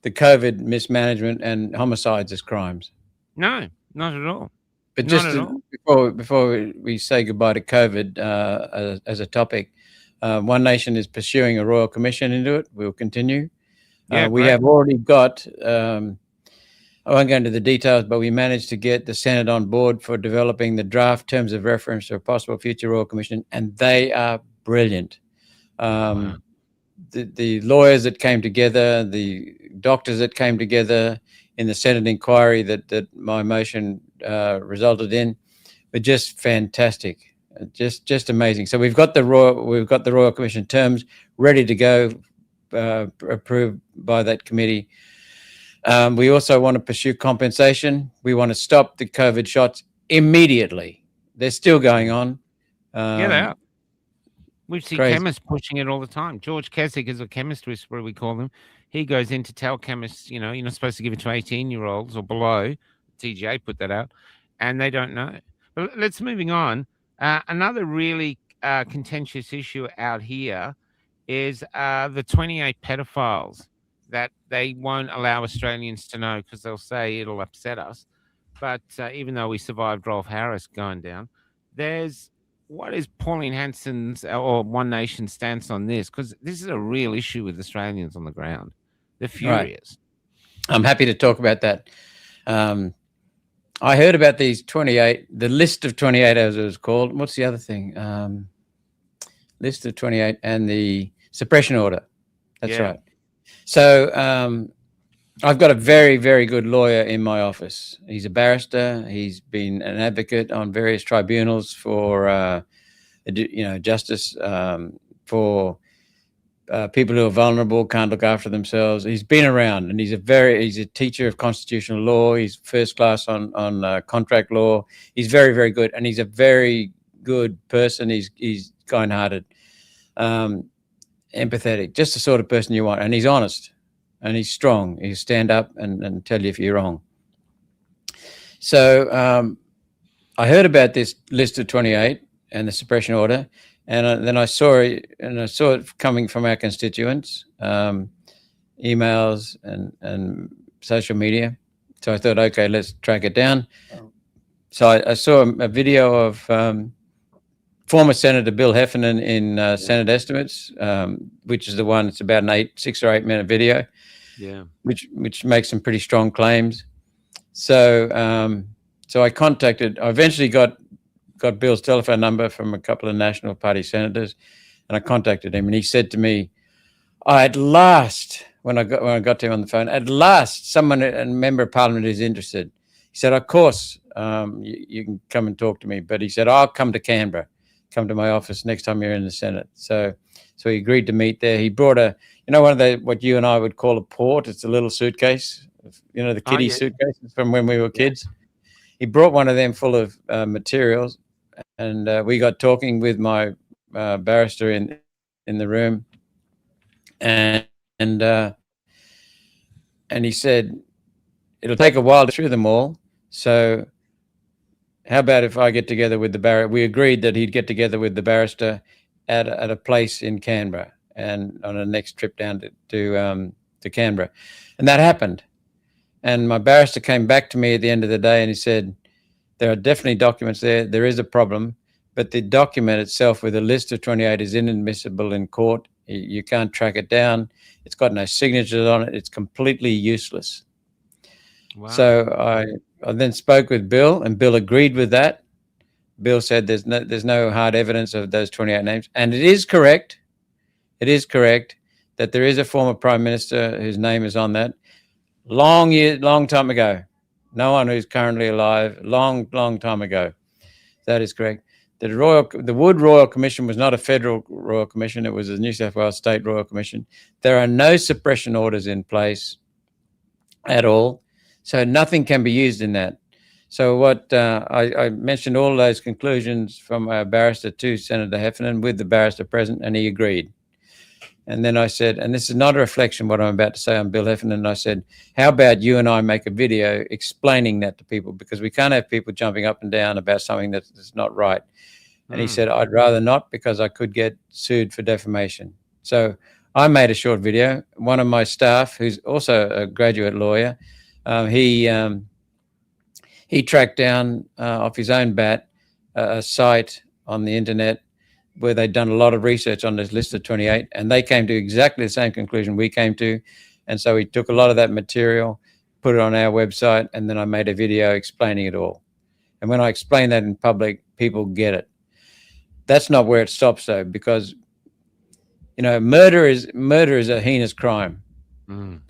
the COVID mismanagement and homicides as crimes.
No, not at all.
But
Not
just
at all.
before we say goodbye to COVID as a topic, One Nation is pursuing a royal commission into it. We'll continue.
Yeah,
We
great.
have already got. I won't go into the details, but we managed to get the Senate on board for developing the draft terms of reference for a possible future royal commission, and they are brilliant.
Wow.
The lawyers that came together, the doctors that came together in the Senate inquiry that my motion resulted in, were just fantastic, just amazing. So we've got the Royal Commission terms ready to go, approved by that committee. We also want to pursue compensation. We want to stop the COVID shots immediately. They're still going on.
Get out. We see
crazy.
chemists pushing it all the time. George Keswick is a chemist whisperer, we call him. He goes in to tell chemists, you're not supposed to give it to 18-year-olds or below. TGA put that out, and they don't know. But let's moving on. Another really contentious issue out here is the 28 pedophiles that they won't allow Australians to know because they'll say it'll upset us. But even though we survived Rolf Harris going down, what is Pauline Hanson's or One Nation's stance on this? Because this is a real issue with Australians on the ground. They're furious.
Right. I'm happy to talk about that. I heard about these 28, the list of 28 as it was called. What's the other thing? List of 28 and the suppression order. That's right. So I've got a very, very good lawyer in my office. He's a barrister. He's been an advocate on various tribunals for, justice for people who are vulnerable, can't look after themselves. He's been around, and he's a teacher of constitutional law. He's first class on contract law. He's very, very good, and he's a very good person. He's kind-hearted, empathetic, just the sort of person you want, and he's honest. And he's strong. He'll stand up and tell you if you're wrong. So I heard about this list of 28 and the suppression order, and then I saw it coming from our constituents, emails and social media. So I thought, okay, let's track it down. So I saw a video of former Senator Bill Heffernan in Senate Estimates, which is the one. It's about an 6 or 8 minute video.
Yeah,
which makes some pretty strong claims. So I eventually got Bill's telephone number from a couple of National Party senators, and I contacted him, and he said to me, at last, when I got to him on the phone, at last someone, a member of Parliament, is interested. He said, of course, you can come and talk to me, but he said, I'll come to Canberra, come to my office next time you're in the Senate. So he agreed to meet there. He brought one of what you and I would call a port. It's a little suitcase, the kiddie suitcases from when we were kids. He brought one of them full of materials, and we got talking with my barrister in the room, and he said, it'll take a while to through them all. So how about if I get together with the barrister? We agreed that he'd get together with the barrister at a place in Canberra, and on a next trip down to Canberra. And that happened. And my barrister came back to me at the end of the day, and he said, there are definitely documents there. There is a problem, but the document itself with a list of 28 is inadmissible in court. You can't track it down. It's got no signatures on it. It's completely useless. Wow. So I then spoke with Bill, and Bill agreed with that. Bill said there's no hard evidence of those 28 names. And it is correct that there is a former Prime Minister whose name is on that. Long time ago. No one who's currently alive, long time ago. That is correct. The Wood Royal Commission was not a federal Royal Commission. It was a New South Wales State Royal Commission. There are no suppression orders in place at all. So nothing can be used in that. So what I mentioned all those conclusions from our barrister to Senator Heffernan with the barrister present, and he agreed. And then I said, and this is not a reflection what I'm about to say on Bill Heffernan, and I said, how about you and I make a video explaining that to people, because we can't have people jumping up and down about something that's not right. And he said, I'd rather not, because I could get sued for defamation. So I made a short video. One of my staff, who's also a graduate lawyer, he tracked down off his own bat a site on the internet where they'd done a lot of research on this list of 28, and they came to exactly the same conclusion we came to. And so we took a lot of that material, put it on our website, and then I made a video explaining it all. And when I explain that in public, people get it. That's not where it stops, though, because murder is a heinous crime.
Mm.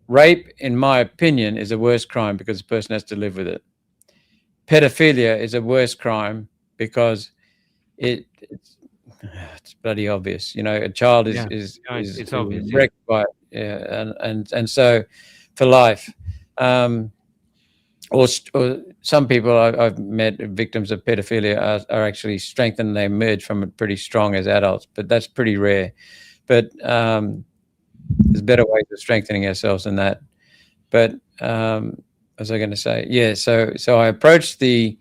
Rape, in my opinion, is a worse crime because the person has to live with it. Pedophilia is a worse crime because it's bloody obvious. A child is
obvious,
wrecked by it, and so for life. Or some people I've met, victims of pedophilia, are actually strengthened. They emerge from it pretty strong as adults, but that's pretty rare. But there's better ways of strengthening ourselves than that. But what was I going to say? Yeah, so I approached the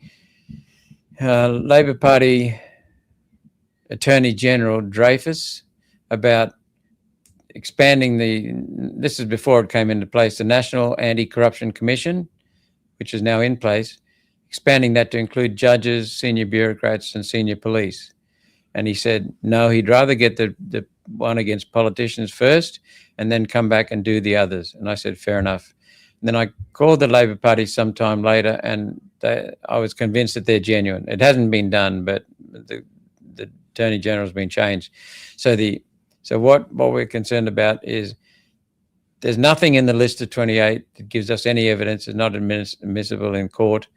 Labor Party Attorney General Dreyfus about expanding this is before it came into place, the National Anti-Corruption Commission, which is now in place, expanding that to include judges, senior bureaucrats, and senior police. And he said, no, he'd rather get the one against politicians first and then come back and do the others. And I said, fair enough. And then I called the Labor Party sometime later, and I was convinced that they're genuine. It hasn't been done, but the Attorney General has been changed. So what we're concerned about is there's nothing in the list of 28 that gives us any evidence. It's not admissible in court.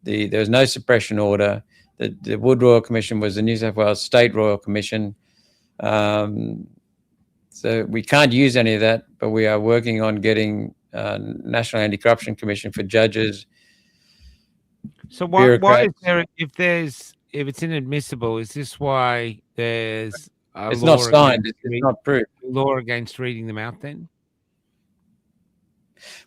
There's no suppression order. The Wood Royal Commission was the New South Wales State Royal Commission. So we can't use any of that, but we are working on getting National Anti-Corruption Commission for judges.
So why is there, if it's inadmissible, is this why there's
it's not signed, it's not proved.
Law against reading them out then?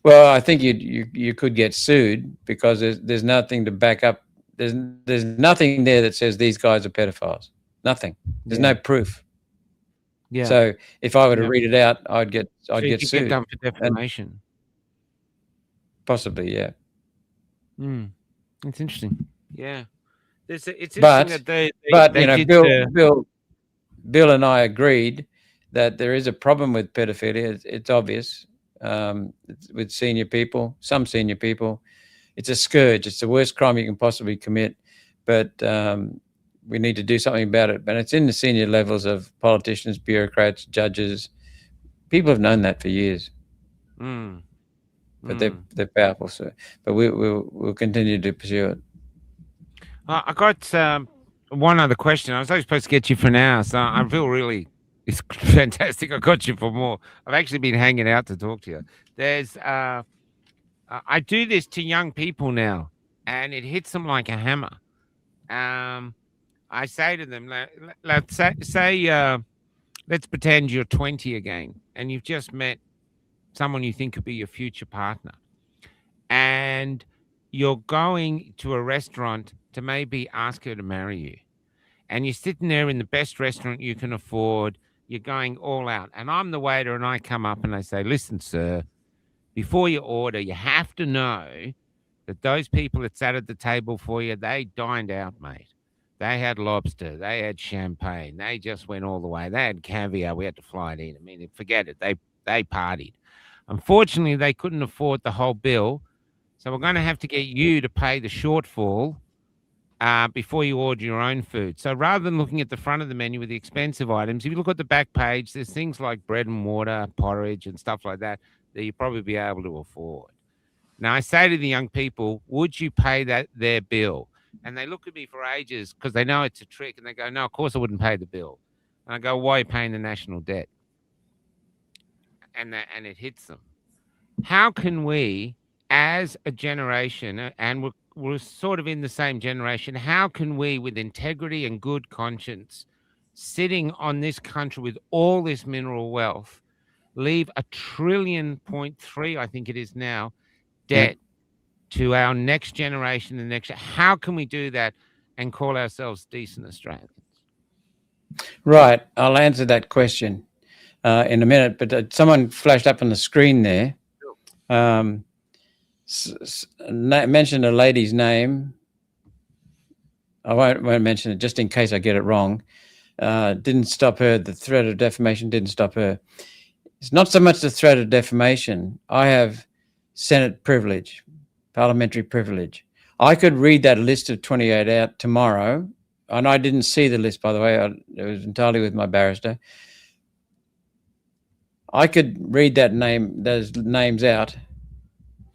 Well, I think you could get sued because there's nothing to back up. There's nothing there that says these guys are pedophiles. Nothing. There's no proof.
Yeah.
So if I were to read it out, I'd get sued.
Get done for defamation.
Possibly, yeah.
It's interesting. Yeah. It's interesting
that Bill and I agreed that there is a problem with pedophilia. It's obvious. With senior people, some senior people, it's a scourge. It's the worst crime you can possibly commit, but we need to do something about it. But it's in the senior levels of politicians, bureaucrats, judges. People have known that for years, but they're powerful. So, but we'll continue to pursue it.
I got one other question. I was only supposed to get you for now, so I feel really. It's fantastic. I got you for more. I've actually been hanging out to talk to you. There's, I do this to young people now, and it hits them like a hammer. I say to them, let's pretend you're 20 again, and you've just met someone you think could be your future partner, and you're going to a restaurant to maybe ask her to marry you, and you're sitting there in the best restaurant you can afford. You're going all out. And I'm the waiter, and I come up and I say, listen, sir, before you order, you have to know that those people that sat at the table for you, they dined out, mate. They had lobster. They had champagne. They just went all the way. They had caviar. We had to fly it in. I mean, forget it. They partied. Unfortunately, they couldn't afford the whole bill. So we're going to have to get you to pay the shortfall before you order your own food. So rather than looking at the front of the menu with the expensive items, if you look at the back page, there's things like bread and water, porridge and stuff like that you probably be able to afford. Now, I say to the young people, would you pay their bill? And they look at me for ages because they know it's a trick. And they go, no, of course I wouldn't pay the bill. And I go, why are you paying the national debt? And it hits them. How can we, as a generation, and we're sort of in the same generation, how can we, with integrity and good conscience, sitting on this country with all this mineral wealth, leave $1.3 trillion, I think it is now, debt to our next generation, how can we do that and call ourselves decent Australians?
Right. I'll answer that question. in a minute, but someone flashed up on the screen there. Mentioned a lady's name. I won't mention it just in case I get it wrong. Didn't stop her. The threat of defamation didn't stop her. It's not so much the threat of defamation. I have Senate privilege, parliamentary privilege. I could read that list of 28 out tomorrow, and I didn't see the list, by the way. It was entirely with my barrister. I could read those names out.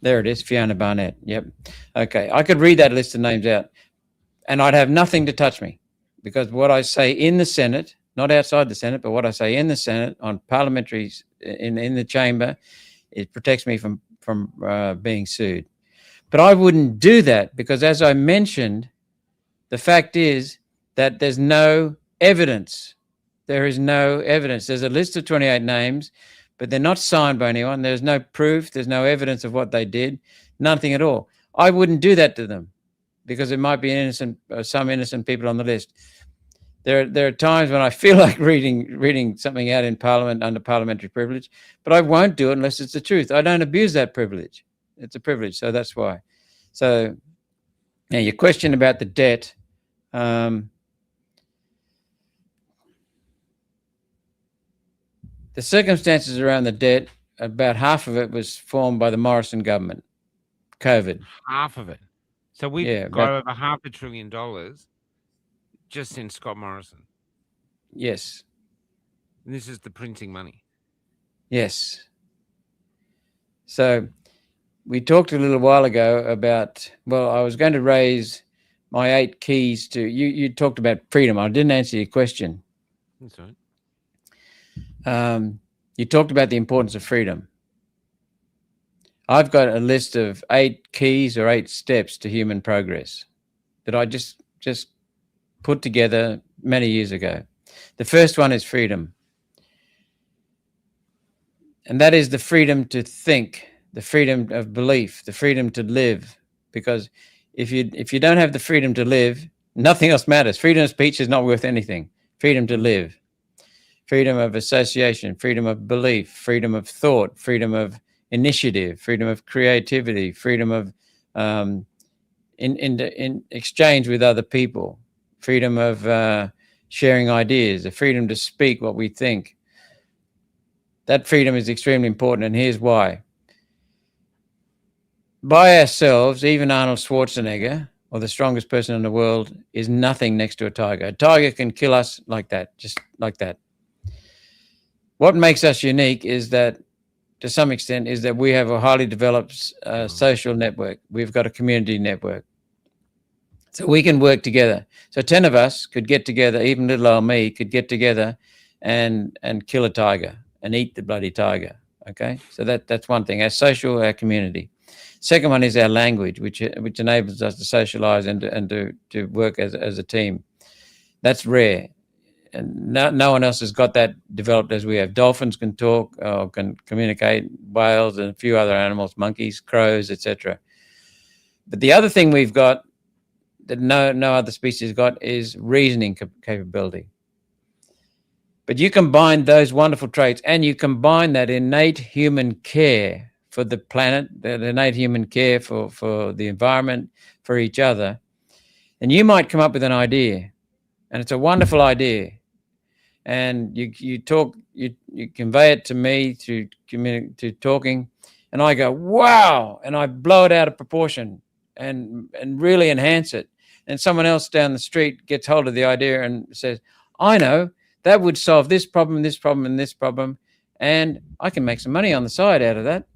There it is, Fiona Barnett. Yep. Okay. I could read that list of names out, and I'd have nothing to touch me, because what I say in the Senate, not outside the Senate, but what I say in the Senate on parliamentaries in the chamber, it protects me from being sued. But I wouldn't do that because, as I mentioned, the fact is that there's no evidence. There is no evidence. There's a list of 28 names, but they're not signed by anyone. There's no proof. There's no evidence of what they did. Nothing at all. I wouldn't do that to them because it might be some innocent people on the list. There are times when I feel like reading something out in Parliament under parliamentary privilege, but I won't do it unless it's the truth. I don't abuse that privilege. It's a privilege, so that's why. So now your question about the debt. The circumstances around the debt, about half of it was formed by the Morrison government, COVID.
Half of it. So we've got over $500 billion just in Scott Morrison.
Yes.
And this is the printing money.
Yes. So we talked a little while ago about, well, I was going to raise my 8 keys to, you talked about freedom. I didn't answer your question.
That's right.
You talked about the importance of freedom. I've got a list of 8 keys or 8 steps to human progress that I just put together many years ago. The first one is freedom. And that is the freedom to think, the freedom of belief, the freedom to live. Because if you don't have the freedom to live, nothing else matters. Freedom of speech is not worth anything. Freedom to live. Freedom of association, freedom of belief, freedom of thought, freedom of initiative, freedom of creativity, freedom of in exchange with other people, freedom of sharing ideas, the freedom to speak what we think. That freedom is extremely important, and here's why. By ourselves, even Arnold Schwarzenegger, or the strongest person in the world, is nothing next to a tiger. A tiger can kill us like that, just like that. What makes us unique is that, to some extent, is that we have a highly developed social network. We've got a community network. So we can work together. So 10 of us could get together, even little old me could get together and kill a tiger and eat the bloody tiger, okay? So that's one thing, our social, our community. Second one is our language, which enables us to socialize and to work as a team. That's rare. And no one else has got that developed as we have. Dolphins can talk, or can communicate, whales and a few other animals, monkeys, crows, etc. But the other thing we've got that no other species got is reasoning capability. But you combine those wonderful traits and you combine that innate human care for the planet, that innate human care for the environment, for each other, and you might come up with an idea, and it's a wonderful idea. And you convey it to me through talking, and I go, wow, and I blow it out of proportion and really enhance it. And someone else down the street gets hold of the idea and says, I know, that would solve this problem, this problem, and this problem, and I can make some money on the side out of that.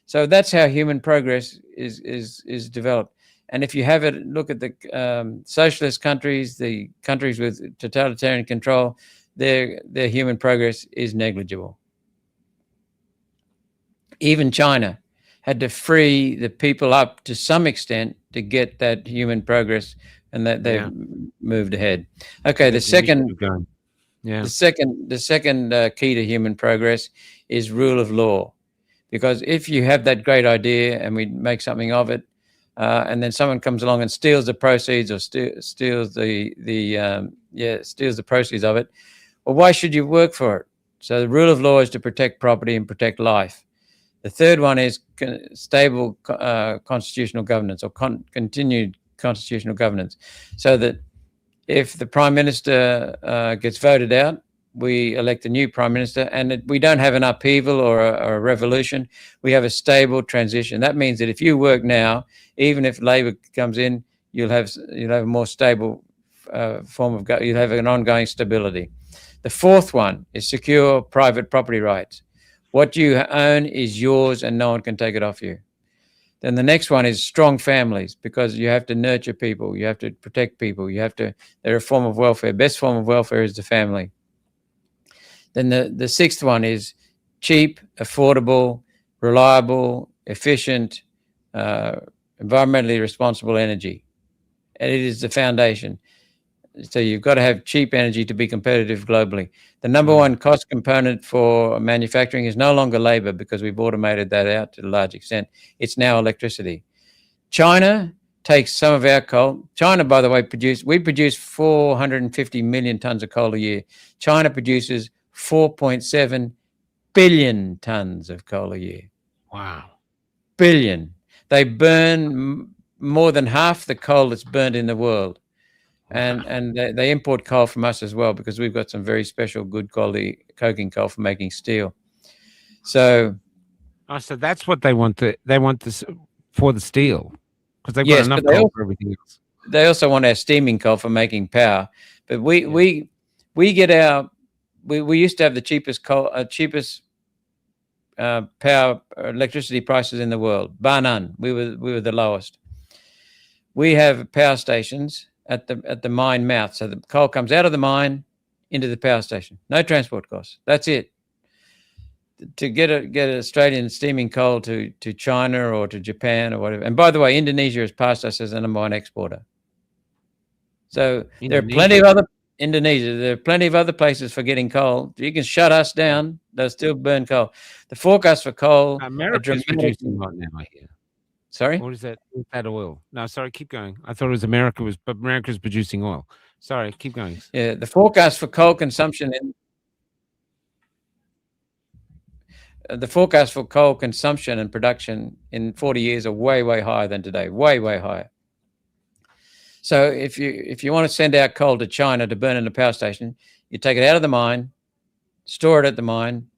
So that's how human progress is developed. And if you have it, look at the socialist countries, the countries with totalitarian control, their human progress is negligible. Even China had to free the people up to some extent to get that human progress, and that they've moved ahead. Okay, the second key to human progress is rule of law. Because if you have that great idea and we make something of it, and then someone comes along and steals the proceeds or steals the proceeds of it, well, why should you work for it? So the rule of law is to protect property and protect life. The third one is stable constitutional governance, or continued constitutional governance, so that if the prime minister gets voted out, we elect a new prime minister, and we don't have an upheaval or a revolution. We have a stable transition. That means that if you work now, even if Labor comes in, you'll have a more stable form of you'll have an ongoing stability. The fourth one is secure private property rights. What you own is yours, and no one can take it off you. Then the next one is strong families, because you have to nurture people, you have to protect people, they're a form of welfare. Best form of welfare is the family. Then the sixth one is cheap, affordable, reliable, efficient, environmentally responsible energy. And it is the foundation. So you've got to have cheap energy to be competitive globally. The number one cost component for manufacturing is no longer labor, because we've automated that out to a large extent. It's now electricity. China takes some of our coal. China, by the way, we produce 450 million tons of coal a year. China produces 4.7 billion tons of coal a year.
Wow.
Billion. They burn more than half the coal that's burned in the world. And they import coal from us as well, because we've got some very special, good quality coking coal for making steel. So,
so that's what they want. They want this for the steel, because they've got
yes,
enough coal for everything else.
They also want our steaming coal for making power. But we get our we used to have the cheapest coal, power electricity prices in the world, bar none. We were the lowest. We have power stations at the mine mouth, so the coal comes out of the mine into the power station. No transport costs. That's it. To get Australian steaming coal to China or to Japan or whatever. And by the way, Indonesia has passed us as the number one exporter. So there are plenty of other places for getting coal. You can shut us down; they'll still burn coal. The forecast for coal.
America's producing right now, I hear.
Sorry?
Or is that oil? No, sorry, keep going. I thought it was America's producing oil. Sorry, keep going.
Yeah, the forecast for coal consumption and production in 40 years are way, way higher than today. Way, way higher. So if you want to send out coal to China to burn in a power station, you take it out of the mine, store it at the mine,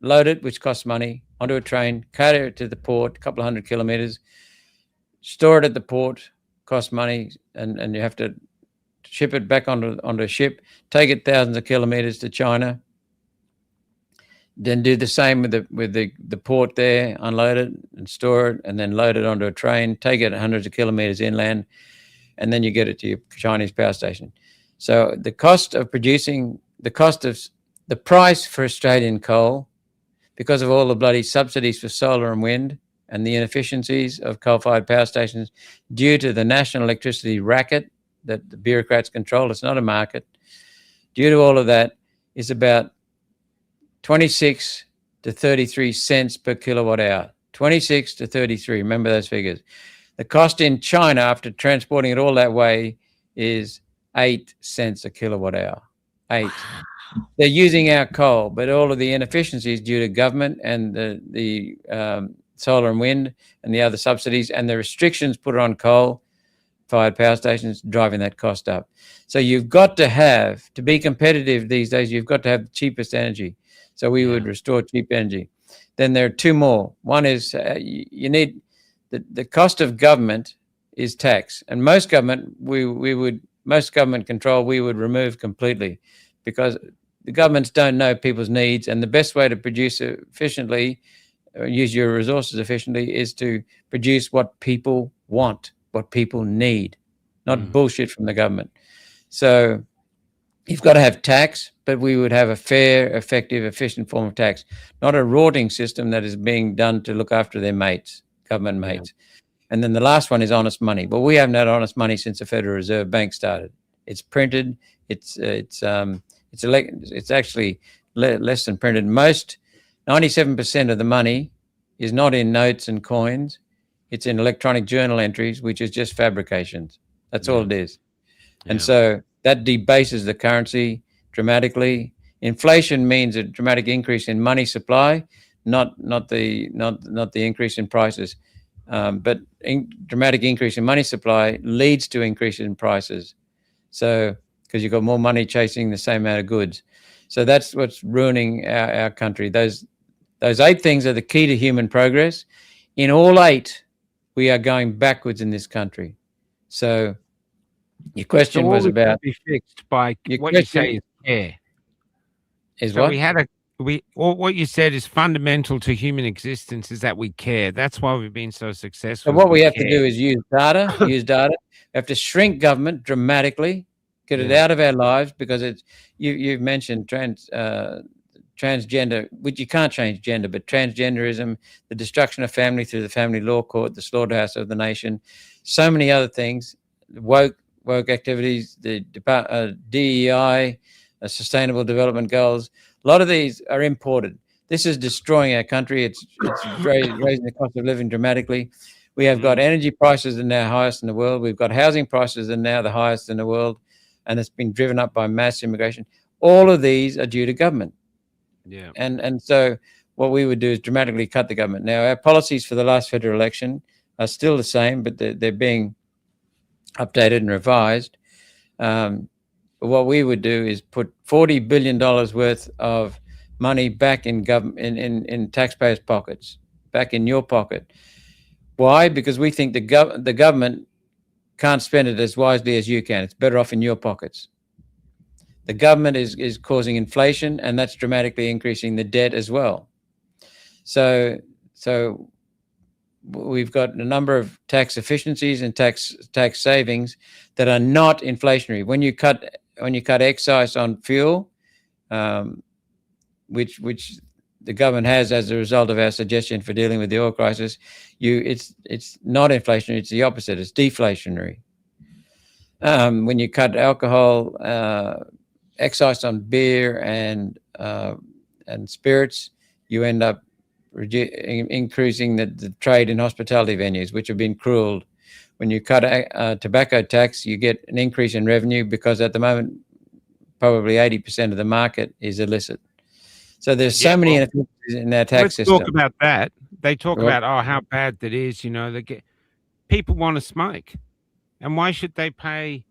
load it, which costs money, onto a train, carry it to the port, a couple of 100 kilometers, store it at the port, costs money, and you have to ship it back onto a ship, take it thousands of kilometers to China, then do the same with the port there, unload it and store it, and then load it onto a train, take it hundreds of kilometers inland, and then you get it to your Chinese power station. So the price for Australian coal, because of all the bloody subsidies for solar and wind and the inefficiencies of coal-fired power stations due to the national electricity racket that the bureaucrats control, it's not a market, due to all of that, is about 26 to 33 cents per kilowatt hour. 26 to 33, remember those figures. The cost in China after transporting it all that way is 8 cents a kilowatt hour. 8. They're using our coal, but all of the inefficiencies due to government and the solar and wind and the other subsidies and the restrictions put on coal-fired power stations driving that cost up. So you've got to be competitive these days, you've got to have the cheapest energy. So we would restore cheap energy. Then there are two more. One is you need the cost of government is tax, and most government control we would remove completely, because the governments don't know people's needs, and the best way to produce efficiently, or use your resources efficiently, is to produce what people want, what people need, not bullshit from the government. So you've got to have tax, but we would have a fair, effective, efficient form of tax, not a rorting system that is being done to look after their mates, government mates. And then the last one is honest money. Well, we haven't had honest money since the Federal Reserve Bank started. It's printed. It's actually less than printed. 97% of the money is not in notes and coins. It's in electronic journal entries, which is just fabrications. That's all it is. And so that debases the currency dramatically. Inflation means a dramatic increase in money supply, not the increase in prices. But dramatic increase in money supply leads to increase in prices. So, because you've got more money chasing the same amount of goods. So that's what's ruining our country. Those 8 things are the key to human progress. In all 8, we are going backwards in this country. So your question was about
be fixed by
your
what you say
question
is care.
is
So
what?
we had what you said is fundamental to human existence is that we care. That's why we've been so
So
successful.
what we have to do is use data. We have to shrink government dramatically, get it out of our lives, because it's you've mentioned transgender, which you can't change gender, but transgenderism, the destruction of family through the family law court, the slaughterhouse of the nation, so many other things, woke activities, the DEI, sustainable development goals. A lot of these are imported. This is destroying our country. It's raising the cost of living dramatically. We have got energy prices that are now highest in the world. We've got housing prices that are now the highest in the world, and it's been driven up by mass immigration. All of these are due to government.
Yeah.
And so what we would do is dramatically cut the government. Now, our policies for the last federal election are still the same, but they're being updated and revised. But what we would do is put $40 billion worth of money back in government, in taxpayers' pockets, back in your pocket. Why? Because we think the government can't spend it as wisely as you can. It's better off in your pockets. The government is causing inflation, and that's dramatically increasing the debt as well. So we've got a number of tax efficiencies and tax savings that are not inflationary. When you cut excise on fuel, which the government has as a result of our suggestion for dealing with the oil crisis, it's not inflationary. It's the opposite. It's deflationary. When you cut alcohol, excise on beer and spirits, you end up increasing the trade in hospitality venues, which have been cruelled. When you cut tobacco tax, you get an increase in revenue, because at the moment, probably 80% of the market is illicit. So there's so many inefficiencies in our tax system.
Let's talk about that. They talk about how bad that is. People want to smoke, and why should they pay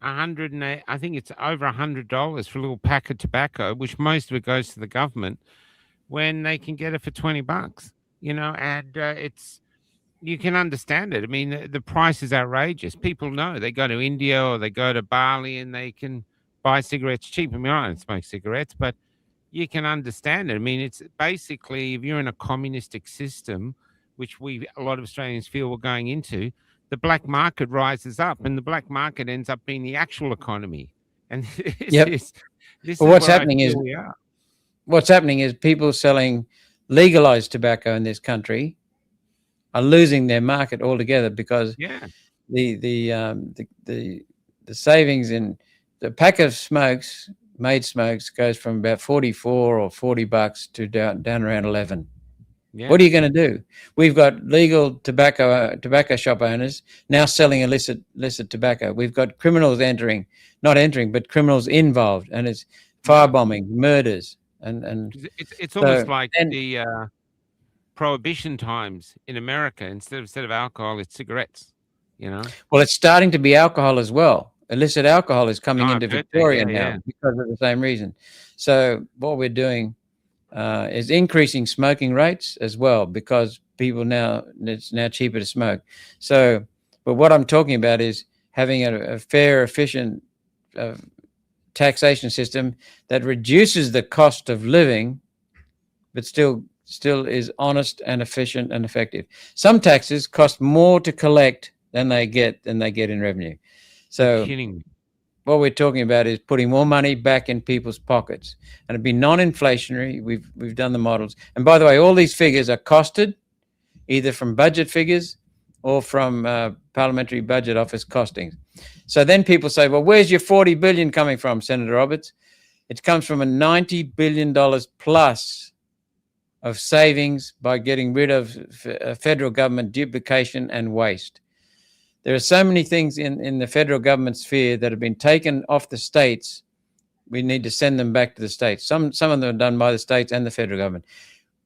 $108? I think it's over $100 for a little pack of tobacco, which most of it goes to the government, when they can get it for $20. And it's, you can understand it. I mean, the price is outrageous. People know, they go to India or they go to Bali and they can buy cigarettes cheap. I mean, I don't smoke cigarettes, but you can understand it. I mean, it's basically, if you're in a communistic system, which a lot of Australians feel we're going into, the black market rises up, and the black market ends up being the actual economy. And
what's happening is people selling legalized tobacco in this country are losing their market altogether, because the savings in the pack of made smokes goes from about $44 or $40 to down around 11. Yeah. What are you going to do? We've got legal tobacco shop owners now selling illicit tobacco. We've got criminals but criminals involved, and it's firebombing, murders, and
it's almost like the prohibition times in America. Instead of alcohol, it's cigarettes.
Well, it's starting to be alcohol as well. Illicit alcohol is coming into Victoria now because of the same reason. So what we're doing is increasing smoking rates as well, because it's now cheaper to smoke. So, but what I'm talking about is having a fair, efficient taxation system that reduces the cost of living, but still is honest and efficient and effective. Some taxes cost more to collect than they get in revenue. So what we're talking about is putting more money back in people's pockets, and it'd be non-inflationary. We've done the models, and by the way, all these figures are costed either from budget figures or from Parliamentary Budget Office costings. So then people say, well, where's your $40 billion coming from, Senator Roberts? It comes from a $90 billion plus of savings by getting rid of federal government duplication and waste. There are so many things in the federal government sphere that have been taken off the states we need to send them back to the states. Some of them are done by the states and the federal government.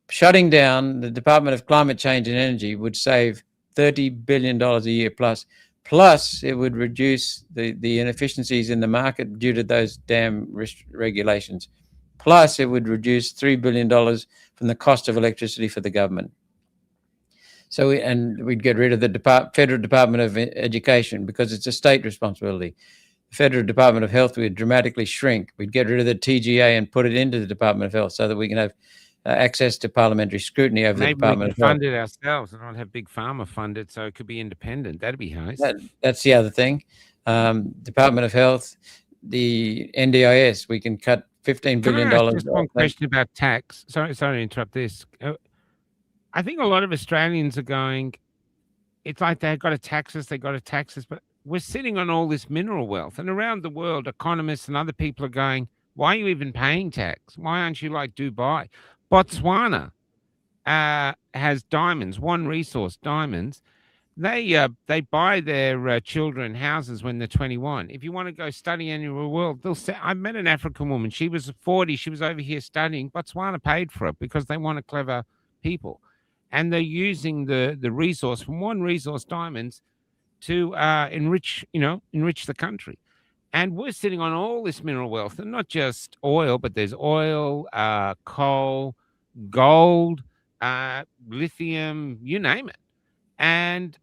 Shutting down the Department of Climate Change and Energy would save $30 billion a year plus. Plus, it would reduce the inefficiencies in the market due to those damn regulations. Plus, it would reduce $3 billion from the cost of electricity for the government. So, we'd get rid of the Federal Department of Education because it's a state responsibility. The Federal Department of Health would dramatically shrink. We'd get rid of the TGA and put it into the Department of Health so that we can have access to parliamentary scrutiny over the Department of Health.
Maybe we could fund it ourselves and not have Big Pharma fund it, so it could be independent. That'd be nice.
That's the other thing. Department of Health, the NDIS, we can cut $15 billion.
Just one question about tax. Sorry to interrupt this. I think a lot of Australians are going, it's like they've got to tax us, but we're sitting on all this mineral wealth. And around the world, economists and other people are going, why are you even paying tax? Why aren't you like Dubai? Botswana has diamonds, one resource, diamonds. They buy their children houses when they're 21. If you want to go study anywhere in the world, they'll say, I met an African woman. She was 40. She was over here studying. Botswana paid for it because they want clever people. And they're using the resource from one resource, diamonds, to enrich the country. And we're sitting on all this mineral wealth, and not just oil, but there's oil, coal, gold, lithium, you name it. And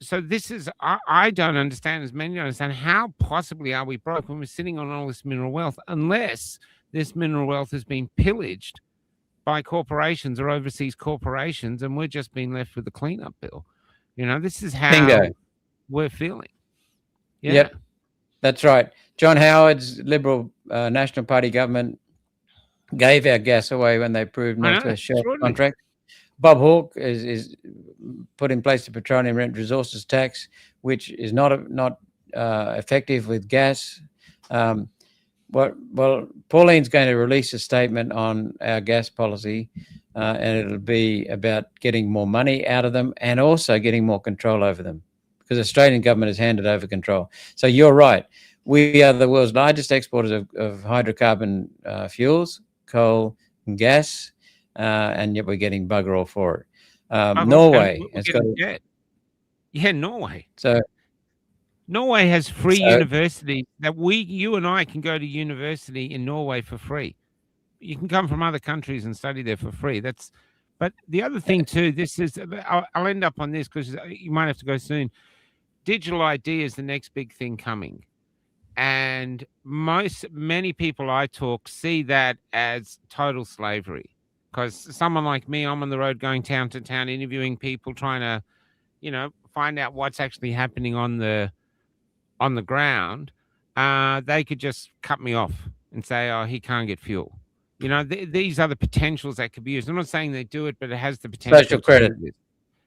so this is, I don't understand, as many don't understand, how possibly are we broke when we're sitting on all this mineral wealth, unless this mineral wealth has been pillaged by corporations or overseas corporations, and we're just being left with the cleanup bill. This is how we're feeling. Yeah.
Yep, that's right. John Howard's Liberal National Party government gave our gas away when they approved North West Shelf contract. Bob Hawke is put in place the Petroleum Rent Resources Tax, which is not effective with gas. Well, Pauline's going to release a statement on our gas policy, and it'll be about getting more money out of them and also getting more control over them, because the Australian government has handed over control. So you're right. We are the world's largest exporters of hydrocarbon fuels, coal and gas, and yet we're getting bugger all for it. Norway has got
Norway.
So
Norway has free universities that you and I can go to university in Norway for free. You can come from other countries and study there for free. But the other thing too, this is, I'll end up on this because you might have to go soon. Digital ID is the next big thing coming. And many people I talk see that as total slavery, because someone like me, I'm on the road going town to town, interviewing people, trying to, find out what's actually happening on the ground. They could just cut me off and say, oh, he can't get fuel. These are the potentials that could be used. I'm not saying they do it, but it has the potential.
Social credit.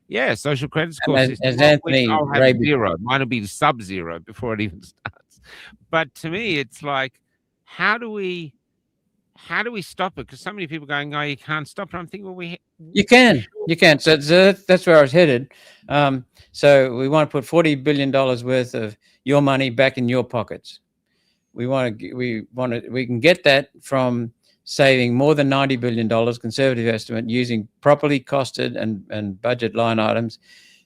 Yeah, social credit score system.
As Anthony
have zero. Mine will be sub-zero before it even starts. But to me, it's like, how do we stop it? Because so many people are going, oh, you can't stop it. I'm thinking, well,
you can. So that's where I was headed. So we want to put $40 billion worth of your money back in your pockets. We can get that from saving more than $90 billion, conservative estimate, using properly costed and budget line items.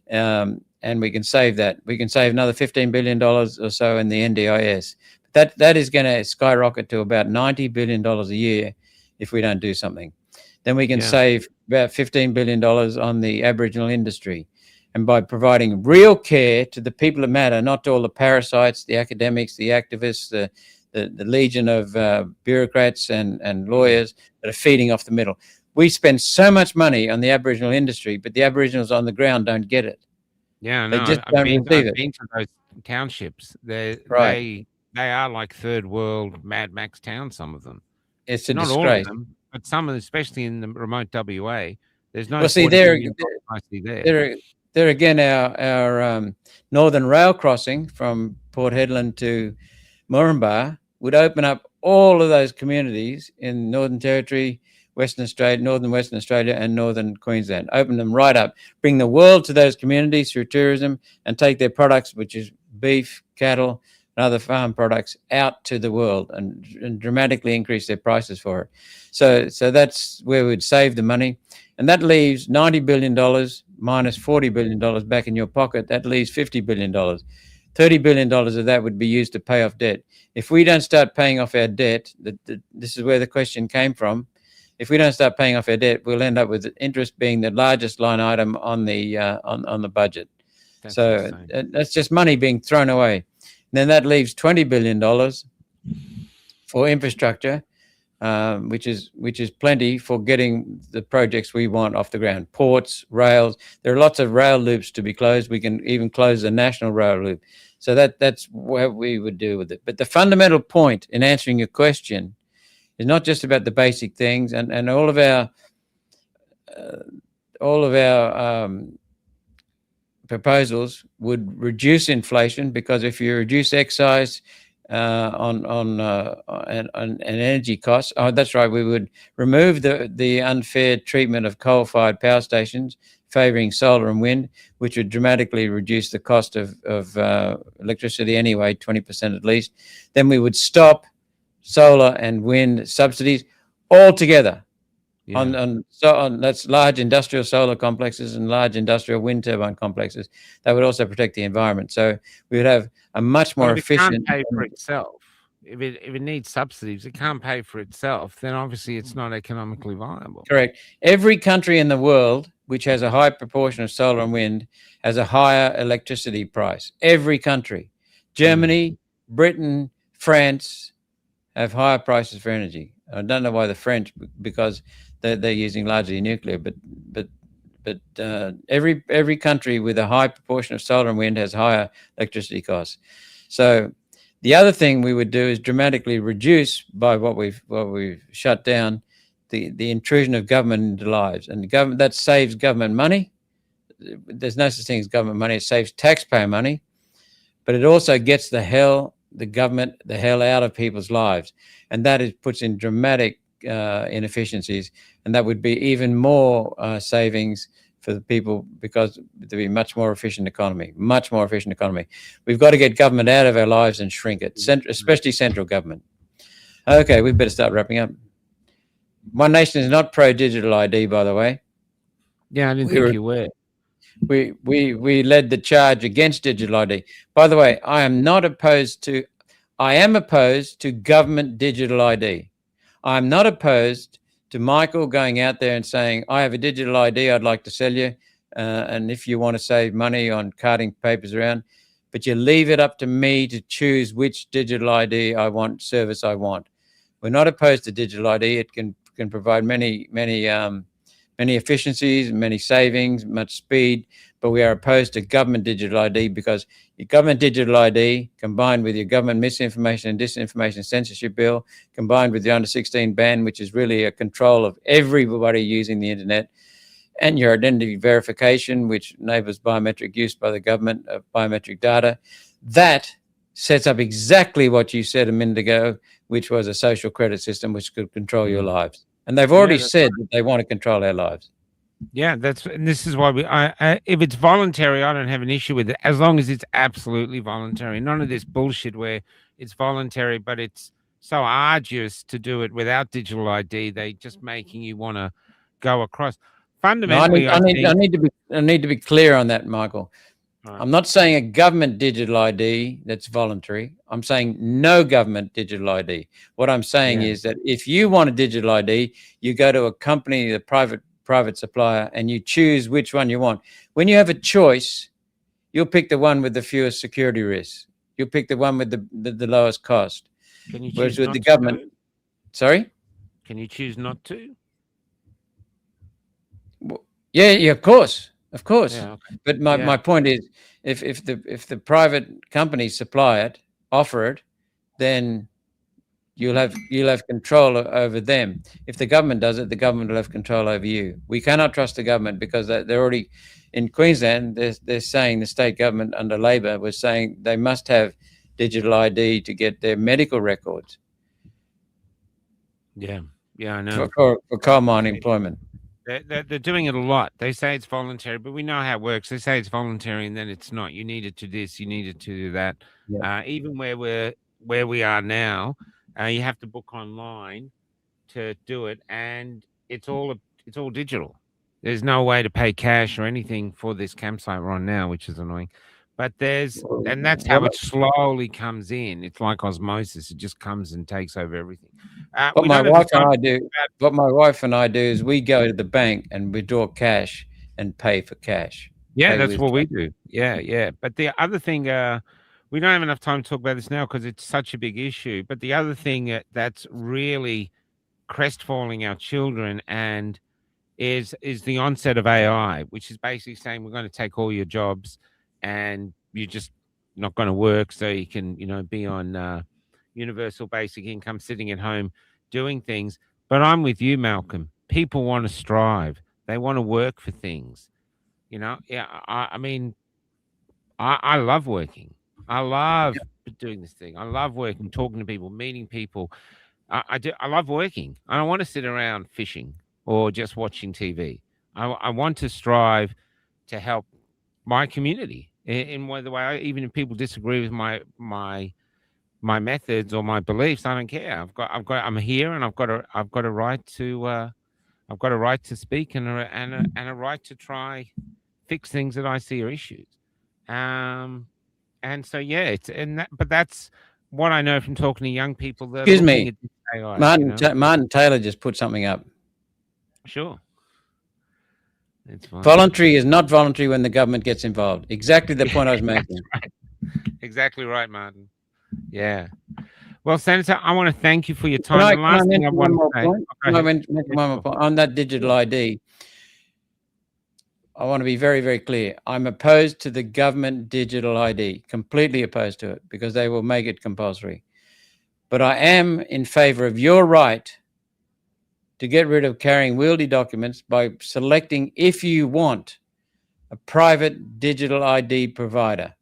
And we can save that. We can save another $15 billion or so in the NDIS. That is going to skyrocket to about $90 billion a year if we don't do something. Then we can save about $15 billion on the Aboriginal industry. And by providing real care to the people that matter, not to all the parasites, the academics, the activists, the legion of bureaucrats and lawyers that are feeding off the middle. We spend so much money on the Aboriginal industry, but the Aboriginals on the ground don't get it.
Yeah,
they just don't receive it.
I've been to those townships. They are like third world Mad Max towns, some of them.
It's a
not
disgrace.
All of them, but some of them, especially in the remote WA, there's no.
Well, see, there again, our northern rail crossing from Port Hedland to Moranbah would open up all of those communities in Northern Territory, Western Australia, Northern Western Australia, and Northern Queensland. Open them right up, bring the world to those communities through tourism, and take their products, which is beef, cattle, other farm products out to the world and dramatically increase their prices for it. So that's where we'd save the money. And that leaves $90 billion minus $40 billion back in your pocket. That leaves $50 billion. $30 billion of that would be used to pay off debt. If we don't start paying off our debt, this is where the question came from. If we don't start paying off our debt, we'll end up with interest being the largest line item on the budget. That's just money being thrown away. And then that leaves $20 billion for infrastructure, which is plenty for getting the projects we want off the ground. Ports, rails. There are lots of rail loops to be closed. We can even close the national rail loop. So that's what we would do with it. But the fundamental point in answering your question is not just about the basic things, and all of our proposals would reduce inflation, because if you reduce excise on energy costs, that's right, we would remove the unfair treatment of coal-fired power stations, favouring solar and wind, which would dramatically reduce the cost of electricity anyway, 20% at least. Then we would stop solar and wind subsidies altogether. On that's large industrial solar complexes and large industrial wind turbine complexes. That would also protect the environment. So we would have a much more efficient.
It can't pay for itself. If it needs subsidies, it can't pay for itself. Then obviously it's not economically viable.
Correct. Every country in the world which has a high proportion of solar and wind has a higher electricity price. Every country, Germany, Britain, France, have higher prices for energy. I don't know why the French, because they're using largely nuclear, but every country with a high proportion of solar and wind has higher electricity costs. So the other thing we would do is dramatically reduce, by what we've shut down, the intrusion of government into lives, and that saves government money. There's no such thing as government money. It saves taxpayer money, but it also gets the hell out of people's lives, and that puts in dramatic inefficiencies, and that would be even more savings for the people, because there'd be much more efficient economy. We've got to get government out of our lives and shrink it, especially central government. Okay, we better start wrapping up. One Nation is not pro-digital ID, by the way.
Yeah, I didn't think you were.
We led the charge against digital ID. By the way, I am opposed to government digital ID. I'm not opposed to Michael going out there and saying, I have a digital ID I'd like to sell you, and if you want to save money on carting papers around, but you leave it up to me to choose which digital ID service I want. We're not opposed to digital ID. It can provide many efficiencies, many savings, much speed, but we are opposed to government digital ID, because your government digital ID, combined with your government misinformation and disinformation censorship bill, combined with the under-16 ban, which is really a control of everybody using the internet, and your identity verification, which enables biometric use by the government of biometric data, that sets up exactly what you said a minute ago, which was a social credit system which could control your lives. And they've already said that they want to control our lives.
Yeah, and this is why if it's voluntary, I don't have an issue with it, as long as it's absolutely voluntary. None of this bullshit where it's voluntary, but it's so arduous to do it without digital ID. They just making you want to go across. Fundamentally,
I need to be clear on that, Michael. Right. I'm not saying a government digital ID that's voluntary. I'm saying no government digital ID. What I'm saying is that if you want a digital ID, you go to a company, the private supplier, and you choose which one you want. When you have a choice, you'll pick the one with the fewest security risks. You'll pick the one with the lowest cost.
Can you choose
Whereas with
not
the government,
to?
Sorry?
Can you choose not to?
Yeah, of course. Of course, but my point is, if the private companies offer it, then you'll have control over them. If the government does it, the government will have control over you. We cannot trust the government, because they're already in Queensland. They're saying, the state government under Labor was saying they must have digital ID to get their medical records.
Yeah, I know.
For coal mine employment.
They're doing it a lot. They say it's voluntary, but we know how it works. They say it's voluntary, and then it's not. You need it to this, you need it to do that.
Yeah.
Even where we are now, you have to book online to do it, and it's all digital. There's no way to pay cash or anything for this campsite we're on now, which is annoying. But and that's how
What,
it slowly comes in. It's like osmosis. It just comes and takes over everything.
what
We
my
don't have the
wife and
time.
I do, what my wife and I do is we go to the bank and withdraw cash and pay for cash.
Yeah,
Pay
that's
with
what
cash.
we do. Yeah, yeah. But the other thing, we don't have enough time to talk about this now because it's such a big issue. But the other thing that's really crestfalling our children and is the onset of AI, which is basically saying we're going to take all your jobs and you're just not going to work, so you can, be on universal basic income, sitting at home doing things. But I'm with you, Malcolm. People want to strive. They want to work for things. Yeah. I mean, I love working. I love doing this thing. I love working, talking to people, meeting people. I do. I love working. I don't want to sit around fishing or just watching TV. I want to strive to help my community in the way. Even if people disagree with my methods or my beliefs, I don't care. I'm here, and I've got a right to I've got a right to speak and a right to try fix things that I see are issues. Um, and so yeah, but that's what I know from talking to young people that are
Excuse
looking
me,
at this AI.
Martin Taylor just put something up.
Sure, it's fine.
Voluntary is not voluntary when the government gets involved. Exactly the point I was making.
Right. Exactly right, Martin. Yeah. Well, Senator, I want to thank you for your time. The
Can I
last thing I
mention
want
one
to
more
say.
point?
Go
Can I
ahead.
mention
Yeah,
one more
sure.
point on that digital ID? I want to be very, very clear. I'm opposed to the government digital ID, completely opposed to it, because they will make it compulsory. But I am in favor of your right to get rid of carrying wieldy documents by selecting, if you want, a private digital ID provider,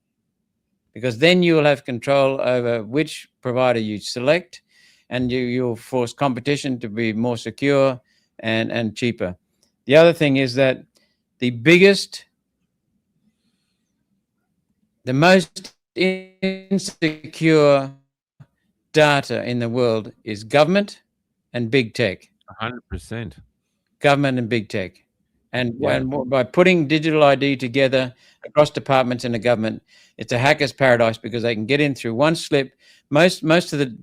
because then you will have control over which provider you select, and you'll force competition to be more secure and cheaper. The other thing is that the most insecure data in the world is government and big tech.
100%.
Government and big tech. And
Yeah.
by putting digital ID together across departments in the government, it's a hacker's paradise because they can get in through one slip. Most of the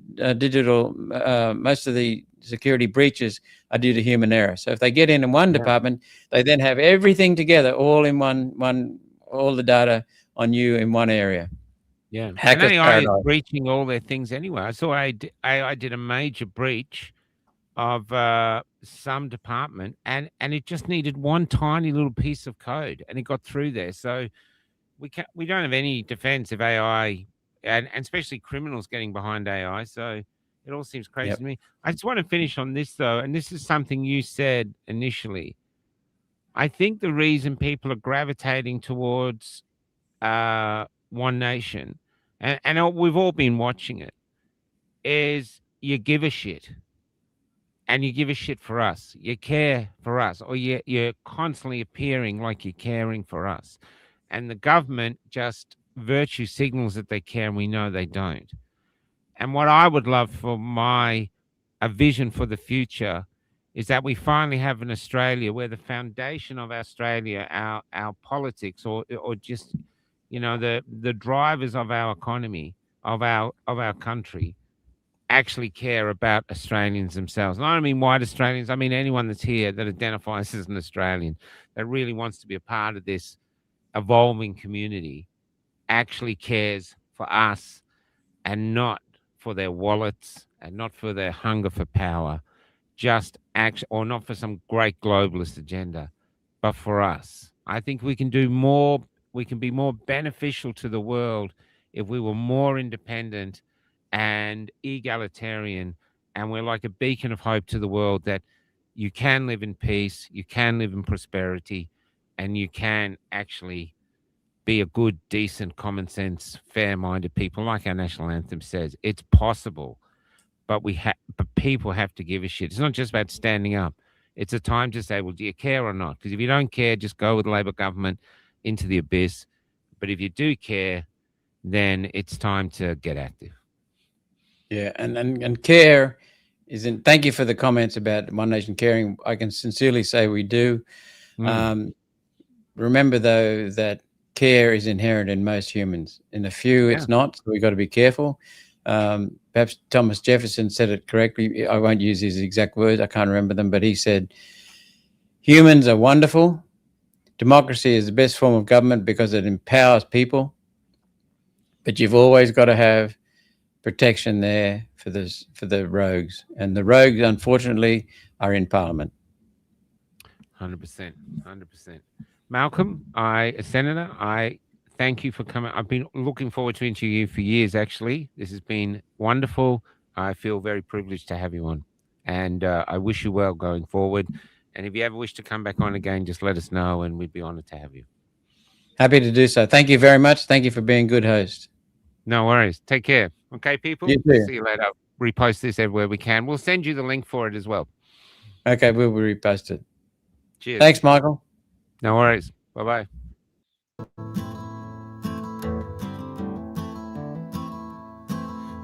most of the security breaches are due to human error. So if they get in one department, they then have everything together, all in all the data on you in one area.
Yeah. And
Hacker's
AI is
paradise.
breaching all their things anyway. I saw AI did a major breach of some department, and it just needed one tiny little piece of code, and it got through there. So we don't have any defense of AI, and especially criminals getting behind AI. So it all seems crazy
Yep.
to me. I just want to finish on this though, and this is something you said initially. I think the reason people are gravitating towards One Nation, and we've all been watching it, is you give a shit. And you give a shit for us. You care for us, or you're constantly appearing like you're caring for us. And the government just virtue signals that they care, and we know they don't. And what I would love for a vision for the future is that we finally have an Australia where the foundation of Australia, our politics, or just the drivers of our economy, of our country, actually care about Australians themselves. And I don't mean white Australians. I mean anyone that's here that identifies as an Australian, that really wants to be a part of this evolving community, actually cares for us and not for their wallets and not for their hunger for power, just or not for some great globalist agenda, but for us. I think we can do more. We can be more beneficial to the world if we were more independent and egalitarian, and we're like a beacon of hope to the world that you can live in peace, you can live in prosperity, and you can actually be a good, decent, common sense, fair-minded people, like our national anthem says. It's possible, but but people have to give a shit. It's not just about standing up. It's a time to say, well, do you care or not? Because if you don't care, just go with Labor government into the abyss. But if you do care, then it's time to get active.
Yeah, and care isn't. Thank you for the comments about One Nation caring. I can sincerely say we do. Remember though that care is inherent in most humans. In a few, it's not. So we've got to be careful. Perhaps Thomas Jefferson said it correctly. I won't use his exact words. I can't remember them, but he said, "Humans are wonderful. Democracy is the best form of government because it empowers people. But you've always got to have protection there for the rogues, and the rogues, unfortunately, are in Parliament."
100%. Malcolm, Senator, I thank you for coming. I've been looking forward to interviewing you for years, actually. This has been wonderful. I feel very privileged to have you on, and I wish you well going forward. And if you ever wish to come back on again, just let us know, and we'd be honored to have you.
Happy to do so. Thank you very much. Thank you for being a good host.
No worries. Take care. Okay, people?
You too.
See you later. Repost this everywhere we can. We'll send you the link for it as well.
Okay, we'll repost it.
Cheers.
Thanks, Michael.
No worries. Bye-bye.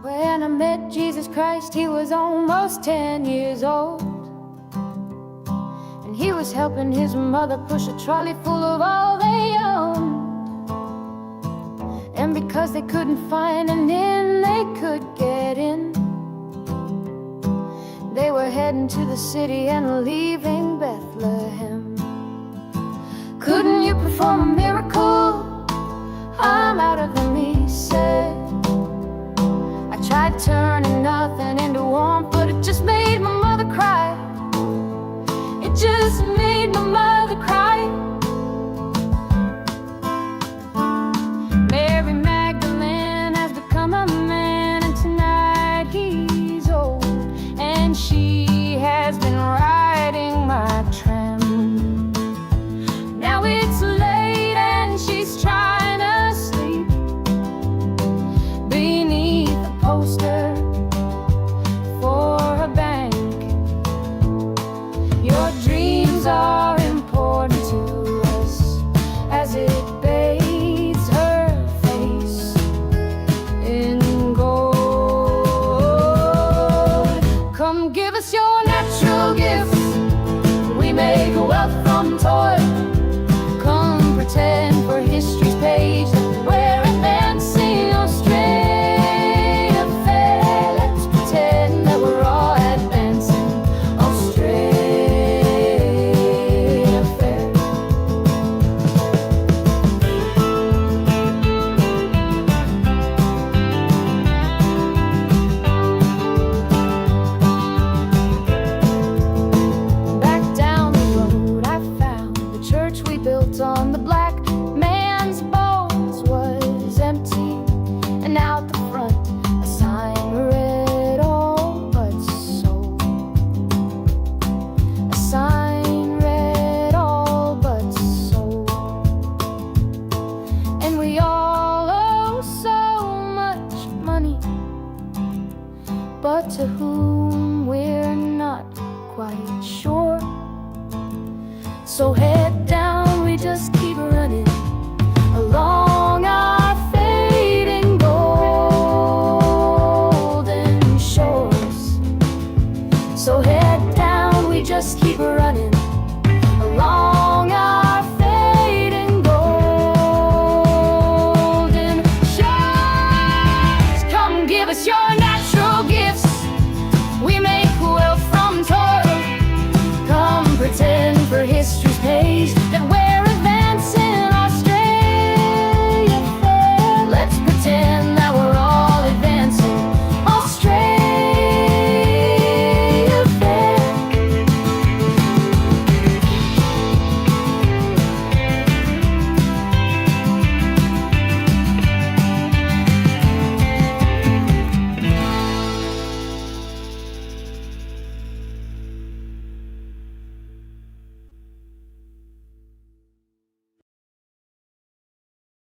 When I met Jesus Christ, he was almost 10 years old, and he was helping his mother push a trolley full of all they owned. And because they couldn't find an inn they could get in, they were heading to the city and leaving Bethlehem. "Couldn't you perform a miracle? I'm out of them," he said. "I tried turning nothing into warmth, but it just made my mother cry. It just made my mother cry." Mary Magdalene has become a man, and tonight he's old, and she has been riding my tram. Now it's late and she's trying to sleep beneath a poster for a bank. Your dreams are important to us as it bathes her face in gold. Come give us your natural gifts, we make wealth from toil. Come pretend for history's page that we're advancing Australia fair. Let's pretend that we're all advancing Australia fair. Back down the road I found the church we built on the black man's bones was empty, and out the front a sign read all but sold. A sign read all but sold. And we all owe so much money, but to whom we're not quite sure. So head down, we just keep running along our fading golden shores. So head down, we just keep running along our fading golden shores. Come give us your name.